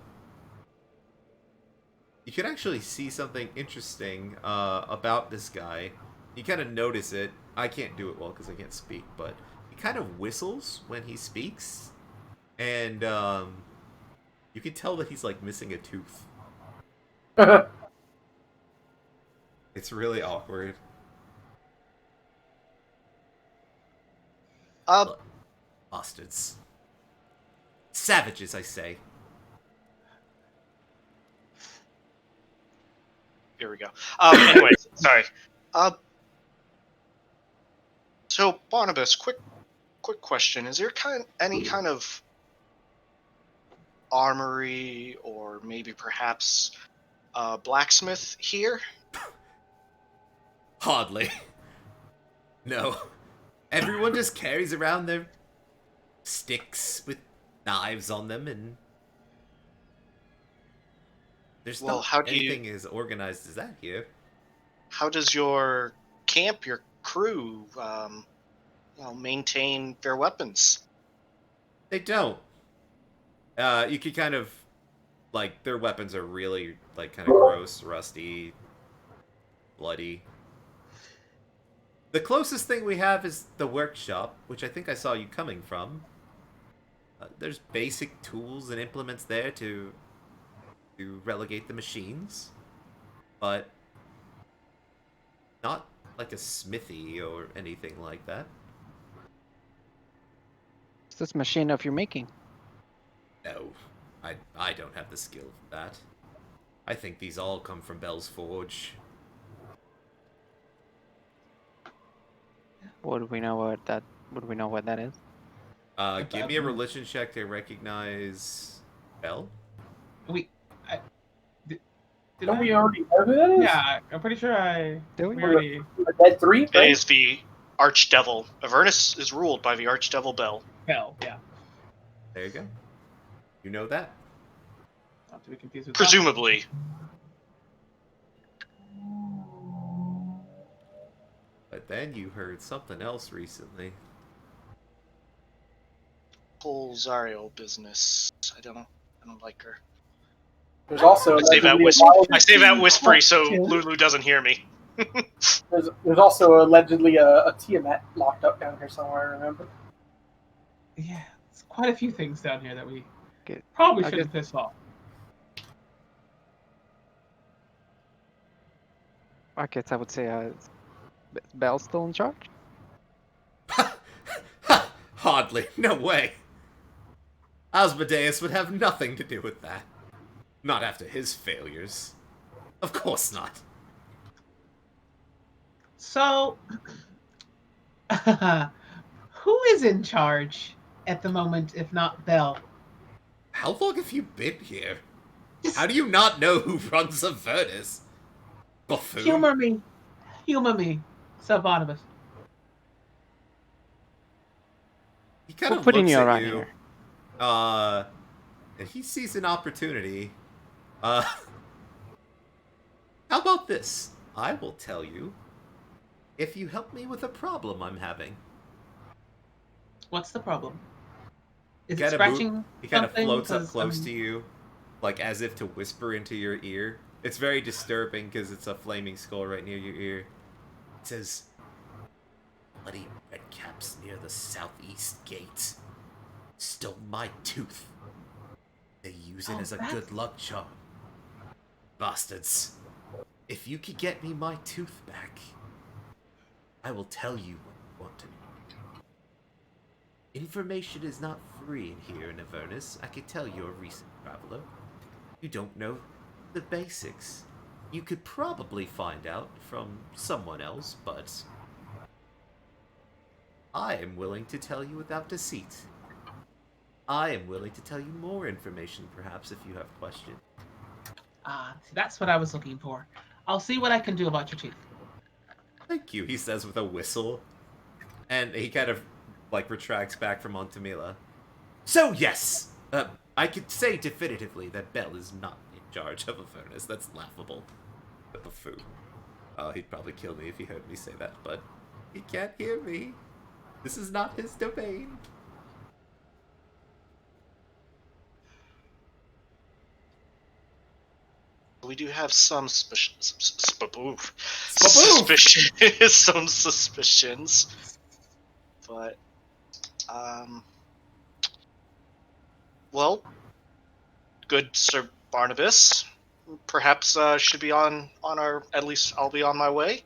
can actually see something interesting, about this guy. You kind of notice it. I can't do it well because I can't speak, but he kind of whistles when he speaks. And, you can tell that he's, like, missing a tooth. It's really awkward. Bastards. Savages, I say. Here we go. Anyways, sorry. So Barnabas, quick question: is there any kind of armory or maybe perhaps blacksmith here? Hardly. No. Everyone just carries around their sticks with knives on them, and There's Well, not how do you- anything as organized as that here. How does your camp, your crew, maintain their weapons? They don't. You could kind of like their weapons are really like kind of gross, rusty, bloody. The closest thing we have is the workshop, which I think I saw you coming from. There's basic tools and implements there to relegate the machines, but not like a smithy or anything like that. It's this machine of your making. No, I don't have the skill for that. I think these all come from Bell's Forge. Would we know what that? Would we know what that is? Give me a religion check to recognize Bell. We, I, did Don't I? we already know who that is? Yeah, I'm pretty sure Do we? we already. The Dead 3, It right? is the Archdevil. Avernus is ruled by the Archdevil Bell. Hell, yeah. There you go. You know that. Not to be confused with Presumably. But then you heard something else recently. Whole Zariel business. I don't like her. There's also I say that whispery so Lulu doesn't hear me. there's also allegedly a Tiamat locked up down here somewhere. Remember? Yeah, it's quite a few things down here that we Okay. probably I shouldn't piss off. I guess I would say Bell's still in charge. Hardly. No way. Asmodeus would have nothing to do with that. Not after his failures. Of course not. So, who is in charge at the moment, if not Bell? How long have you been here? How do you not know who runs Avernus? Buffoon. Humor me. Humor me. Sylvanus. He kind We're of putting looks you at around you. here. And he sees an opportunity. How about this? I will tell you if you help me with a problem I'm having. What's the problem? Is it Kinda scratching He kind of something? floats up 'Cause, close to you, like as if to whisper into your ear. It's very disturbing because it's a flaming skull right near your ear. It says, "Bloody redcaps near the southeast gate stole my tooth. They use it as a good luck charm. Bastards. If you could get me my tooth back, I will tell you what you want to know. Information is not free in here in Avernus. I can tell you're a recent traveler. You don't know the basics. You could probably find out from someone else, but I am willing to tell you without deceit. I am willing to tell you more information, perhaps, if you have questions." That's what I was looking for. I'll see what I can do about your teeth. "Thank you," he says with a whistle. And he kind of, like, retracts back from Montemila. "So, yes! I could say definitively that Bell is not in charge of Avernus. That's laughable. The buffoon. He'd probably kill me if he heard me say that, but he can't hear me. This is not his domain." We do have some Spaboof. some suspicions, but well, good Sir Barnabas, perhaps should be on our. At least I'll be on my way.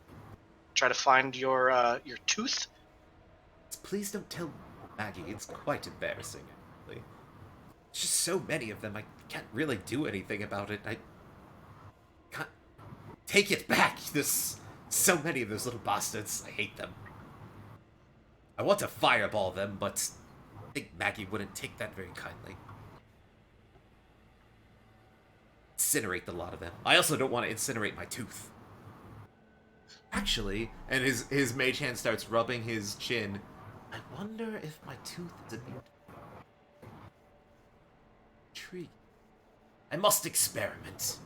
Try to find your tooth. Please don't tell Maggie. It's quite embarrassing, actually. There's just so many of them. I can't really do anything about it. I can't take it back. There's so many of those little bastards. I hate them. I want to fireball them, but I think Maggie wouldn't take that very kindly. Incinerate the lot of them. I also don't want to incinerate my tooth. Actually, and his mage hand starts rubbing his chin. I wonder if my tooth is immune to tree. I must experiment.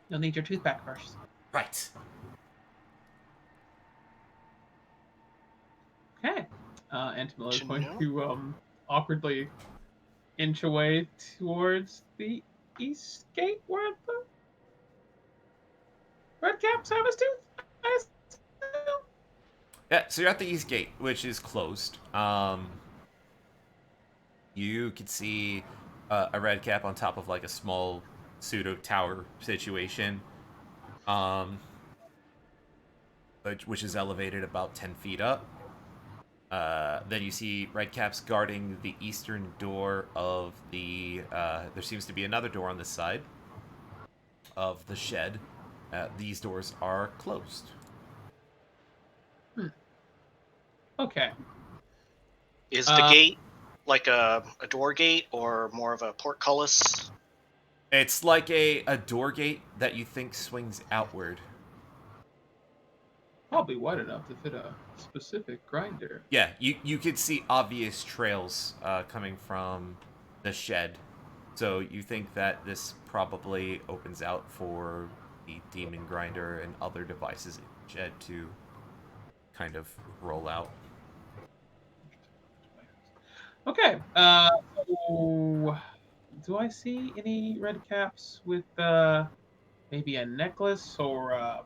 You'll need your tooth back first. Right. Okay. Antimilla is To going know. to awkwardly inch away towards the east gate where the red caps have his tooth. I assume. Yeah, so you're at the east gate, which is closed. You can see a red cap on top of like a small pseudo tower situation, um, which is elevated about 10 feet up. Then you see red caps guarding the eastern door of the. There seems to be another door on this side of the shed. These doors are closed. Okay. Is the gate like a door gate or more of a portcullis? It's like a door gate that you think swings outward. Probably wide enough to fit a specific grinder. Yeah, you could see obvious trails coming from the shed. So you think that this probably opens out for the demon grinder and other devices in the shed to kind of roll out. Okay. So do I see any red caps with maybe a necklace or I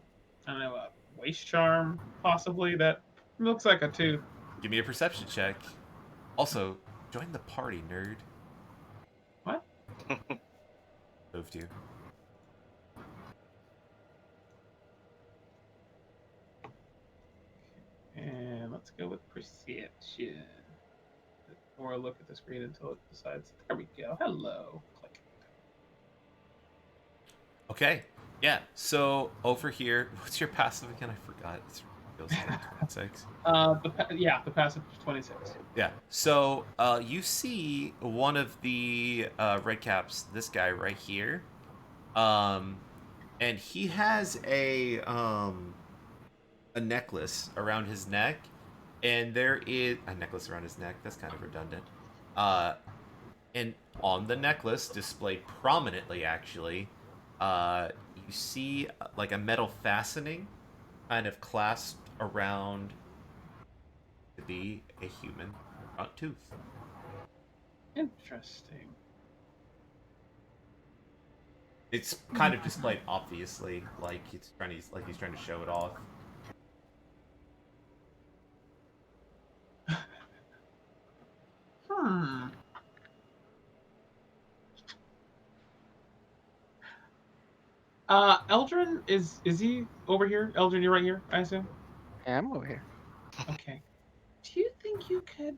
don't know, a waist charm possibly that looks like a tooth? Give me a perception check. Also, join the party, nerd. What? Moved you. And let's go with perception. Or look at the screen until it decides. There we go. Hello. Click. Okay. Yeah. So over here, what's your passive again? I forgot. It's goes to like 26. The passive is 26. Yeah. So you see one of the red caps, this guy right here, and he has a necklace around his neck, and there is a necklace around his neck. That's kind of redundant. Uh, and on the necklace, displayed prominently, actually, you see like a metal fastening, kind of clasped around to be a human front tooth. Interesting. It's kind of displayed obviously, like he's trying to show it off. Hmm. Eldrin is he over here? Eldrin, you're right here, I assume. Yeah, I'm over here. Okay. Do you think you could,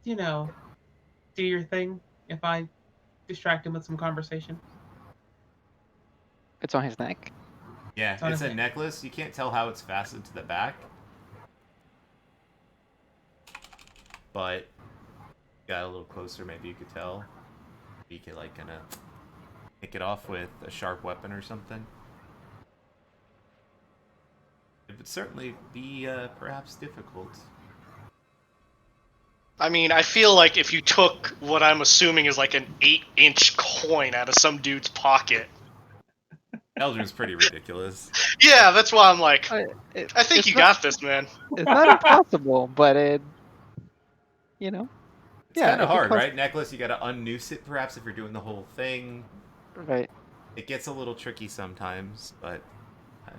you know, do your thing if I distract him with some conversation? It's on his neck. Yeah, It's on it's his a neck. necklace. You can't tell how it's fastened to the back, but got a little closer, maybe you could tell. You could like kind of pick it off with a sharp weapon or something. It would certainly be perhaps difficult. I mean, I feel like if you took what I'm assuming is like an 8-inch coin out of some dude's pocket. Eldrin's pretty ridiculous. Yeah, that's why I'm like, I I think you got this, man. It's not impossible, but it, you know, It's yeah, kind of if it hard, costs- right? Necklace, you got to unnoose it perhaps if you're doing the whole thing. right. It gets a little tricky sometimes, but you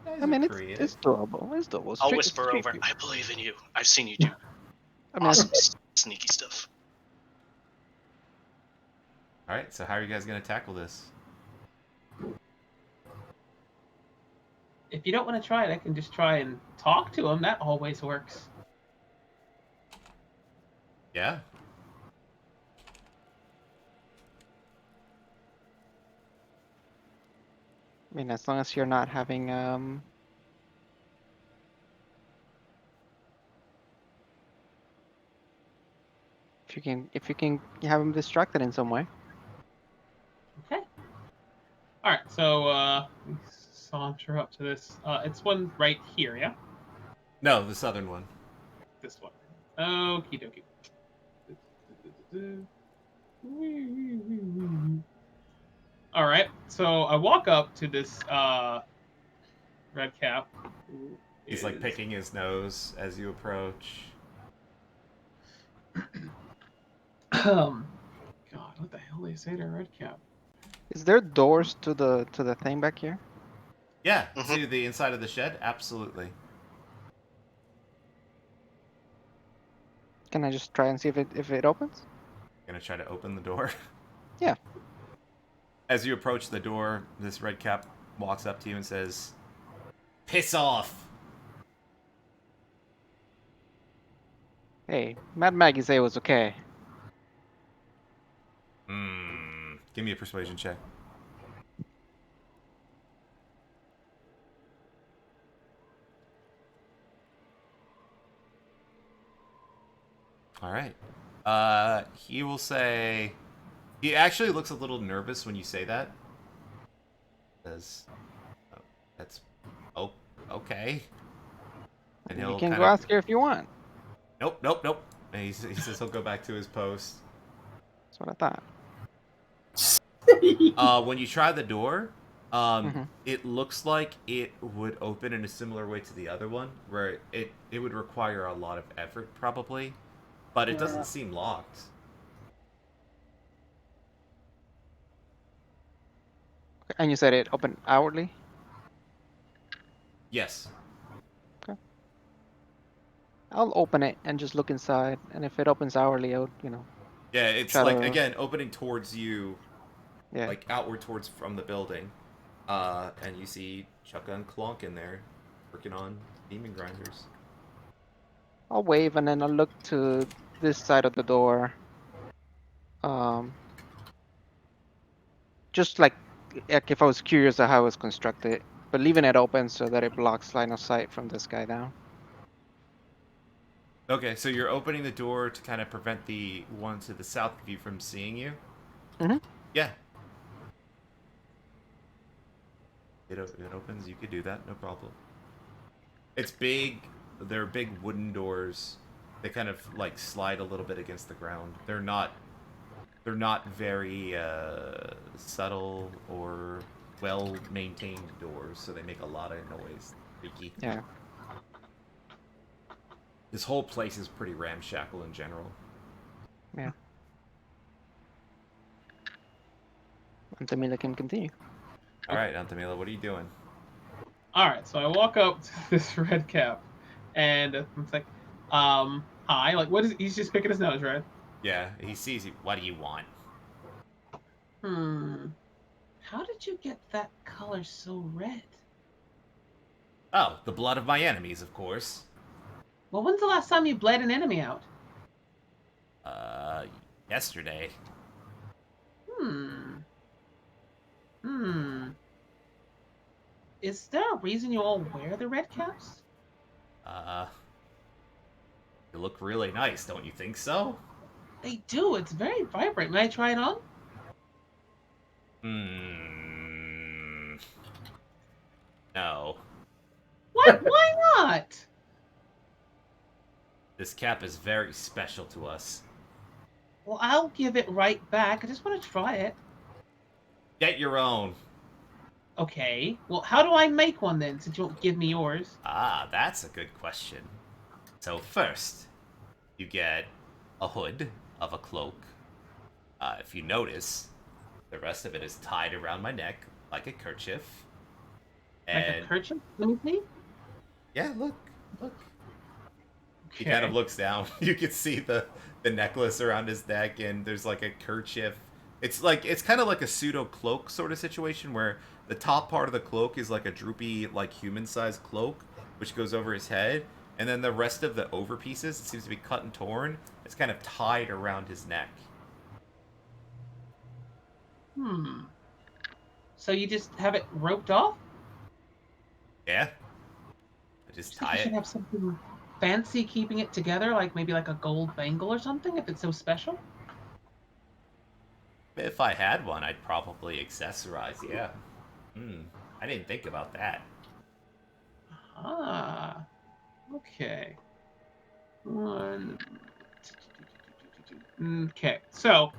guys I mean, are it's creative. doable. It's doable. I'll Street- whisper street over, people. I believe in you. I've seen you do I mean, awesome sneaky stuff. All right, so how are you guys going to tackle this? If you don't want to try it, I can just try and talk to him. That always works. Yeah. I mean, as long as you're not having if you can have him distracted in some way. Okay. All right. So we saunter up to this. It's one right here, yeah. No, the southern one. This one. Okie dokie. All right. So I walk up to this red cap. Who He's like is- picking his nose as you approach. God, what the hell they say to red cap? Is there doors to the thing back here? Yeah, Mhm. to the inside of the shed, absolutely. Can I just try and see if it opens? Gonna try to open the door. Yeah. As you approach the door, this red cap walks up to you and says, "Piss off!" Hey, Mad Maggie say it was okay. Give me a persuasion check. All right. He will say. He actually looks a little nervous when you say that. Says, oh, "That's oh okay." And You he'll can kind go of ask her if you want. nope. And he says he'll go back to his post. That's what I thought. When you try the door, Mhm. it looks like it would open in a similar way to the other one, where it would require a lot of effort probably, but it doesn't seem locked. And you said it opened outwardly? Yes. Okay. I'll open it and just look inside, and if it opens outwardly, I'll, Yeah, it's try like to, again opening towards you, yeah. like outward towards from the building, and you see Chukka and Clonk in there, working on demon grinders. I'll wave and then I'll look to this side of the door. Um, just like if I was curious of how it was constructed, but leaving it open so that it blocks line of sight from this guy down. Okay, so you're opening the door to kind of prevent the one to the south of you from seeing you. Mhm. Yeah. It opens. You could do that, no problem. It's big. They're big wooden doors. They kind of like slide a little bit against the ground. They're not. They're not very subtle or well maintained doors, so they make a lot of noise. Creaky. Yeah. This whole place is pretty ramshackle in general. Yeah. And Tamila can continue. All right, Antamila, what are you doing? All right. So I walk up to this red cap, and I'm like, hi. Like, what is? He's just picking his nose, right? Yeah, he sees you. What do you want? How did you get that color so red? Oh, the blood of my enemies, of course. Well, when's the last time you bled an enemy out? Uh, yesterday. Hmm. Is there a reason you all wear the red caps? Uh, you look really nice, don't you think so? They do. It's very vibrant. May I try it on? No. What? Why not? This cap is very special to us. Well, I'll give it right back. I just want to try it. Get your own. Okay. Well, how do I make one then, since you won't give me yours? Ah, that's a good question. So first, you get a hood of a cloak. If you notice, the rest of it is tied around my neck like a kerchief. Like a And kerchief? Let me see. yeah, look. He Okay. kind of looks down. You can see the necklace around his neck, and there's like a kerchief. It's kind of like a pseudo cloak sort of situation where the top part of the cloak is like a droopy, like human-sized cloak, which goes over his head, and then the rest of the over pieces, it seems to be cut and torn. It's kind of tied around his neck. So you just have it roped off? Yeah, I just I think tie you should it. have something fancy keeping it together, like maybe like a gold bangle or something, if it's so special. If I had one, I'd probably accessorize. Yeah. I didn't think about that. Ah. Okay. One. Okay. So,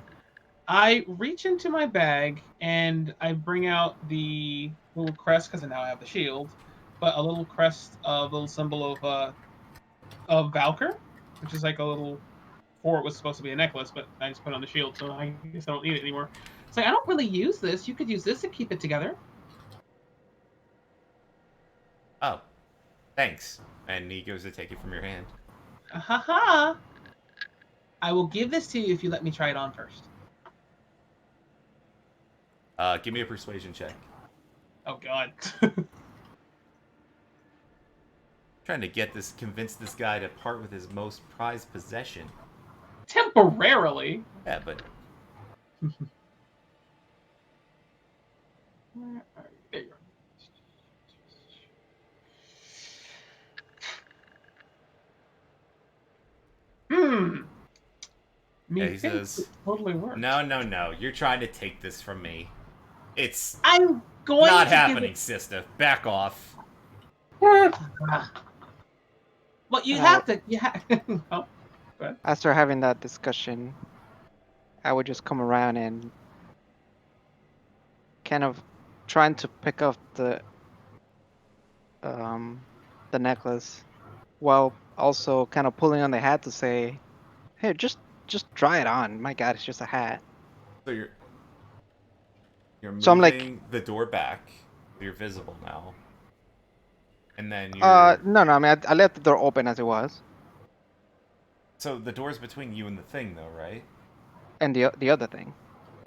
I reach into my bag and I bring out the little crest because now I have the shield, but a little crest, a little symbol of Valkyr, which is like a little. Before it was supposed to be a necklace, but I just put it on the shield, so I guess I don't need it anymore. It's like I don't really use this. You could use this to keep it together. Oh, thanks. And he goes to take it from your hand. Ha ha! I will give this to you if you let me try it on first. Give me a persuasion check. Oh God. Trying to convince this guy to part with his most prized possession. Temporarily. Yeah, but Where are you? There you are. yeah, he Methinks says, it totally works. no. You're trying to take this from me. It's I'm going not to happening, give sister. Back off. it. Well, you Uh, have to. Oh, go ahead. After having that discussion, I would just come around and kind of trying to pick up the necklace while also kind of pulling on the hat to say, "Hey, just try it on. My God, it's just a hat." So you're So I'm like, moving the door back. You're visible now. And then you're no. I mean, I left the door open as it was, so the door's between you and the thing though, right? and the other thing,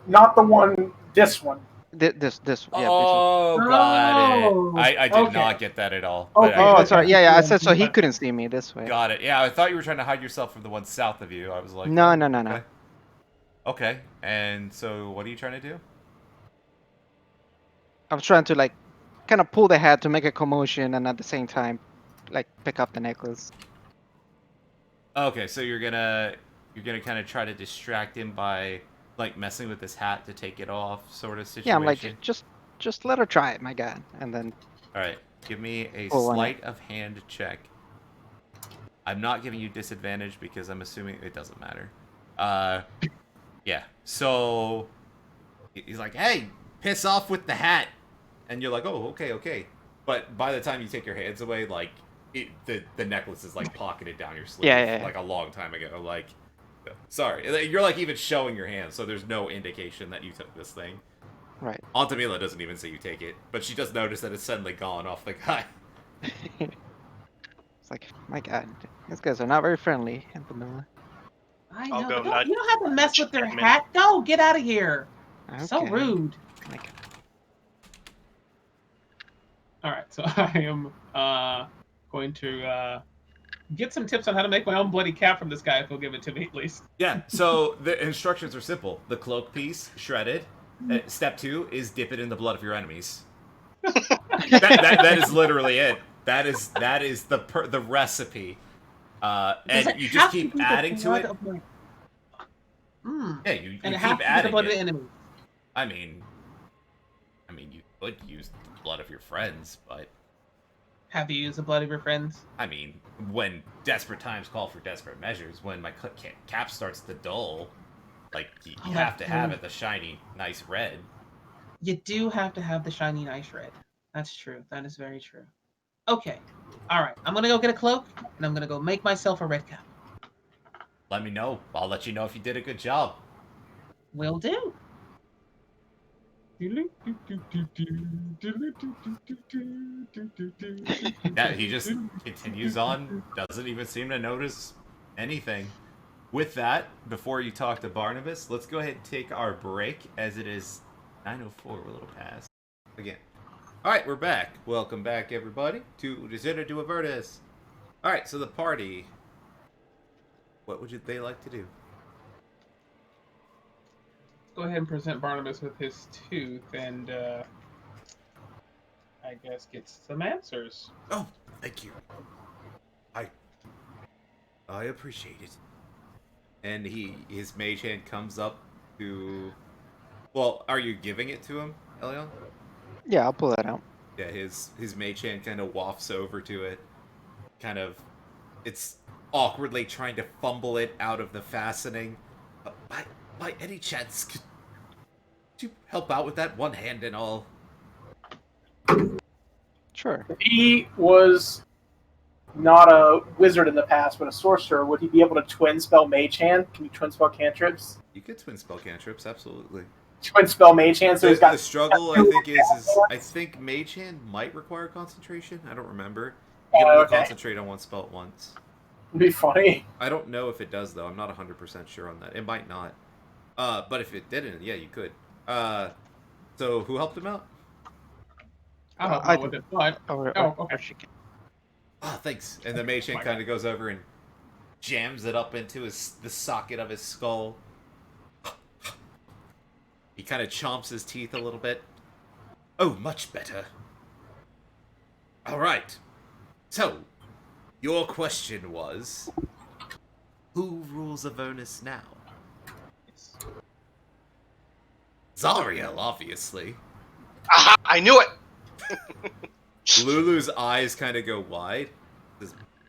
Not the one. This one. this yeah. Oh, got it. Oh, I did okay. not get that at all. Okay, But Oh, good. sorry. That's Yeah. I the said so he one. couldn't see me this way. got it. Yeah, I thought you were trying to hide yourself from the one south of you. I was like, No, oh, no. okay. Okay. And so what are you trying to do? I was trying to like kind of pull the hat to make a commotion and at the same time like pick up the necklace. Okay, so you're gonna kind of try to distract him by like messing with his hat to take it off, sort of situation. Yeah, I'm like just let her try it, my God, and then All right, give me a pull on it. sleight of hand check. I'm not giving you disadvantage because I'm assuming it doesn't matter. Yeah. So he's like, "Hey, piss off with the hat," and you're like, "Oh, okay." But by the time you take your hands away, like the necklace is like pocketed down your sleeve, Yeah. like a long time ago. Like, sorry, you're like even showing your hand, so there's no indication that you took this thing. Right. Altamila doesn't even say you take it, but she does notice that it's suddenly gone off the guy. It's like, my God, these guys are not very friendly, Antonella. I I'll know, go but you don't have to mess nudge with their admin. hat. Go, get out of here. So Okay. rude. Like, All right, so I am going to get some tips on how to make my own bloody cap from this guy if he'll give it to me at least. Yeah, so the instructions are simple. The cloak piece, shredded. Step 2 is dip it in the blood of your enemies. that is literally it. That is the recipe. Does And it you have just to keep be the adding to blood it. of my- Mm. Yeah, you And it has keep to be the adding blood of the it. enemy. I mean, you could use the blood of your friends, but Have you used the blood of your friends? I mean, when desperate times call for desperate measures, when my cap starts to dull, like you Oh, have to that's have true. it the shiny, nice red. You do have to have the shiny, nice red. That's true. That is very true. Okay. All right. I'm gonna go get a cloak, and I'm gonna go make myself a red cap. Let me know. I'll let you know if you did a good job. Will do. Yeah, he just continues on, doesn't even seem to notice anything. With that, before you talk to Barnabas, let's go ahead and take our break, as it is 9:04. We're a little past. Again. Alright, we're back. Welcome back, everybody, to Desire to Avernus. Alright, so the party. What would they like to do? Go ahead and present Barnabas with his tooth, and I guess get some answers. Oh, thank you. I appreciate it. And his mage hand comes up to. Well, are you giving it to him, Elion? yeah, I'll pull that out. Yeah, his mage hand kind of wafts over to it. Kind of, it's awkwardly trying to fumble it out of the fastening. By any chance, Could you help out with that, one hand and all? Sure. If he was not a wizard in the past, but a sorcerer, would he be able to twin spell Mage Hand? Can you twin spell cantrips? You could twin spell cantrips, absolutely. Twin spell Mage Hand, so he's got The struggle, I think, is I think Mage Hand might require concentration. I don't remember. You can only okay. concentrate on one spell at once. It'd be funny. I don't know if it does, though. I'm not 100% sure on that. It might not. But if it didn't, yeah, you could. So who helped him out? I don't I know what it but okay. she can. Ah, thanks. And the Mage Hand kind of goes over and jams it up into the socket of his skull. He kind of chomps his teeth a little bit. Oh, much better. All right. So, your question was, who rules Avernus now? Zariel, obviously. Aha! I knew it! Lulu's eyes kind of go wide.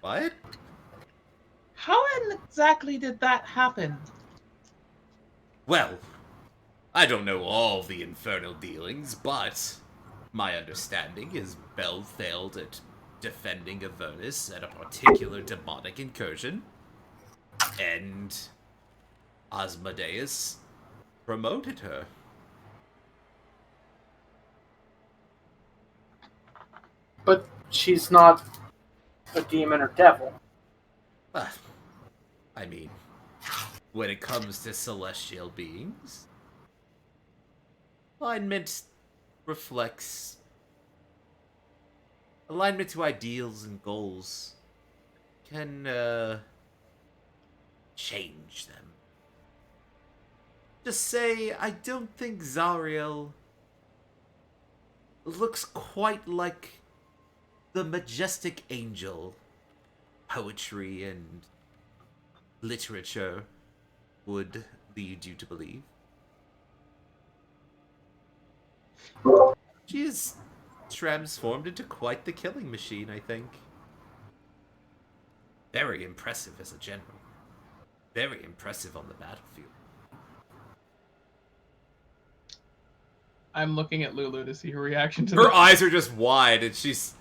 What? How exactly did that happen? Well, I don't know all the infernal dealings, but my understanding is Bel failed at defending Avernus at a particular demonic incursion, and Asmodeus promoted her. But she's not a demon or devil. I mean, when it comes to celestial beings, alignment reflects alignment to ideals and goals can change them. Just say, I don't think Zariel looks quite like the majestic angel poetry and literature would lead you to believe. She is transformed into quite the killing machine, I think. Very impressive as a general. Very impressive on the battlefield. I'm looking at Lulu to see her reaction to Her this. eyes are just wide, and she's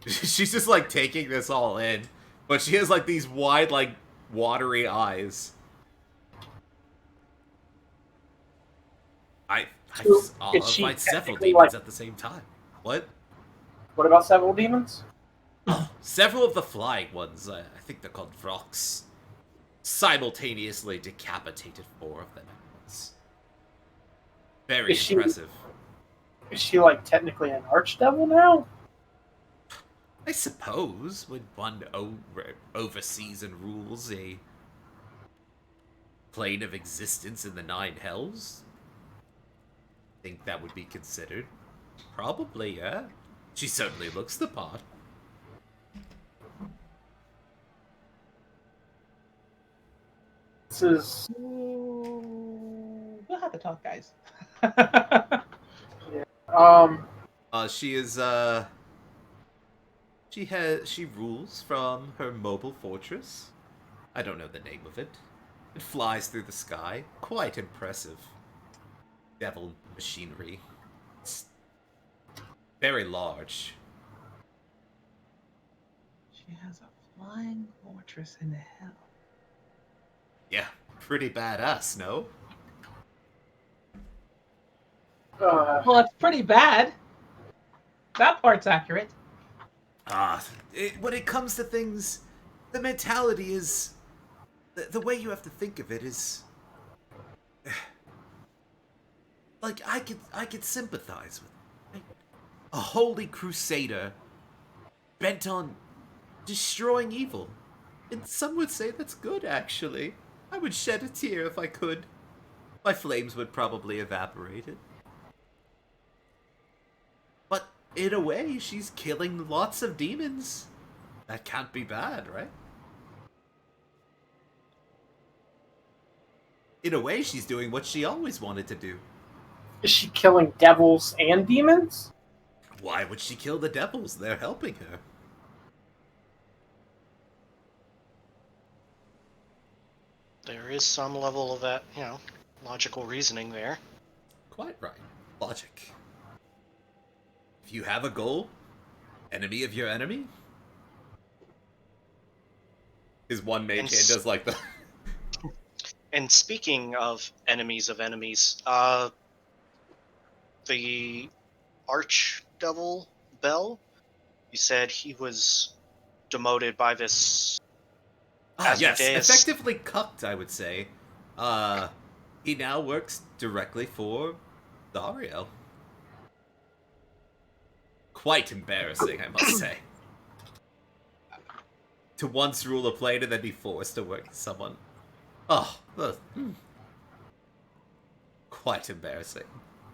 just like taking this all in. But she has like these wide, like watery eyes. I'll Is she fight several technically, demons like- at the same time. What? What about several demons? Oh, several of the flying ones, I think they're called Vrox, simultaneously decapitated 4 of them at once. Very Is she- impressive. Is she like technically an archdevil now? I suppose when one oversees and rules a plane of existence in the 9 hells, I think that would be considered. Probably, yeah. She certainly looks the part. This is We'll have to talk, guys. She is, she rules from her mobile fortress. I don't know the name of it. It flies through the sky. Quite impressive. Devil machinery. It's very large. She has a flying fortress in hell. Yeah, pretty badass, no? Well, it's pretty bad. That part's accurate. When it comes to things, the mentality is... The way you have to think of it is... Like, I could sympathize with it. Right? A holy crusader bent on destroying evil. And some would say that's good, actually. I would shed a tear if I could. My flames would probably evaporate it. But in a way, she's killing lots of demons. That can't be bad, right? In a way, she's doing what she always wanted to do. Is she killing devils and demons? Why would she kill the devils? They're helping her. There is some level of that, logical reasoning there. Of quite right. Logic. If you have a goal, enemy of your enemy. His one mage hand does like the. And speaking of enemies, the Archdevil Bell, you said he was demoted by this Yes, Asmodeus. effectively cucked, I would say. He now works directly for Dario. Quite embarrassing, I must say. To once rule a plane and then be forced to work with someone. Quite embarrassing.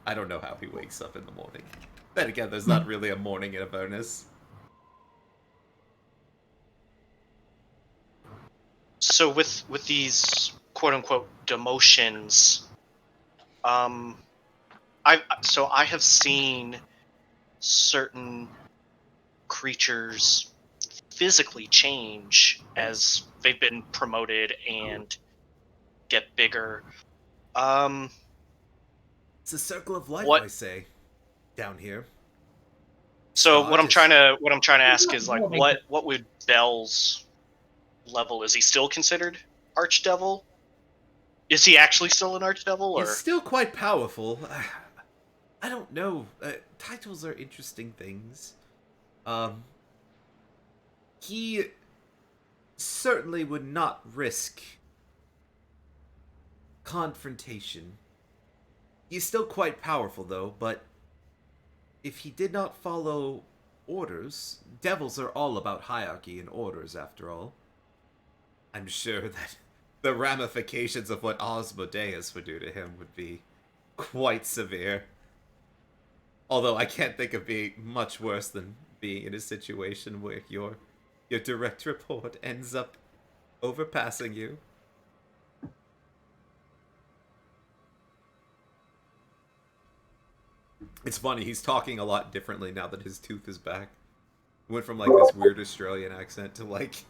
I don't know how he wakes up in the morning. Then again, there's not really a morning in Avernus. So with these quote unquote demotions, I have seen certain creatures physically change as they've been promoted and get bigger. It's a circle of life, What- I say, down here. So Scott what I'm is- trying to ask is like Well, what would Bell's level? Is he still considered Archdevil? Is he actually still an Archdevil, or He's still quite powerful. I don't know. Titles are interesting things. He certainly would not risk confrontation. He's still quite powerful, though, but if he did not follow orders, devils are all about hierarchy and orders, after all. I'm sure that the ramifications of what Asmodeus would do to him would be quite severe. Although I can't think of being much worse than being in a situation where your direct report ends up overpassing you. It's funny, he's talking a lot differently now that his tooth is back. He went from like this weird Australian accent to like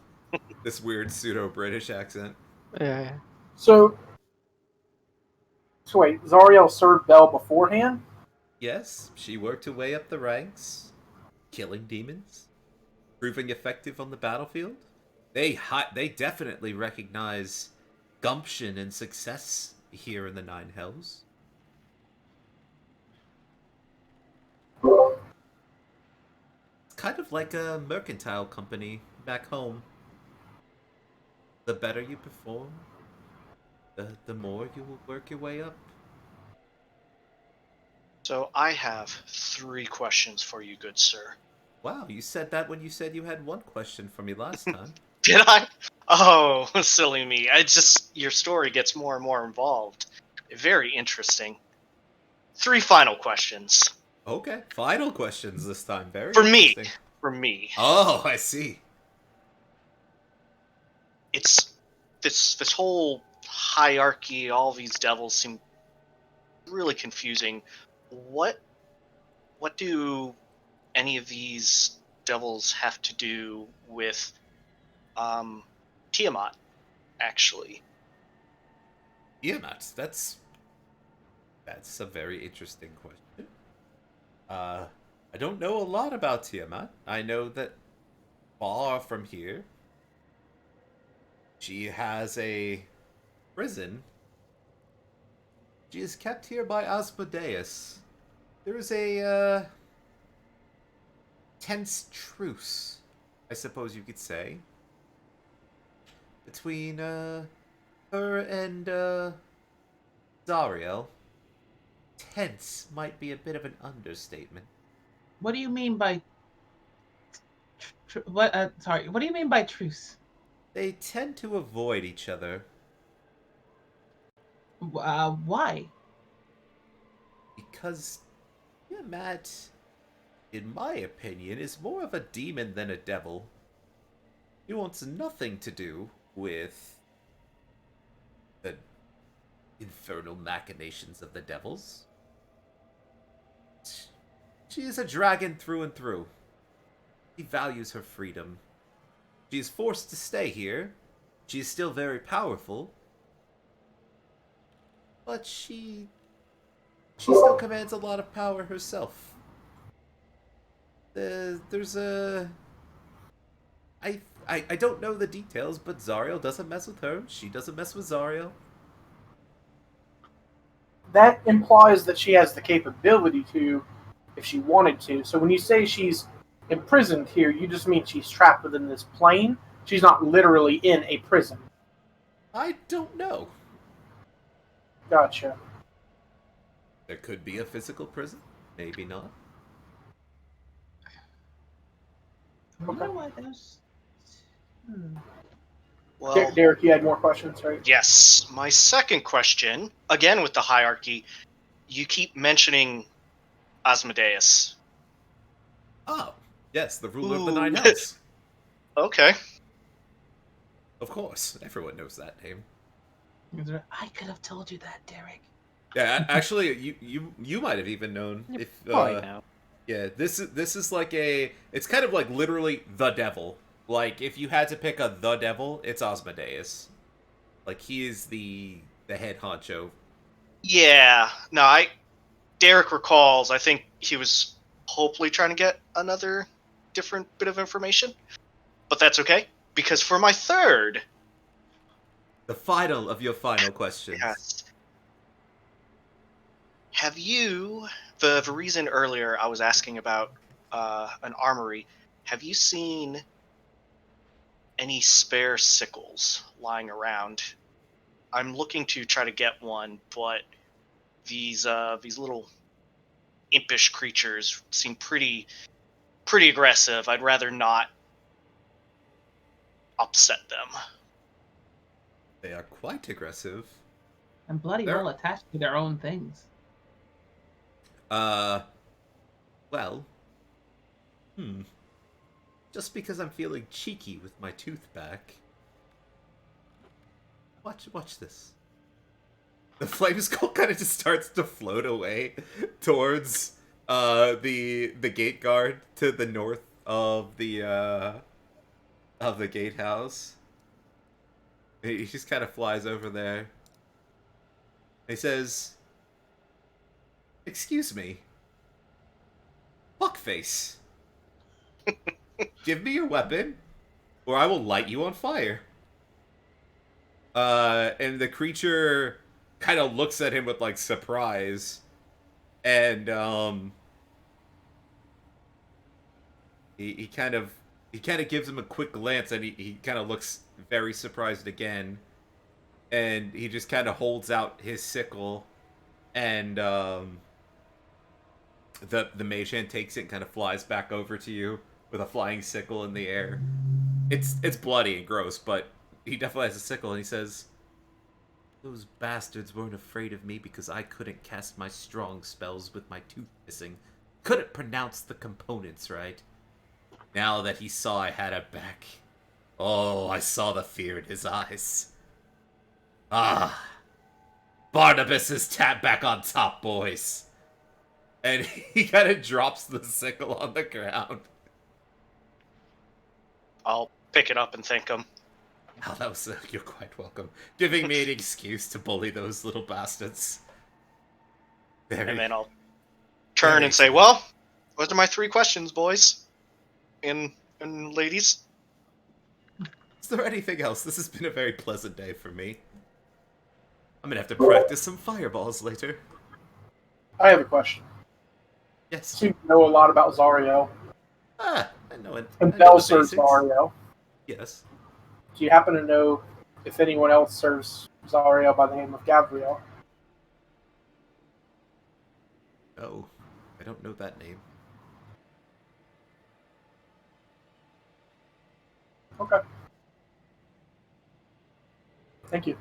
this weird pseudo-British accent. Yeah. So wait, Zariel served Bell beforehand? Yes, she worked her way up the ranks, killing demons, proving effective on the battlefield. They definitely recognize gumption and success here in the Nine Hells. It's kind of like a mercantile company back home. The better you perform, the more you will work your way up. so I have 3 questions for you, good sir. Wow, you said that when you said you had one question for me last time. Did I? Oh, silly me. Your story gets more and more involved. Very interesting. 3 final questions. Okay, final questions this time. Very For me. interesting. For me. Oh, I see. It's this whole hierarchy, all these devils seem really confusing. What do any of these devils have to do with Tiamat, actually? Tiamat, that's a very interesting question. I don't know a lot about Tiamat. I know that far from here, she has a prison. She is kept here by Asmodeus. There is a tense truce, I suppose you could say, between her and Zariel. Tense might be a bit of an understatement. What do you mean by what? Sorry, what do you mean by truce? They tend to avoid each other Why? because Tiamat, in my opinion, is more of a demon than a devil. He wants nothing to do with the infernal machinations of the devils. She is a dragon through and through. She values her freedom. She is forced to stay here. She is still very powerful. But she she still commands a lot of power herself. There's a... I don't know the details, but Zariel doesn't mess with her. She doesn't mess with Zariel. That implies that she has the capability to, if she wanted to. So when you say she's imprisoned here, you just mean she's trapped within this plane? She's not literally in a prison. I don't know. Gotcha. There could be a physical prison. Maybe not. I wonder why those. Well, Derek, you had more questions, right? yes. My second question, again with the hierarchy, you keep mentioning Asmodeus. Oh, yes, the ruler of the Ooh. Nine Hells. Okay. Of course, everyone knows that name. I could have told you that, Derek. Yeah, actually, you might have even known You if. probably know. Yeah, this is like a. It's kind of like literally the devil. Like if you had to pick a the devil, it's Asmodeus. Like he is the head honcho. Yeah. No, Derek recalls, I think he was hopefully trying to get another different bit of information. But that's okay, because for my third, The final of your final questions. yes. Have you, the reason earlier I was asking about an armory, have you seen any spare sickles lying around? I'm looking to try to get one, but these little impish creatures seem pretty aggressive. I'd rather not upset them. They are quite aggressive. And bloody They're- well attached to their own things. Well. Just because I'm feeling cheeky with my tooth back. Watch this. The flame skull kind of just starts to float away towards the gate guard to the north of the gatehouse. He just kind of flies over there. He says, "Excuse me, fuckface. Give me your weapon, or I will light you on fire." And the creature kind of looks at him with like surprise, and he kind of gives him a quick glance, and he kind of looks very surprised again, and he just kind of holds out his sickle, and the mage hand takes it and kind of flies back over to you with a flying sickle in the air. It's bloody and gross, but he definitely has a sickle, and he says, "Those bastards weren't afraid of me because I couldn't cast my strong spells with my tooth missing. Couldn't pronounce the components right. Now that he saw I had it back, oh, I saw the fear in his eyes. Ah, Barnabas is tapped back on top, boys." And he kind of drops the sickle on the ground. I'll pick it up and thank him. Oh, that was you're quite welcome. Giving me an excuse to bully those little bastards. And then I'll turn and say, "Well, those are my 3 questions, boys and ladies." Is there anything else? This has been a very pleasant day for me. I'm gonna have to practice some fireballs later. I have a question. Yes. You know a lot about Zario. I know it. And I know Bell the serves basics. Zario. Yes. Do you happen to know if anyone else serves Zario by the name of Gabriel? No, I don't know that name. Okay. Thank you.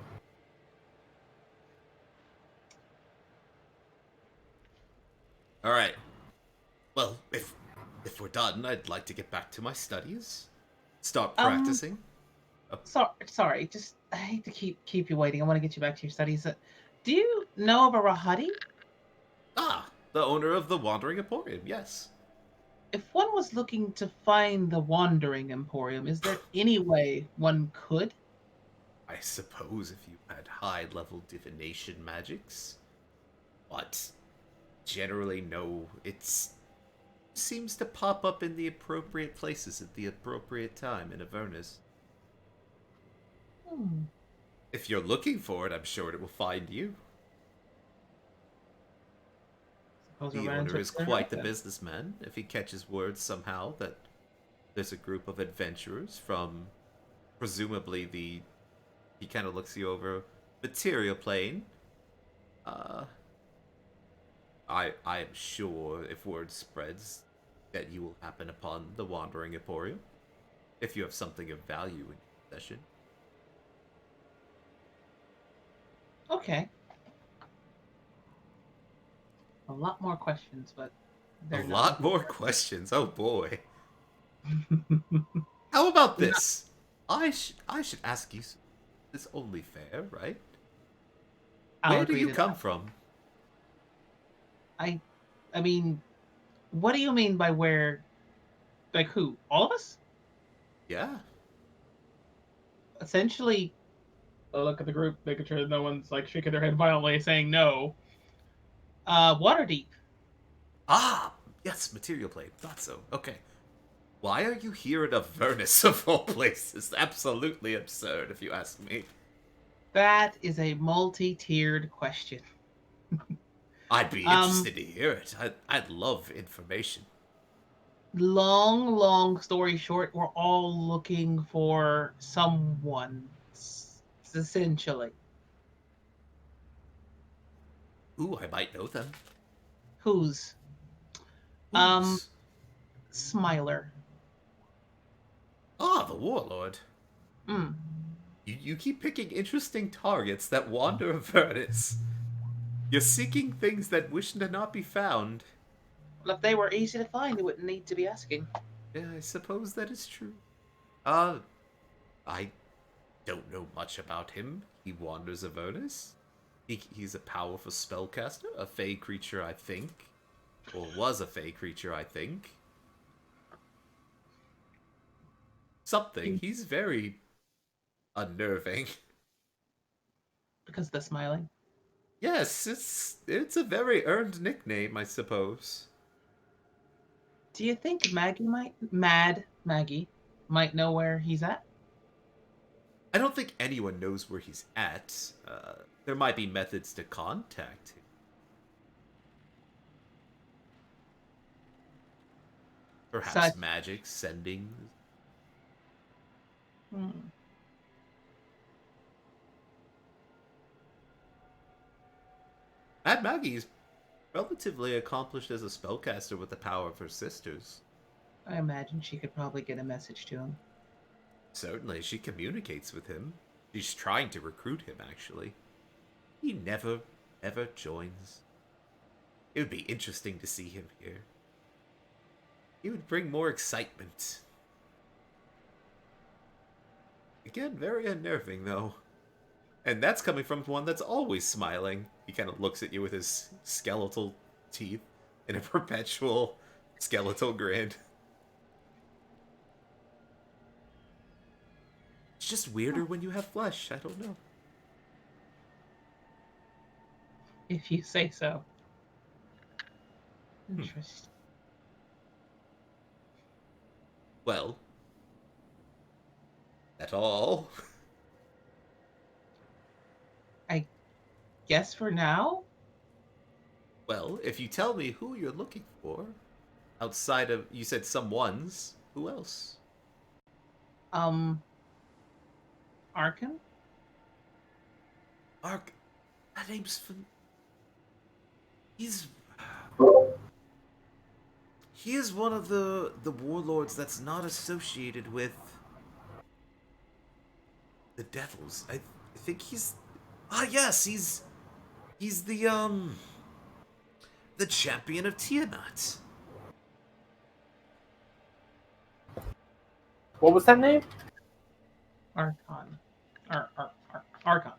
All right. Well, if we're done, I'd like to get back to my studies. Start practicing. Sorry, just I hate to keep you waiting. I want to get you back to your studies. Do you know of a Rahadi? Ah, the owner of the Wandering Emporium. Yes. If one was looking to find the Wandering Emporium, is there any way one could? I suppose if you had high-level divination magics. But generally know it seems to pop up in the appropriate places at the appropriate time in Avernus. Hmm. If you're looking for it, I'm sure it will find you. Suppose we'll The run into owner it is soon quite enough the then. businessman. If he catches word somehow that there's a group of adventurers from presumably he kind of looks you over material plane. Uh, I am sure if word spreads that you will happen upon the Wandering Emporium if you have something of value in your possession. Okay. A lot more questions, but A they're not lot looking more for questions. Oh boy. it. How about No, this? I should ask you. It's only fair, right? I'll Where do agree you to come that. from? I I mean, what do you mean by where? Like who? All of us? Yeah. Essentially, I look at the group, making sure that no one's like shaking their head violently, saying no. Waterdeep. Ah, yes, material plane. Thought so. Okay. Why are you here in Avernus of all places? Absolutely absurd, if you ask me. That is a multi-tiered question. I'd be Um, interested to hear it. I'd love information. long story short, we're all looking for someone, essentially. Ooh, I might know them. Who's? Um, Who's? Smiler. Ah, the warlord. Mm. You keep picking interesting targets that wander Avernus. You're seeking things that wish to not be found. Well, if they were easy to find, you wouldn't need to be asking. Yeah, I suppose that is true. Uh, I don't know much about him. He wanders Avernus. He's a powerful spellcaster, a fey creature, I think. Or was a fey creature, I think. Something. He's very unnerving. Because of the smiling. Yes, it's a very earned nickname, I suppose. Do you think Mad Maggie might know where he's at? I don't think anyone knows where he's at. There might be methods to contact him. Perhaps Such. magic sending. Hmm. Mad Maggie's relatively accomplished as a spellcaster with the power of her sisters. I imagine she could probably get a message to him. Certainly, she communicates with him. She's trying to recruit him, actually. He never, ever joins. It would be interesting to see him here. He would bring more excitement. Again, very unnerving, though. And that's coming from one that's always smiling. He kind of looks at you with his skeletal teeth in a perpetual skeletal grin. It's just weirder when you have flesh. I don't know. If you say so. Hmm. Interesting. Well, at all. I guess for now, Well, if you tell me who you're looking for, outside of, you said someone's, who else? um, Arkan? Ark. That name's from. He's. He is one of the warlords that's not associated with the devils. I think he's. Ah, yes, he's the champion of Tiamat. What was that name? Archon. Archon.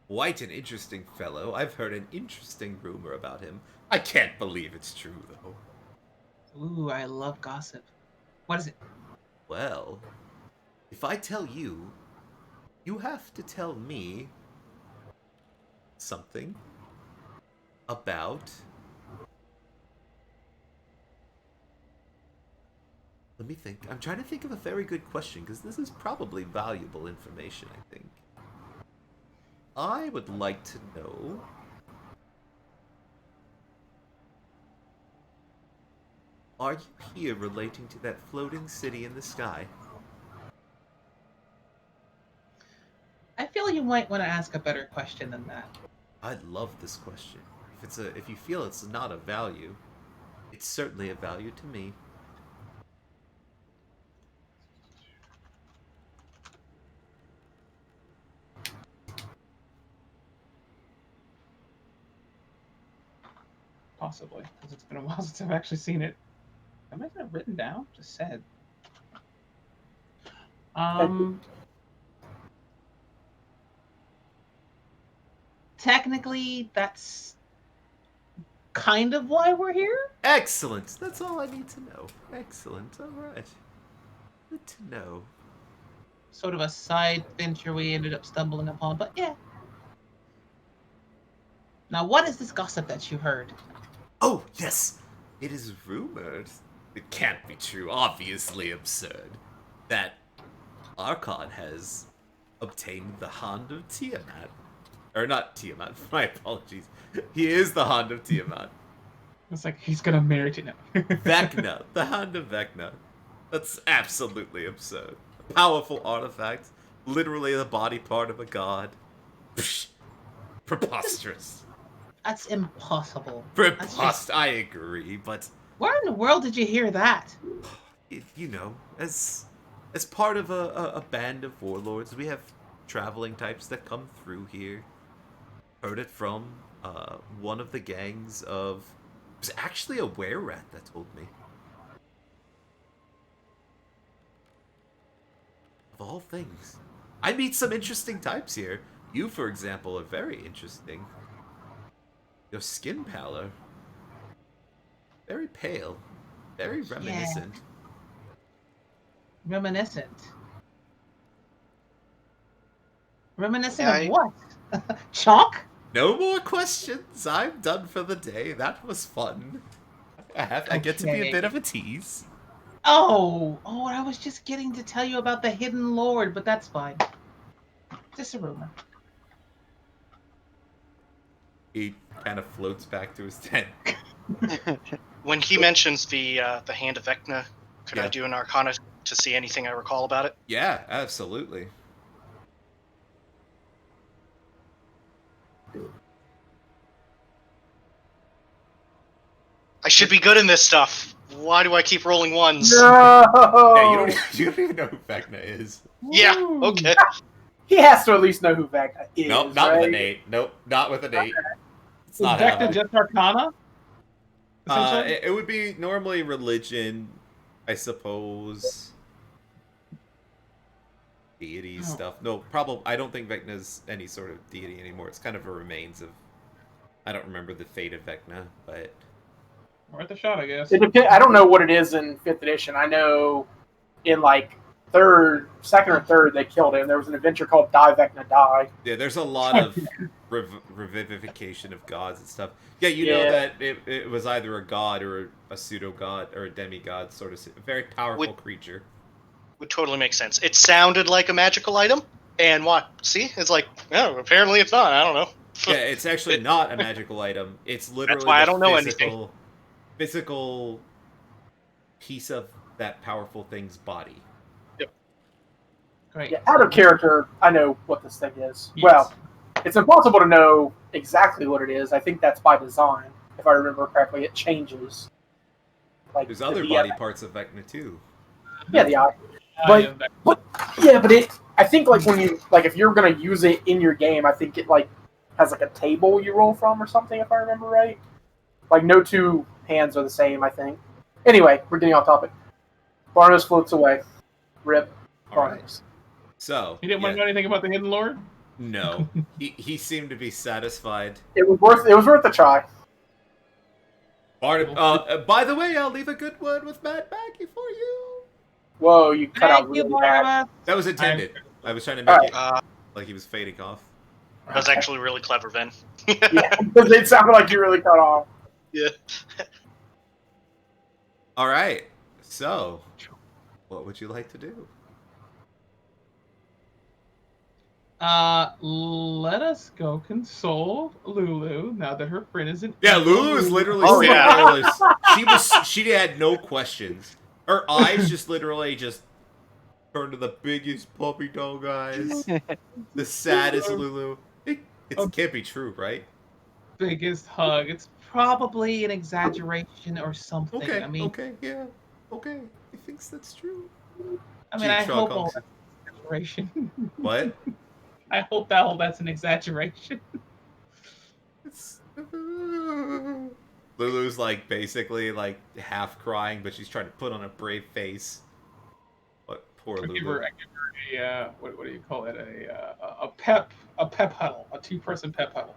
Quite an interesting fellow. I've heard an interesting rumor about him. I can't believe it's true though. Ooh, I love gossip. What is it? Well, if I tell you, you have to tell me something about... Let me think. I'm trying to think of a very good question, because this is probably valuable information, I think. I would like to know... Are you here relating to that floating city in the sky? I feel you might want to ask a better question than that. I love this question. If you feel it's not a value, it's certainly a value to me. Possibly, because it's been a while since I've actually seen it. I might have written down, just said. Technically, that's kind of why we're here. Excellent. That's all I need to know. Excellent. All right. Good to know. Sort of a side venture we ended up stumbling upon, but yeah. Now, what is this gossip that you heard? Oh, yes. It is rumored. It can't be true. Obviously absurd. That Archon has obtained the Hand of Tiamat. Or not Tiamat. My apologies. He is the Hand of Tiamat. It's like he's gonna marry Tina. Vecna. The Hand of Vecna. That's absolutely absurd. A powerful artifact. Literally the body part of a god. Psh, preposterous. That's impossible. I agree, but Where in the world did you hear that? you know, as part of a band of warlords, we have traveling types that come through here. Heard it from one of the gangs of... It was actually a were-rat that told me. Of all things. I meet some interesting types here. You, for example, are very interesting. Your skin pallor. Very pale. Very reminiscent. Yeah. Reminiscent Yeah, of what? Chalk? No more questions. I'm done for the day. That was fun. I get to be a Okay. bit of a tease. Oh, I was just getting to tell you about the hidden lord, but that's fine. Just a rumor. He kind of floats back to his tent. When he mentions the Hand of Vecna, could I Yeah. do an Arcana to see anything I recall about it? Yeah, absolutely. I should be good in this stuff. Why do I keep rolling ones? No. Yeah, you don't even know who Vecna is. Yeah, Woo! okay. He has to at least know who Vecna is. Nope, not right? with an 8. Nope, not with an 8. It's Is not Vecna happening. just Arcana? Essentially? It would be normally religion, I suppose. Deity Oh. stuff. No, probably. I don't think Vecna's any sort of deity anymore. It's kind of a remains of. I don't remember the fate of Vecna, but Worth a shot, I guess. I don't know what it is in 5th edition. I know in like second or third, they killed him. There was an adventure called Die Vecna Die. yeah, there's a lot of revivification of gods and stuff. Yeah, you know Yeah. that it was either a god or a pseudo god or a demigod, sort of a very powerful creature. Would totally make sense. It sounded like a magical item, and what? See? It's like, oh, apparently it's not. I don't know. Yeah, it's actually not a magical item. It's literally why I the don't know anything. physical piece of that powerful thing's body. Great. Yeah, out of character, I know what this thing is. Yes. Well, it's impossible to know exactly what it is. I think that's by design. If I remember correctly, it changes. Like There's other the body parts of Vecna too. Yeah, the eye. But, But yeah, but I think like when you if you're gonna use it in your game, I think it like has like a table you roll from or something. If I remember right, like no two hands are the same. I think. Anyway, we're getting off topic. Barnabas floats away. Rip. All right. Barnabas. So you didn't want to know anything about the hidden lord? No, he seemed to be satisfied. It was worth a try. By the way, I'll leave a good word with Matt Mackey for you. Whoa, you cut out Thank you, really bad. Barnabas. That was intended. I was trying to make All right. it like he was fading off. That was actually really clever, Ben. Yeah, because it sounded like you really cut off. Yeah. All right. So, what would you like to do? Let us go console Lulu now that her friend is an Yeah, evil Lulu is literally Oh, sitting yeah. there. She had no questions. Her eyes just literally just turned to the biggest puppy dog eyes. The saddest Lulu. It can't be true, right? biggest hug. It's probably an exaggeration or something. Okay, okay, yeah. Okay. He thinks that's true. I Shrug hope all honks. that's an exaggeration. What? I hope that all that's an exaggeration. It's Lulu's like basically like half crying, but she's trying to put on a brave face. What poor I give Lulu. her a what do you call it? A pep huddle, a 2-person pep huddle,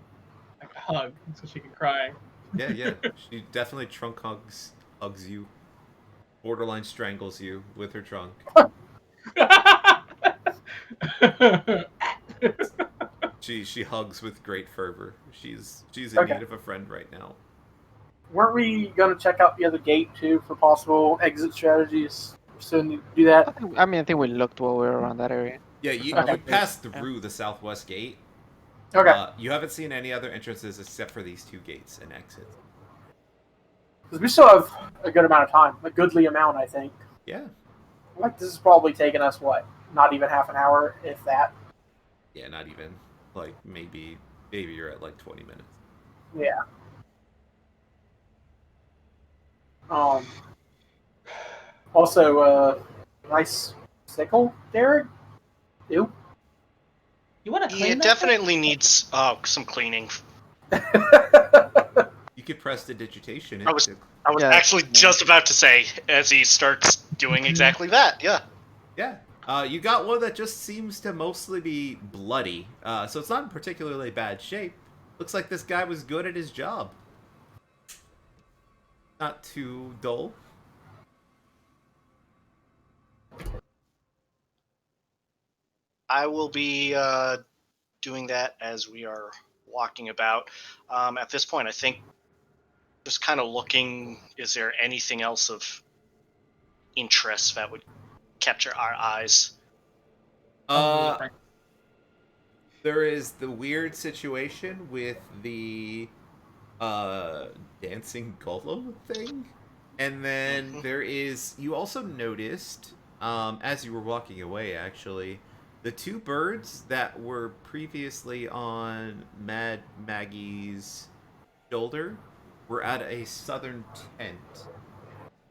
like a hug, so she can cry. Yeah, yeah. She definitely trunk hugs you. Borderline strangles you with her trunk. She hugs with great fervor. She's in Okay. need of a friend right now. Weren't we going to check out the other gate too for possible exit strategies? So need to do that. I think we looked while we were around that area. Yeah, We you found you the gate. passed Yeah. through the southwest gate. Okay. You haven't seen any other entrances except for these two gates and exits. Because we still have a good amount of time, a goodly amount, I think. Yeah. Like this is probably taking us what? Not even half an hour, if that. Yeah, not even. Like maybe you're at like 20 minutes. Yeah. Also, nice sickle, Derek. Ew. You want to Yeah, clean it that thing? definitely needs some cleaning. You could press the digitation. I was Yeah, actually yeah. just about to say, as he starts doing exactly that. Yeah. Yeah. You got one that just seems to mostly be bloody. So it's not in particularly bad shape. Looks like this guy was good at his job. Not too dull. I will be doing that as we are walking about. At this point, I think just kind of looking, is there anything else of interest that would capture our eyes? Uh, there is the weird situation with the dancing golem thing. And then there is you also noticed as you were walking away actually the two birds that were previously on Mad Maggie's shoulder were at a southern tent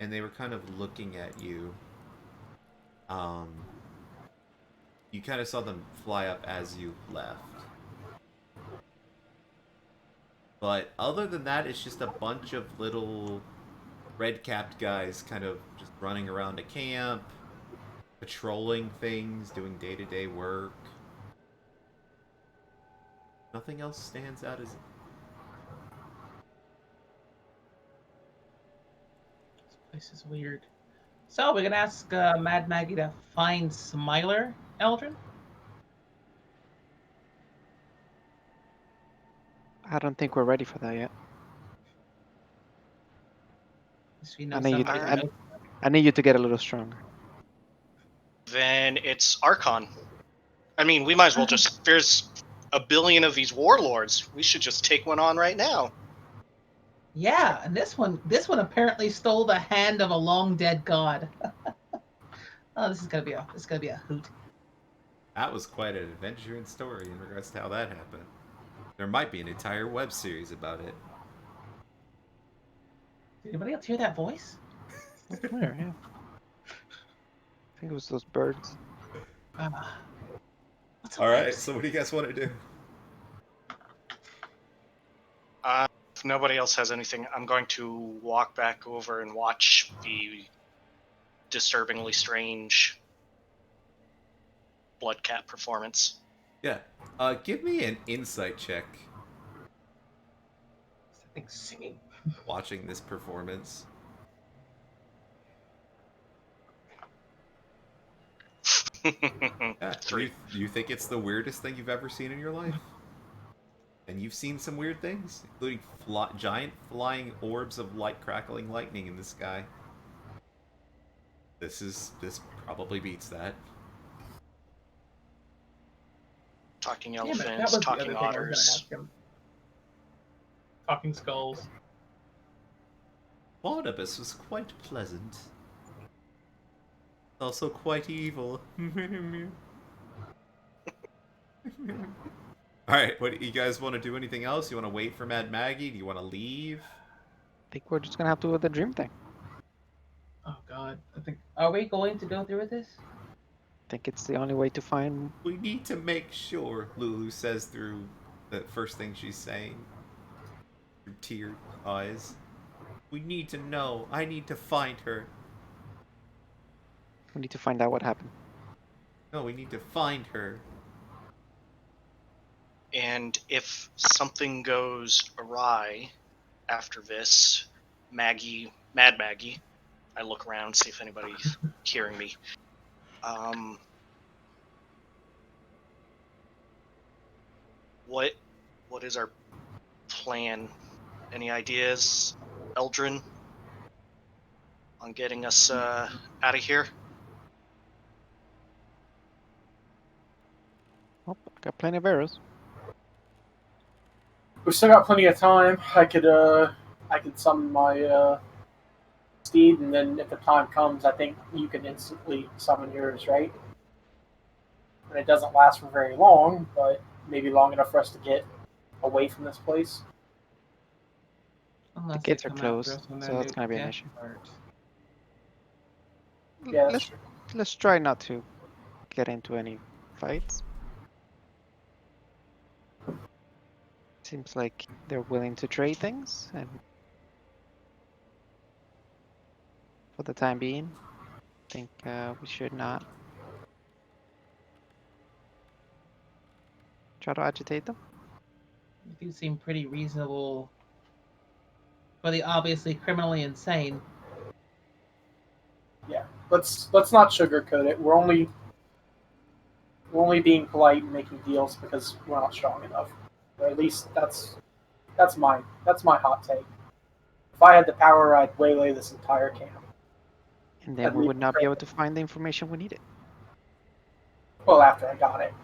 and they were kind of looking at you. Um you kind of saw them fly up as you left. But other than that, it's just a bunch of little red-capped guys kind of just running around a camp, patrolling things, doing day-to-day work. Nothing else stands out as... This place is weird. So we're gonna ask Mad Maggie to find Smiler, Eldrin. I don't think we're ready for that yet. So we know I need you. somebody. Alright. Knows. I need you to get a little stronger. Then it's Archon. I mean, we might as well just. There's a billion of these warlords. We should just take one on right now. Yeah, and this one apparently stole the hand of a long dead god. Oh, this is gonna be a hoot. That was quite an adventuring story in regards to how that happened. There might be an entire web series about it. Did anybody else hear that voice? Where? Yeah. I think it was those birds. What's a Alright, web so what do you guys want to do? If nobody else has anything, I'm going to walk back over and watch the disturbingly strange blood cat performance. Yeah. Give me an insight check thing singing? watching this performance. Yeah. 3. You think it's the weirdest thing you've ever seen in your life? And you've seen some weird things, including giant flying orbs of light crackling lightning in the sky. This probably beats that. Talking Damn it, that elephants, was the talking other thing I was going to otters. ask him. Talking skulls. Barnabas was quite pleasant. Also quite evil. Alright, what do you guys want to do? Anything else? You want to wait for Mad Maggie? Do you want to leave? I think we're just gonna have to do the dream thing. Oh god, I think. Are we going to go through with this? I think it's the only way to find. We need to make sure, Lulu says through the first thing she's saying. Through tear eyes. We need to know. I need to find her. We need to find out what happened. No, we need to find her. And if something goes awry after this, Mad Maggie, I look around, see if anybody's hearing me. What is our plan? Any ideas, Eldrin, on getting us out of here? Oh, I got plenty of arrows. We've still got plenty of time. I could summon my steed, and then if the time comes, I think you can instantly summon yours, right? And it doesn't last for very long, but maybe long enough for us to get away from this place. Unless gates they are come closed, after us when so they're that's new gonna be an death issue. part. Yeah, that's let's true. let's try not to get into any fights. Seems like they're willing to trade things, and for the time being, I think we should not try to agitate them. You do seem pretty reasonable for the obviously criminally insane. Yeah, let's not sugarcoat it. We're only being polite and making deals because we're not strong enough. Or at least that's my hot take. If I had the power, I'd waylay this entire camp. And then I'd we leave would it not be right able to find the information we needed. Well, after I got it.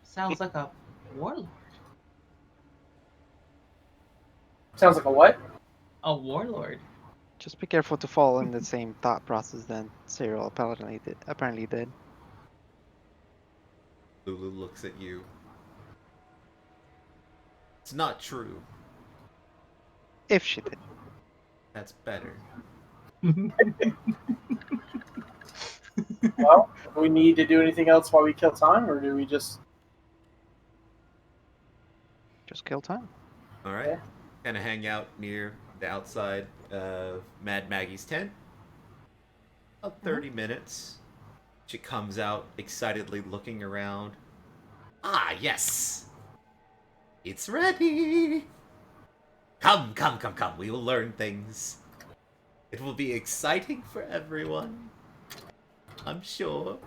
Sounds like a warlord. Sounds like a what? A warlord. Just be careful to fall in the same thought process that Cyril apparently did. Lulu looks at you. It's not true. If she did. That's better. Well, do we need to do anything else while we kill time, or do we just? Just kill time. Alright. Yeah. Kind of hang out near the outside of Mad Maggie's tent. About 30 minutes. She comes out excitedly looking around. Ah, yes! It's ready! Come, come, come, come. We will learn things. It will be exciting for everyone. I'm sure.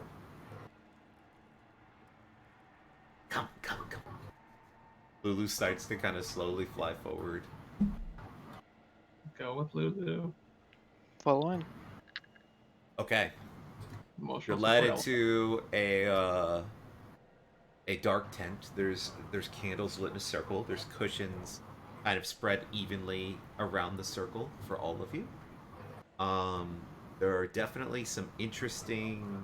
Come, come, come. Lulu starts to kind of slowly fly forward. Go with Lulu. Follow in. Okay. Emotional You're led support into a dark tent. There's candles lit in a circle. There's cushions kind of spread evenly around the circle for all of you. There are definitely some interesting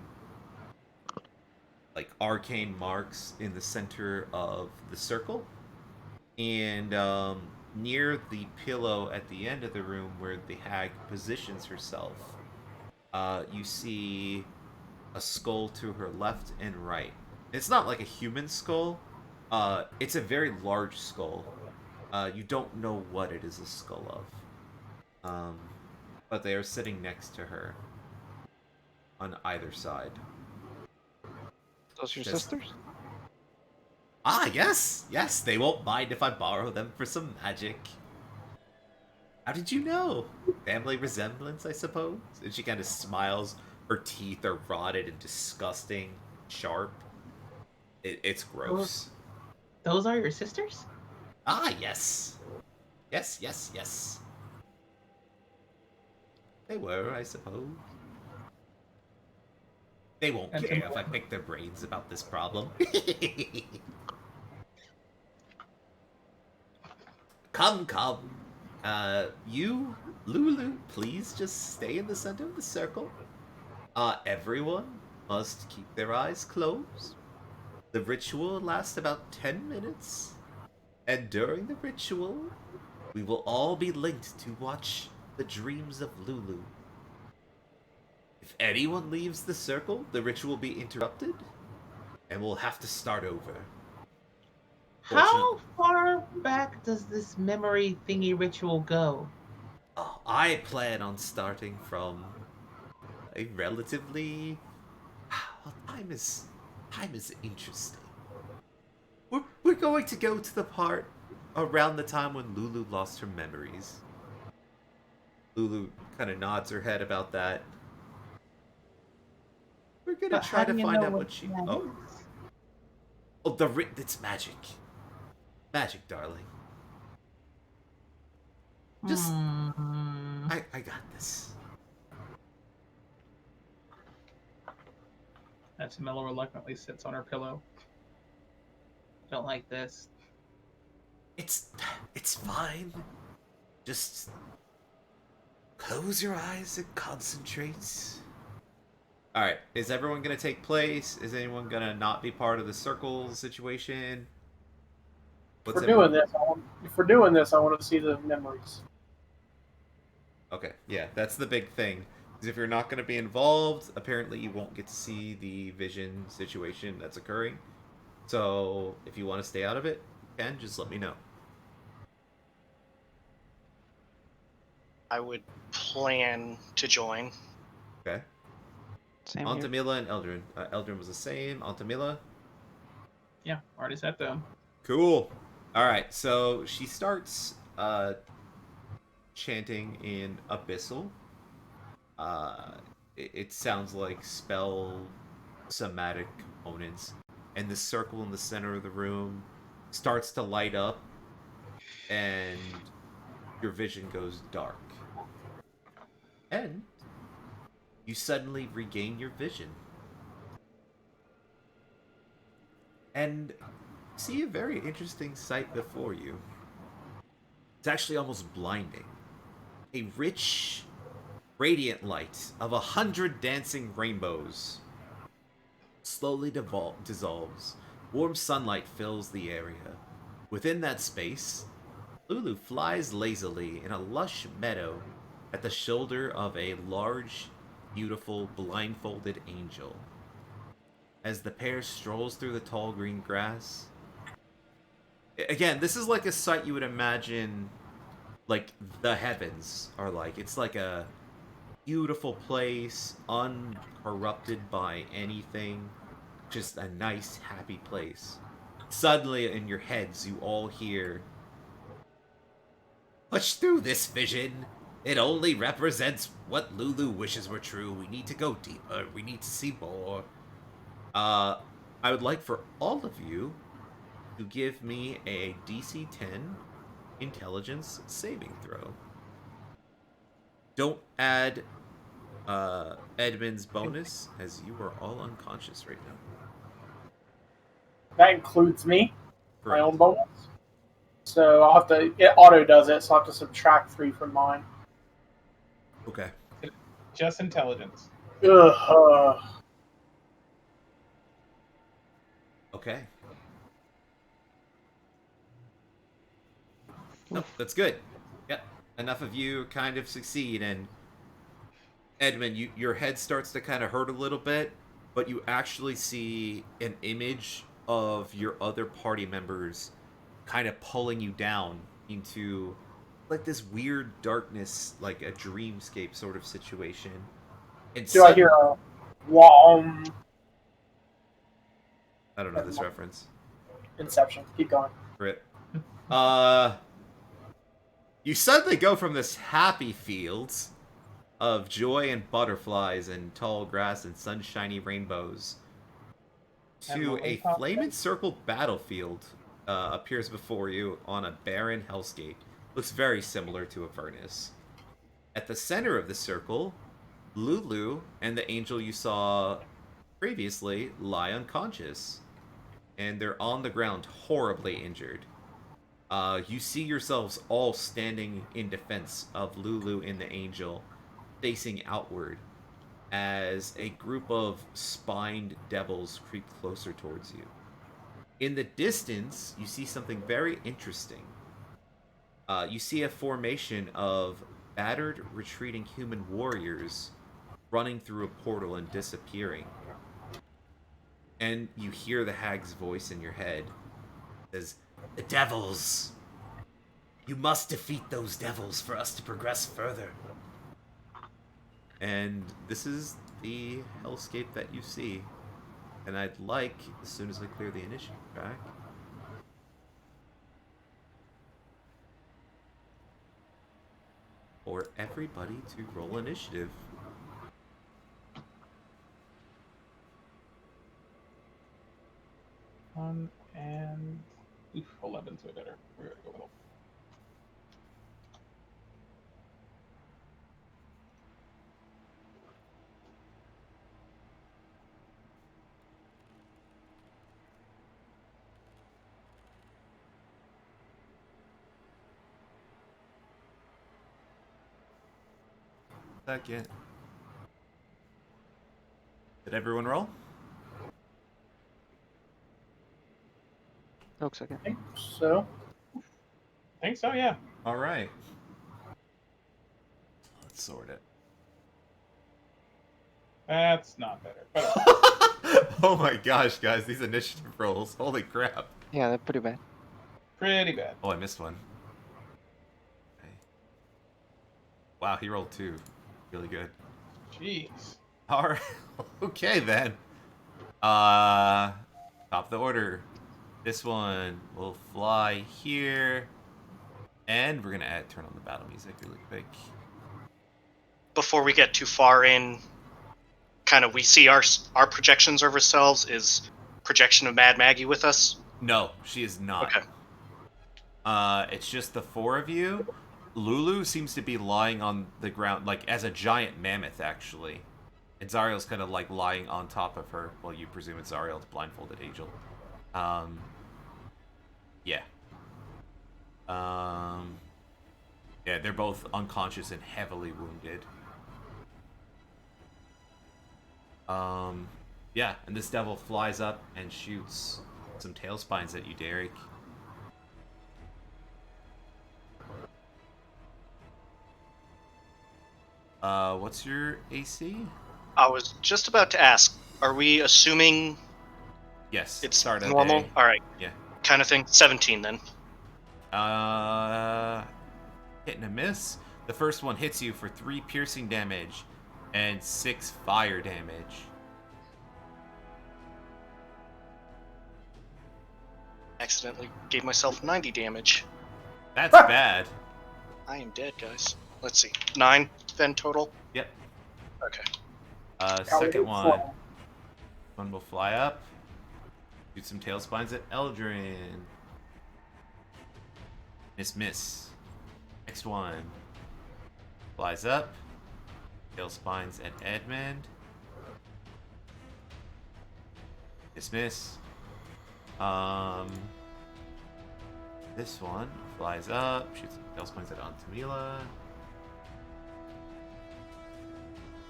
like arcane marks in the center of the circle. And near the pillow at the end of the room where the hag positions herself, you see a skull to her left and right. It's not like a human skull. It's a very large skull. You don't know what it is a skull of. But they are sitting next to her on either side. Those your Just- sisters? Ah, yes! Yes, they won't mind if I borrow them for some magic. How did you know? Family resemblance, I suppose? And she kind of smiles. Her teeth are rotted and disgusting, sharp. It's gross. Those are your sisters? Ah, yes. Yes, yes, yes. They were, I suppose. They won't And care if I pick their brains about this problem. Come, come. You, Lulu, please just stay in the center of the circle. Everyone must keep their eyes closed. The ritual lasts about 10 minutes. And during the ritual, we will all be linked to watch the dreams of Lulu. If anyone leaves the circle, the ritual will be interrupted, and we'll have to start over. How far back does this memory thingy ritual go? Oh, I plan on starting from a relatively... Well, time is interesting. We're going to go to the part around the time when Lulu lost her memories. Lulu kind of nods her head about that. We're gonna But try how to do you find know out what what she. that Oh, is? oh, it's magic. Magic, darling. Just, Hmm. I got this. Atamilla reluctantly sits on her pillow. Don't like this. It's fine. Just close your eyes and concentrate. All right, is everyone gonna take place? Is anyone gonna not be part of the circle situation? If we're doing this, I want to see the memories. Okay, yeah, that's the big thing. Because if you're not going to be involved, apparently you won't get to see the vision situation that's occurring. So if you want to stay out of it, you can just let me know. I would plan to join. Okay. Same here. Antamila and Eldrin. Eldrin was the same. Antamila. Yeah, already set them. Cool. All right, so she starts chanting in Abyssal. It sounds like spell somatic components, and the circle in the center of the room starts to light up, and your vision goes dark. And you suddenly regain your vision. And see a very interesting sight before you. It's actually almost blinding. A rich, radiant light of 100 dancing rainbows slowly dissolves. Warm sunlight fills the area. Within that space, Lulu flies lazily in a lush meadow at the shoulder of a large, beautiful, blindfolded angel. As the pair strolls through the tall green grass, again, this is like a sight you would imagine like the heavens are like. It's like a beautiful place, uncorrupted by anything, just a nice, happy place. Suddenly, in your heads, you all hear, "Push through this vision. It only represents what Lulu wishes were true. We need to go deeper. We need to see more." I would like for all of you to give me a DC 10 intelligence saving throw. Don't add Edmund's bonus, as you are all unconscious right now. That includes me, my Correct. own bonus. So I'll have to. It auto does it, so I'll have to subtract 3 from mine. Okay. Just intelligence. Ugh. Okay. Nope, that's good. Yep. Enough of you kind of succeed, and Edmund, your head starts to kind of hurt a little bit, but you actually see an image of your other party members kind of pulling you down into like this weird darkness, like a dreamscape sort of situation. And Do I hear a whom? I don't know this reference. Inception. Keep going. Rip. You suddenly go from this happy fields of joy and butterflies and tall grass and sunshiny rainbows to a flame-encircled battlefield appears before you on a barren hellscape. Looks very similar to Avernus. At the center of the circle, Lulu and the angel you saw previously lie unconscious, and they're on the ground, horribly injured. You see yourselves all standing in defense of Lulu and the angel, facing outward, as a group of spined devils creep closer towards you. In the distance, you see something very interesting. You see a formation of battered, retreating human warriors running through a portal and disappearing. And you hear the hag's voice in your head. It says, "The devils! You must defeat those devils for us to progress further." And this is the hellscape that you see. And I'd like, as soon as I clear the initiative track, for everybody to roll initiative. And 11's way better. We're gonna go middle. Second. Did everyone roll? Looks like it. I think so. I think so, yeah. All right. Let's sort it. That's not better. But Oh my gosh, guys, these initiative rolls. Holy crap. Yeah, they're pretty bad. pretty bad. Oh, I missed one. Okay. Wow, he rolled 2. Really good. Jeez. All right. Okay, then. Top of the order. This one will fly here. And we're going to turn on the battle music really quick. Before we get too far in, kind of we see our projections of ourselves. Is projection of Mad Maggie with us? No, she is not. Okay. It's just the 4 of you. Lulu seems to be lying on the ground, like, as a giant mammoth, actually. And Zariel's kind of, like, lying on top of her. Well, you presume it's Zariel, the blindfolded angel. Yeah. Yeah, they're both unconscious and heavily wounded. Yeah, and this devil flies up and shoots some tail spines at you, Derek. What's your AC? I was just about to ask, are we assuming Yes, it's start of the normal? day. All right. Yeah. Kind of thing. 17 then. Hit and a miss. The first one hits you for 3 piercing damage and 6 fire damage. Accidentally gave myself 90 damage. That's bad. I am dead, guys. Let's see. 9 then total? Yep. Okay. Second one. One will fly up. Shoot some tail spines at Eldrin. Miss. Next one. Flies up. Tail spines at Edmund. Miss. This one flies up, shoots some tail spines at Antamila.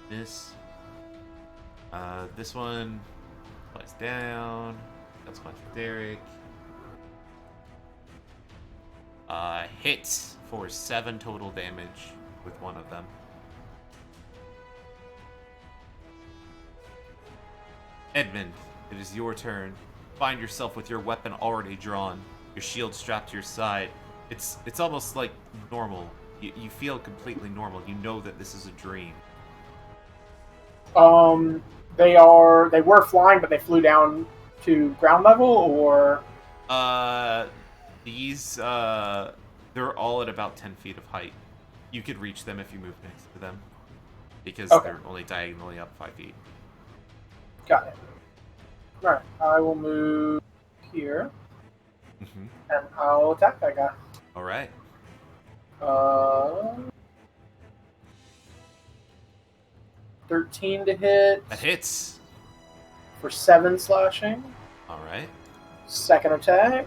Miss. This one flies down. Tail spines at Derek. Hits for 7 total damage with one of them. Edmund, it is your turn. Find yourself with your weapon already drawn, your shield strapped to your side. It's almost like normal. You feel completely normal. You know that this is a dream. They were flying, but they flew down to ground level, or These they're all at about 10 feet of height. You could reach them if you move next to them, because they're only diagonally up 5 feet. got it. All right, I will move here. Mm-hmm. And I'll attack that guy. All right. 13 to hit That hits. for 7 slashing. All right. Second attack.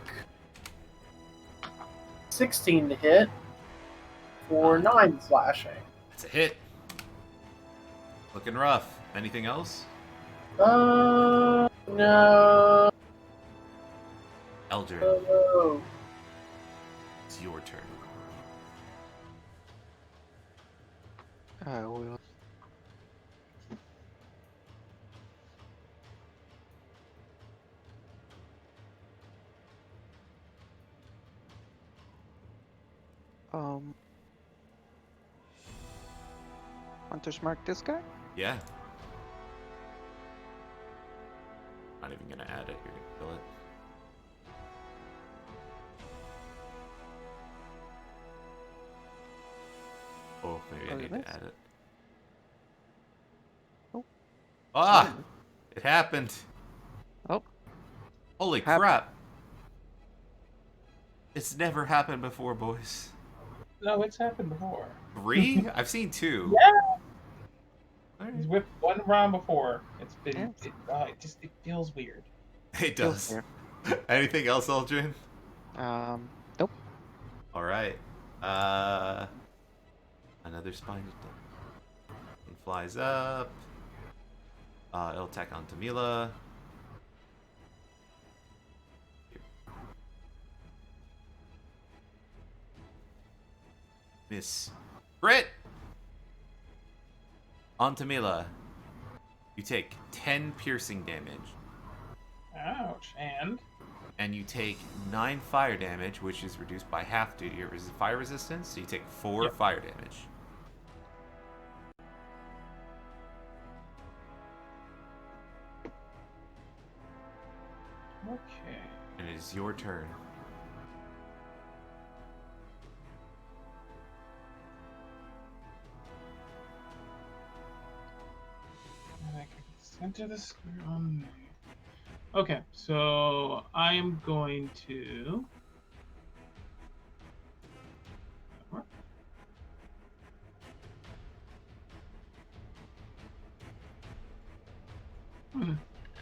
16 to hit for 9 slashing. That's a hit. Looking rough. Anything else? No. Eldrin, No. it's your turn. I will. Hunter's mark this guy? Yeah. Not even gonna add it. You're gonna kill it. Oh, maybe I need to add it. Oh. Ah! It happened. Oh. Holy Hap- crap. It's never happened before, boys. No, it's happened before. 3? I've seen 2. Yeah. Alright. He's whipped one round before. It's been. Yes. It feels weird. It Feels does. Anything else, Eldrin? Nope. Alright. Another spine one flies up. It'll attack on Tamila. Miss. Crit! On Tamila. You take 10 piercing damage. Ouch. And You take 9 fire damage, which is reduced by half due to your fire resistance. So you take 4 Yep. fire damage. okay. And it is your turn. And I can center the square on me. Okay, so I'm going to.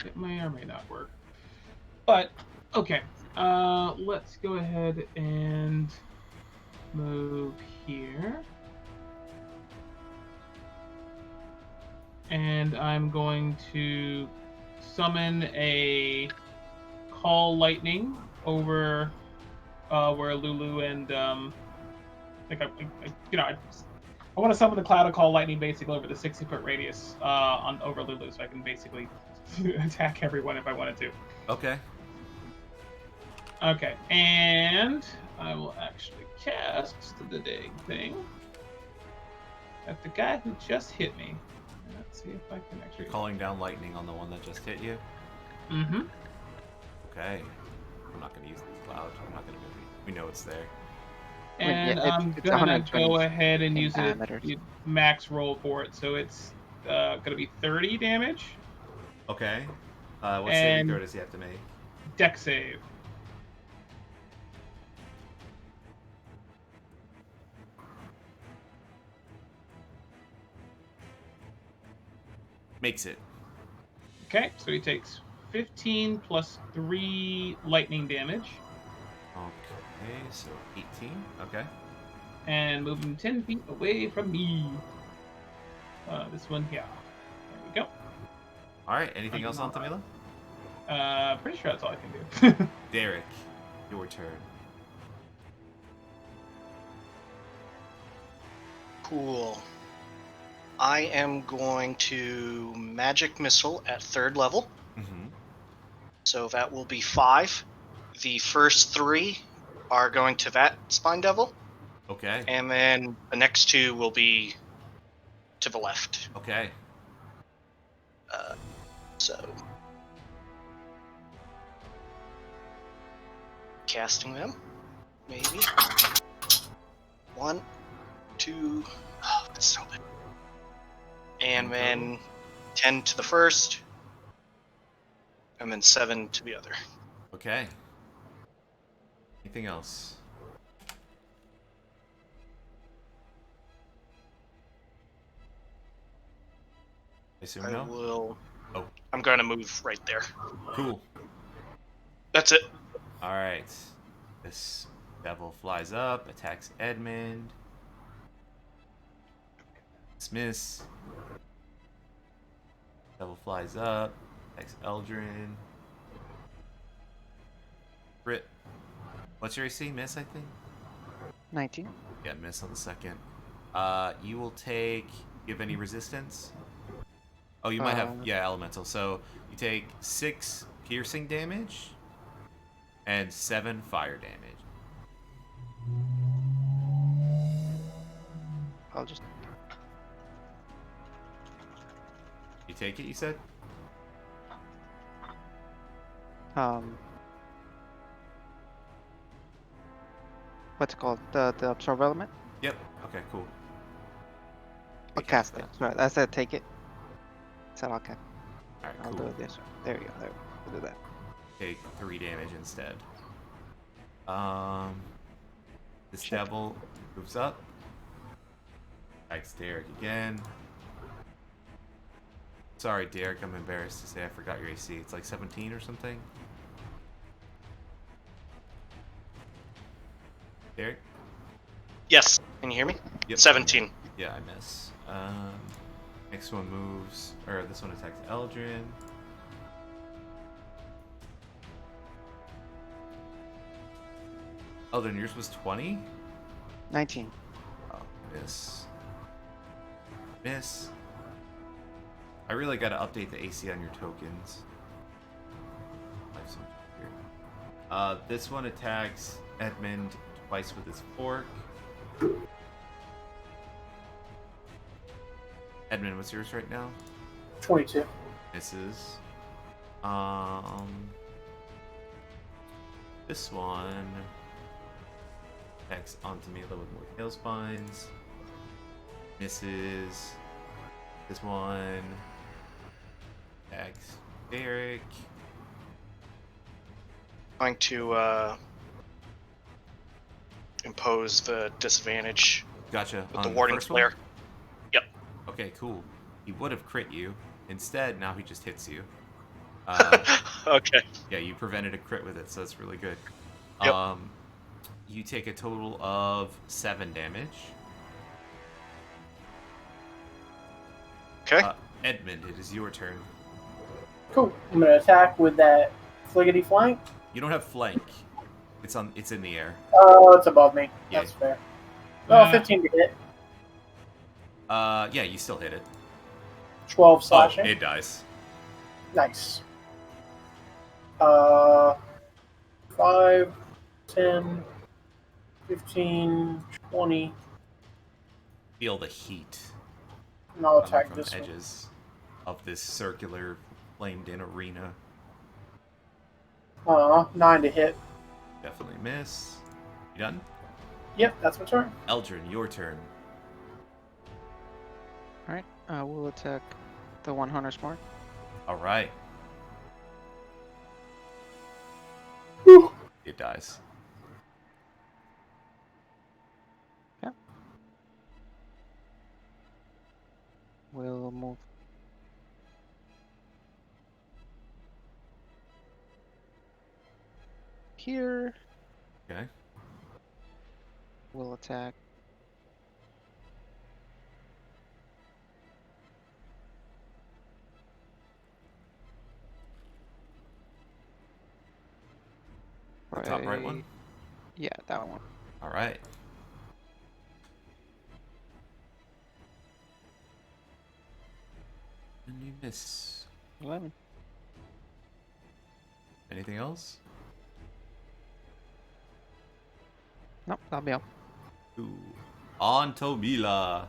It may or may not work. But, okay. Let's go ahead and move here. And I'm going to summon a call lightning over where Lulu and I want to summon the cloud of call lightning basically over the 60-foot radius on over Lulu, so I can basically attack everyone if I wanted to. Okay. Okay, and I will actually cast the dang thing at the guy who just hit me. Let's see if I can actually. You're calling down lightning on the one that just hit you? Mm-hmm. Okay. I'm not going to use the cloud. I'm not going to move it. We know it's there. And yeah, I'm it's gonna 120 go ahead and use it. diameters. Max roll for it, so it's gonna be 30 damage. Okay. What saving throw does he have to make? Deck save. Makes it. Okay, so he takes 15 plus 3 lightning damage. Okay, so 18. Okay. And move him 10 feet away from me. This one here. There we go. Alright, anything else on Tamila? Pretty sure that's all I can do. Derek, your turn. Cool. I am going to magic missile at 3rd level. Mm-hmm. So that will be 5. The first 3 are going to that spine devil, Okay. and then the next 2 will be to the left. Okay. So casting them, maybe 1, 2. Oh, that's so bad. And then 10 to the first, and then 7 to the other. Okay. Anything else? I assume I no? will. Oh. I'm going to move right there. Cool. That's it. Alright. This devil flies up, attacks Edmund. Dismiss. Devil flies up, attacks Eldrin. Crit. What's your AC? Miss, I think? 19. Yeah, miss on the second. You will take... You have any resistance? Oh, you might have... Yeah, elemental. So, you take 6 piercing damage and 7 fire damage. I'll just. You take it, you said? What's it called? The absorb element? Yep. Okay, cool. I'll You cast it. Sorry, I said take it. I said I'll cast. Alright, I'll cool. do it this way. There you go. There we go. We'll do that. Take 3 damage instead. This Shit. devil moves up. Attacks Derek again. Sorry, Derek, I'm embarrassed to say I forgot your AC. It's like 17 or something. Derek? Yes. Can you hear me? Yep. 17. Yeah, I miss. Next one moves, or this one attacks Eldrin. Eldrin, yours was 20? 19. Oh, miss. Miss. I really gotta update the AC on your tokens. Life's so much weird. This one attacks Edmund twice with his fork. Edmund, what's yours right now? 22. Misses. This one attacks onto me a little bit more tail spines. Misses. This one attacks Derek. Going to impose the disadvantage Gotcha. with the On warding first one? flare. Yep. Okay, cool. He would have crit you. Instead, now he just hits you. Okay. Yeah, you prevented a crit with it, so that's really good. Yep. You take a total of 7 damage. Okay. Edmund, it is your turn. Cool. I'm gonna attack with that fliggity flank. You don't have flank. It's in the air. Oh, it's above me. Yeah. That's fair. Oh, 15 to hit. Yeah, you still hit it. 12 Oh, slashing. it dies. Nice. 5, 10, 15, 20. Feel the heat And I'll coming attack from this the one. edges of this circular, flamed-in arena. 9 to hit. Definitely miss. You done? Yep, that's my turn. Eldrin, your turn. Alright. We'll attack the one hunter's mark. All right. Whew. It dies. Yeah. We'll move here. Okay. We'll attack The top right one? Yeah, that one. All right. And you miss. 11. Anything else? Nope, that'll be all. Ooh. On Tobila.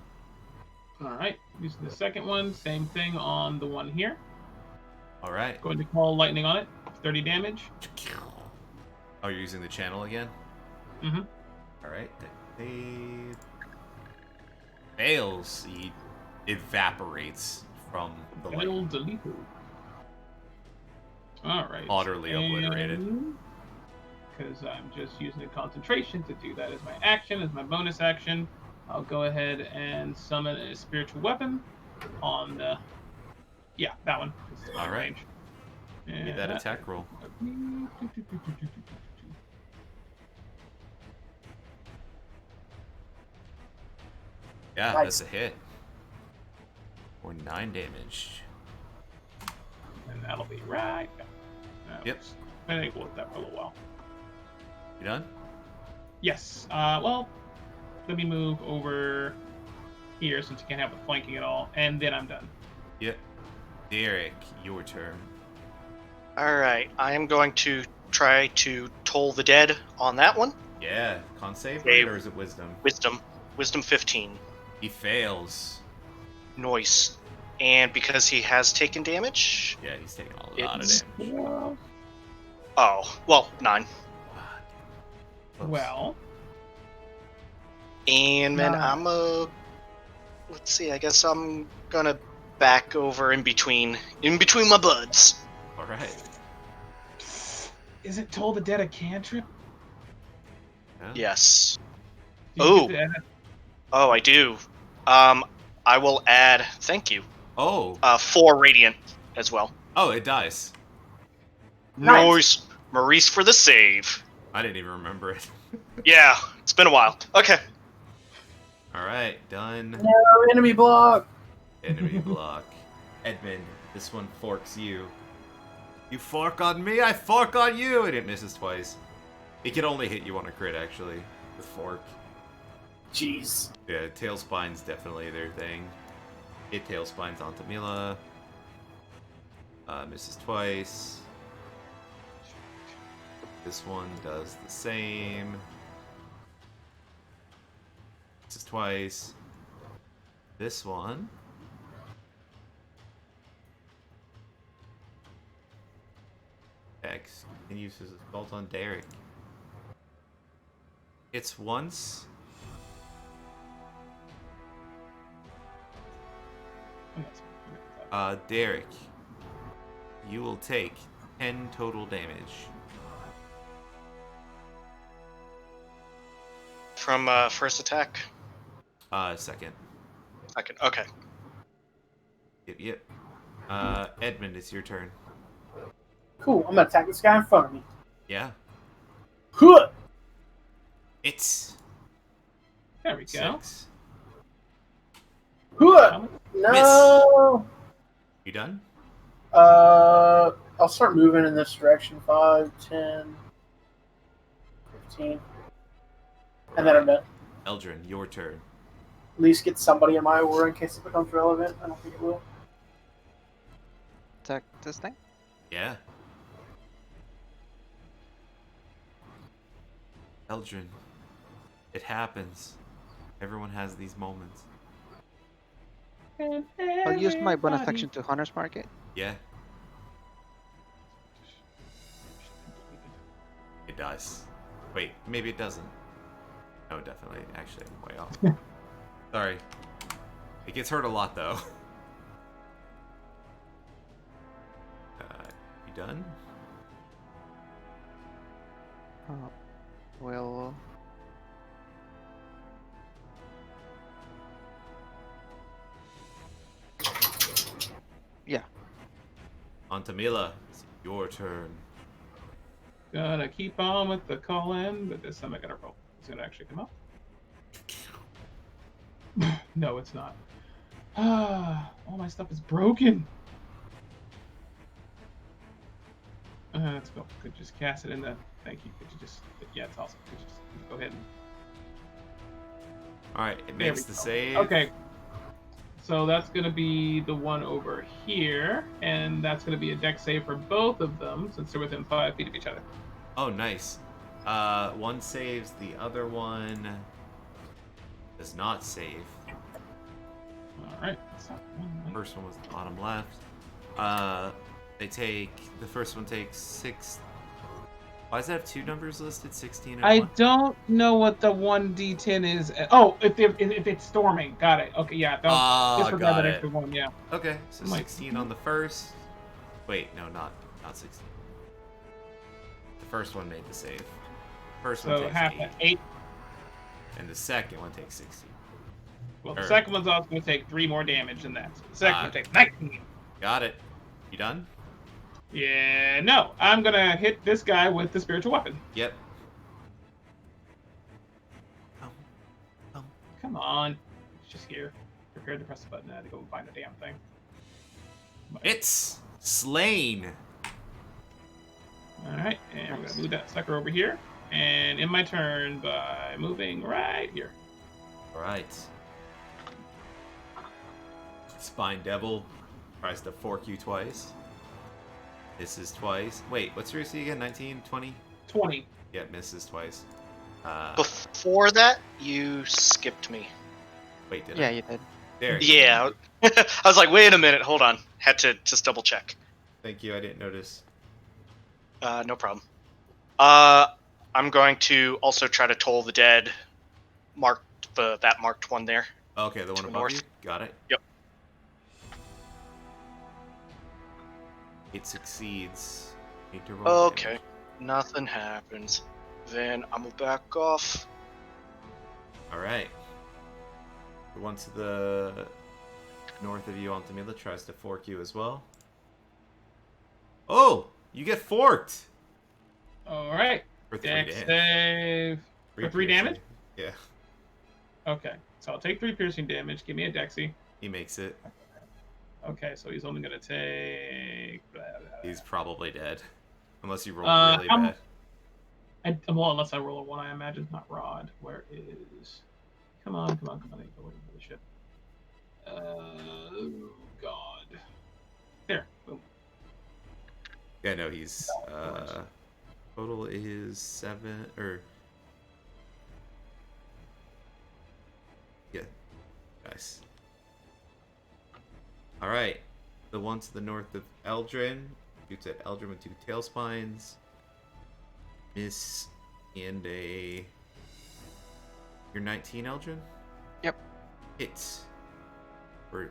Alright, using the second one, same thing on the one here. All right. Going to call lightning on it, 30 damage. Oh, you're using the channel again? Mm-hmm. All right. It fails. He evaporates from the light. Fail deleted. Alright. Utterly obliterated. because I'm just using a concentration to do that as my action, as my bonus action. I'll go ahead and summon a spiritual weapon on the. Yeah, that one. It's still in All right. range. Get that attack roll. Yeah, Nice. that's a hit. Or 9 damage. And that'll be right. Yep. I think we'll let that for a little while. You done? Yes. Well, let me move over here since you can't have the flanking at all, and then I'm done. Yep. Derek, your turn. Alright, I am going to try to toll the dead on that one. Yeah. Con save, Hey. right? Or is it wisdom? Wisdom 15. He fails. Noise. And because he has taken damage. Yeah, he's taking a lot of It's- damage. Oh, well, 9. Ah, damn. Whoops. Well, And then Nice. let's see, I guess I'm gonna back over in between my buds. All right. is it Toll the Dead a cantrip? Yeah. Yes. Do you Oh. get to add- Oh, I do. I will add, thank you, Oh. 4 radiant as well. Oh, it dies. Nice. Nice. Maurice for the save. I didn't even remember it. Yeah, it's been a while. Okay. All right, done. No, enemy block. Enemy block. Edmund, this one forks you. You fork on me, I fork on you! And it misses twice. It can only hit you on a crit, actually, with fork. Jeez. Yeah, Tailspine's definitely their thing. It Tailspines onto Mila. Misses twice. This one does the same. Misses twice. This one. X continues his assault on Derek. It's once. Derek, you will take 10 total damage. From first attack? Second. Second. Okay. Yep. Edmund, it's your turn. Cool. I'm gonna attack this guy in front of me. Yeah. Huh! It's There we go. 6. Huh! No. You done? I'll start moving in this direction. 5, 10, 15. And then I'm done. Eldrin, your turn. At least get somebody in my aura in case it becomes relevant. I don't think it will. Attack this thing. Yeah. Eldrin, it happens. Everyone has these moments. I'll use my bonus action to Hunter's Market. Yeah, it does. Wait, maybe it doesn't. No, definitely. Actually, I'm way off. Sorry. It gets hurt a lot, though. You done? Well, yeah. On to Mila. It's your turn. Gonna keep on with the call in, but this time I gotta roll. It's gonna actually come up. No, it's not. All my stuff is broken. Let's go. Could just cast it in the. Thank you. Could you just? Yeah, it's awesome. Could you just go ahead and. Alright, it There makes we the go. save. Okay. So that's gonna be the one over here, and that's gonna be a dex save for both of them since they're within 5 feet of each other. Oh, nice. One saves, the other one does not save. All right. So, First one was the bottom left. The first one takes 6. Why does it have 2 numbers listed? 16 and I 1? don't know what the 1d10 is. Oh, if it's storming. Got it. Okay, yeah. Don't disregard got that it. extra one. Yeah. Okay, so I'm like, 16 on the first. Wait, no, not 16. The first one made the save. First one So takes half 8, that 8. and the second one takes 16. Well, the Or- second one's also going to take 3 more damage than that. So the second one takes 19. Got it. You done? Yeah, no. I'm going to hit this guy with the spiritual weapon. Yep. Come on. It's just here. Prepared to press the button. I had to go and find the damn thing. It's slain. Alright, and we're going to move that sucker over here. And in my turn by moving right here. All right. Spine Devil tries to fork you twice. Misses twice. Wait, what's your AC again? 19, 20? 20. Yeah, misses twice. Before that, you skipped me. Wait, did Yeah, I? you did. There. You Yeah. I was like, wait a minute, hold on. Had to just double check. Thank you. I didn't notice. No problem. I'm going to also try to toll the dead. That marked one there. Okay, the one To above north. you? Got it. Yep. It succeeds. Need to roll Okay. damage. Nothing happens. Then I'm gonna back off. All right. The one to the north of you, Altamila, tries to fork you as well. Oh, you get forked Alright. for 3 Dex damage. save. For 3 piercing. damage? Yeah, Okay. So I'll take 3 piercing damage. Give me a Dexy. he makes it. Okay, so he's only going to take. Blah, blah, blah. He's probably dead, unless you roll really I'm- bad. Well, unless I roll a 1, I imagine. Not Rod. Where is. Come on. I need to look for the ship. Oh, God. There. Boom. Yeah, no, he's total is 7 or yeah, nice. All right, the one to the north of Eldrin shoots at Eldrin with 2 tail spines. Miss and a. You're 19, Eldrin. Yep. Hits for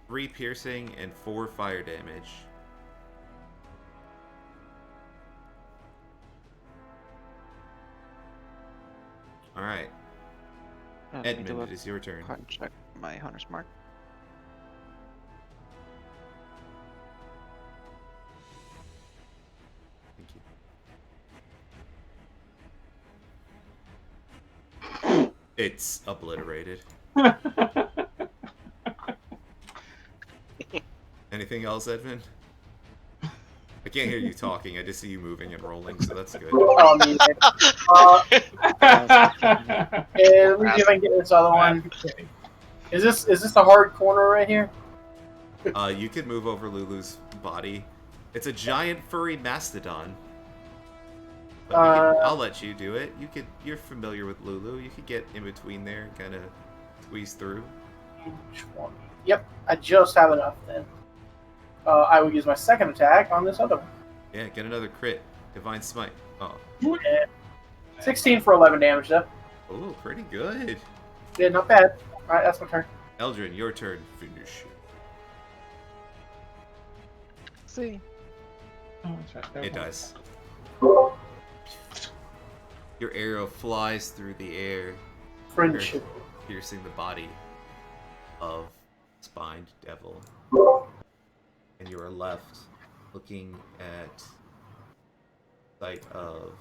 3 piercing and 4 fire damage. All right, Let me do Edmund, a it is your turn. quick check my hunter's mark. Thank you. It's obliterated. Anything else, Edmund? I can't hear you talking. I just see you moving and rolling, so that's good. Oh, music. Yeah, let me see if I can get this other one. Is this a hard corner right here? You could move over Lulu's body. It's a giant furry mastodon. But I'll let you do it. You're familiar with Lulu. You could get in between there and kind of squeeze through. 20. Yep, I just have enough then. I will use my second attack on this other one. Yeah, get another crit. Divine Smite. Oh. Yeah. 16 for 11 damage though. Oh, pretty good. Yeah, not bad. Alright, that's my turn. Eldrin, your turn. Finish. See. Oh, that's right. There It we go. does. Your arrow flies through the air, Friendship. piercing the body of Spined Devil. And you are left looking at sight of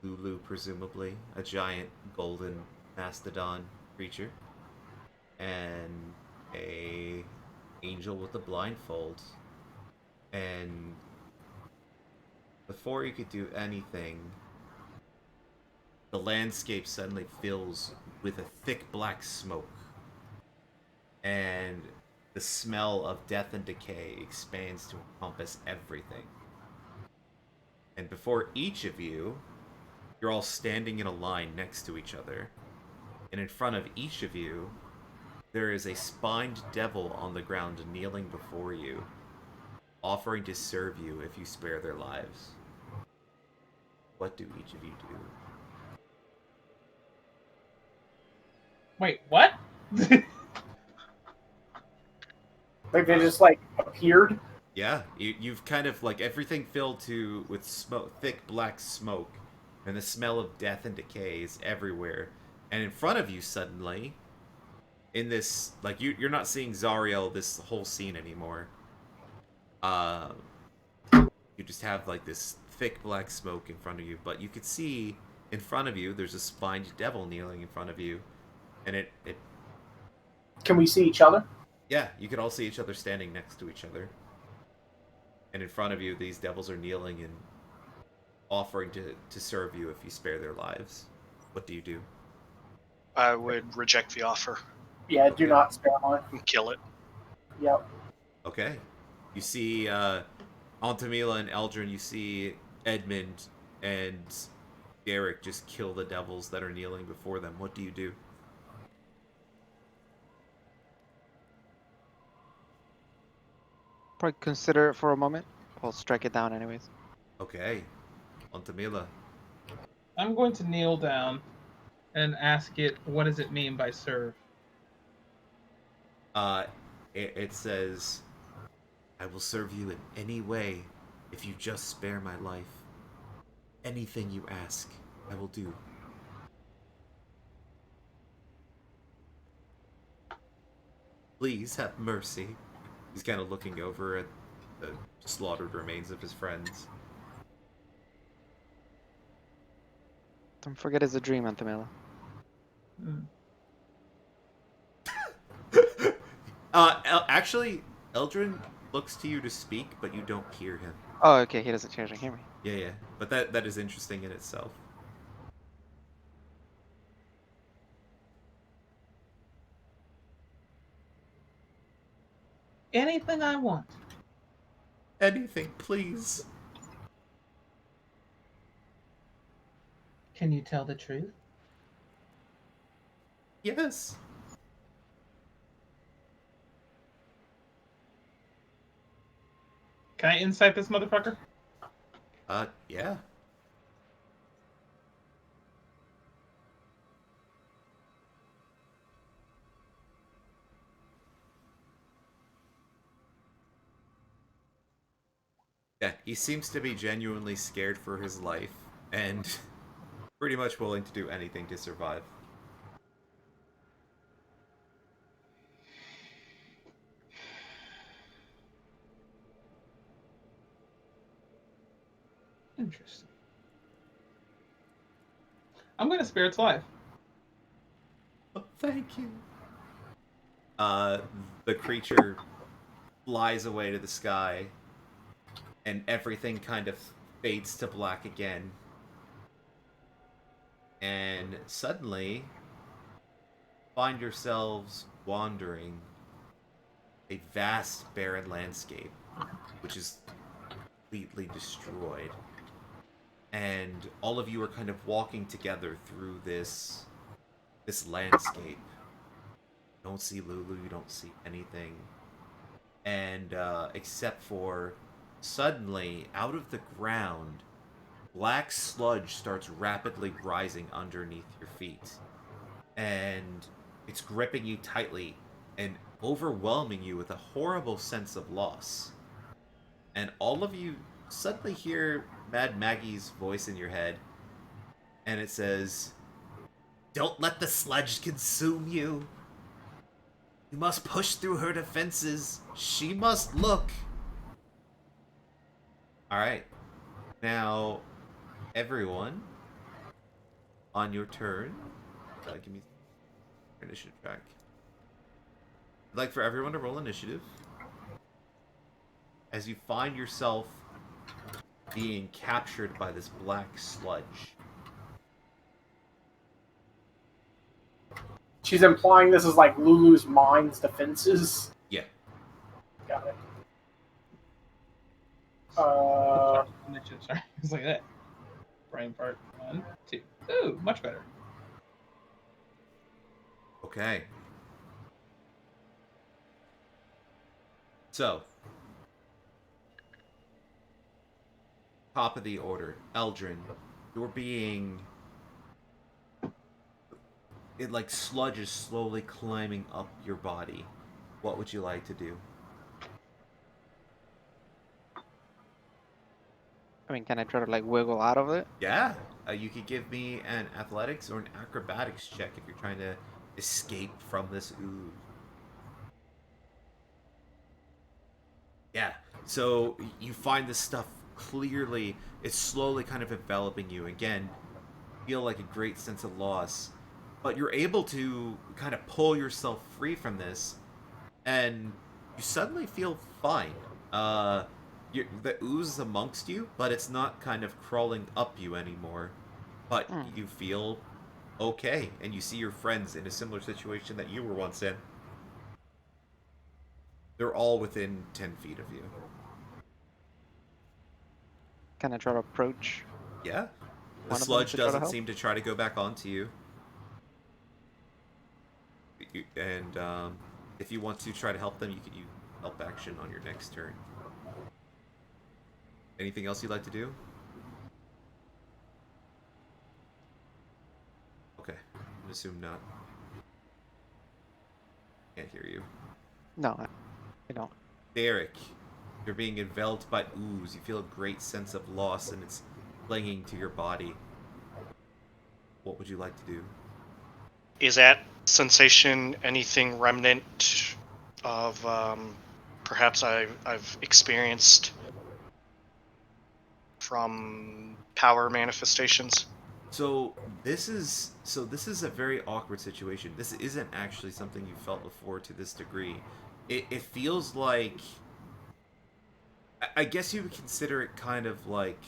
Lulu, presumably, a giant golden mastodon creature, and a angel with a blindfold. And before you could do anything, the landscape suddenly fills with a thick black smoke, and the smell of death and decay expands to encompass everything. And before each of you, you're all standing in a line next to each other. And in front of each of you, there is a spined devil on the ground kneeling before you, offering to serve you if you spare their lives. What do each of you do? Wait, what? Like they just like appeared. Yeah, you've kind of like everything filled to with smoke, thick black smoke, and the smell of death and decay is everywhere. And in front of you, suddenly, in this like you're not seeing Zariel this whole scene anymore. Uh, you just have like this thick black smoke in front of you, but you could see in front of you there's a spined devil kneeling in front of you, and it Can we see each other? yeah, you could all see each other standing next to each other. And in front of you, these devils are kneeling and offering to serve you if you spare their lives. What do you do? I would reject the offer Yeah, do Okay. not spare mine. and kill it. Yep. Okay. You see Altamila and Eldrin, you see Edmund and Derek just kill the devils that are kneeling before them. What do you do? Probably consider it for a moment. I'll strike it down anyways. Okay. Altamila. I'm going to kneel down and ask it, what does it mean by serve? Uh, it says, I will serve you in any way if you just spare my life. Anything you ask, I will do. Please have mercy. He's kind of looking over at the slaughtered remains of his friends. Don't forget it's a dream, Antamila. Hmm. Actually, Eldrin looks to you to speak, but you don't hear him. Oh, okay, he doesn't hear me. Yeah. But that is interesting in itself. Anything I want. Anything, please. Can you tell the truth? Yes. Can I insight this motherfucker? Yeah. Yeah, he seems to be genuinely scared for his life and pretty much willing to do anything to survive. Interesting. I'm going to spare its life. Oh, thank you. The creature flies away to the sky, and everything kind of fades to black again. And suddenly, find yourselves wandering a vast barren landscape, which is completely destroyed. And all of you are kind of walking together through this landscape. You don't see Lulu, you don't see anything. And except for suddenly, out of the ground, black sludge starts rapidly rising underneath your feet. And it's gripping you tightly and overwhelming you with a horrible sense of loss. And all of you suddenly hear Mad Maggie's voice in your head, and it says, "Don't let the sludge consume you. You must push through her defenses. She must look." Alright. Now, everyone, on your turn, give me initiative track. I'd like for everyone to roll initiative as you find yourself being captured by this black sludge. She's implying this is like Lulu's mind's defenses. Yeah. Got it. Sorry. It's like that. Brain fart. 1, 2. Ooh, much better. Okay. So, top of the order, Eldrin, you're being... It like sludge is slowly climbing up your body. What would you like to do? I mean, can I try to like wiggle out of it? Yeah, you could give me an athletics or an acrobatics check if you're trying to escape from this ooze. Yeah, so you find this stuff clearly, it's slowly kind of enveloping you. Again, feel like a great sense of loss, but you're able to kind of pull yourself free from this, and you suddenly feel fine. The ooze is amongst you, but it's not kind of crawling up you anymore. But Hmm. you feel okay, and you see your friends in a similar situation that you were once in. They're all within 10 feet of you. Can I try to approach Yeah. The one of them sludge to try to doesn't help? seem to try to go back onto you. And if you want to try to help them, you can use help action on your next turn. Anything else you'd like to do? Okay. I'm gonna assume not. Can't hear you. No, I don't. Derek, you're being enveloped by ooze. You feel a great sense of loss, and it's clinging to your body. What would you like to do? Is that sensation anything remnant of perhaps I've experienced from power manifestations? So this is a very awkward situation. This isn't actually something you felt before to this degree. It feels like I guess you would consider it kind of like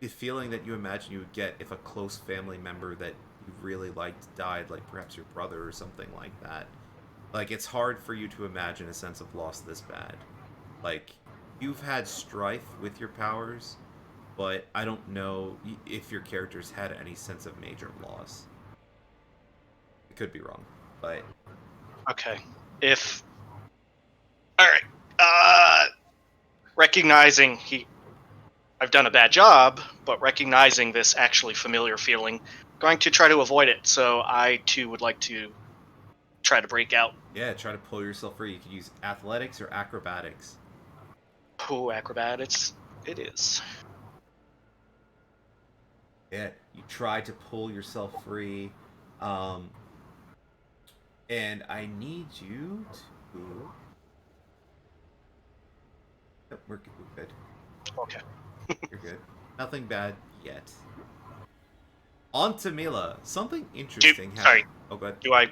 the feeling that you imagine you would get if a close family member that you really liked died, like perhaps your brother or something like that. Like it's hard for you to imagine a sense of loss this bad. Like you've had strife with your powers, but I don't know if your characters had any sense of major loss. It could be wrong, but Okay. If all right, uh, recognizing I've done a bad job, but recognizing this actually familiar feeling, going to try to avoid it. So I too would like to try to break out. yeah, try to pull yourself free. You could use athletics or acrobatics. Oh, acrobatics! It is. Yeah, you try to pull yourself free, um, and I need you to. Yep, we're good. Okay. You're good. Nothing bad yet. On to Mila. Something interesting happened. Sorry. Oh, good. Do I?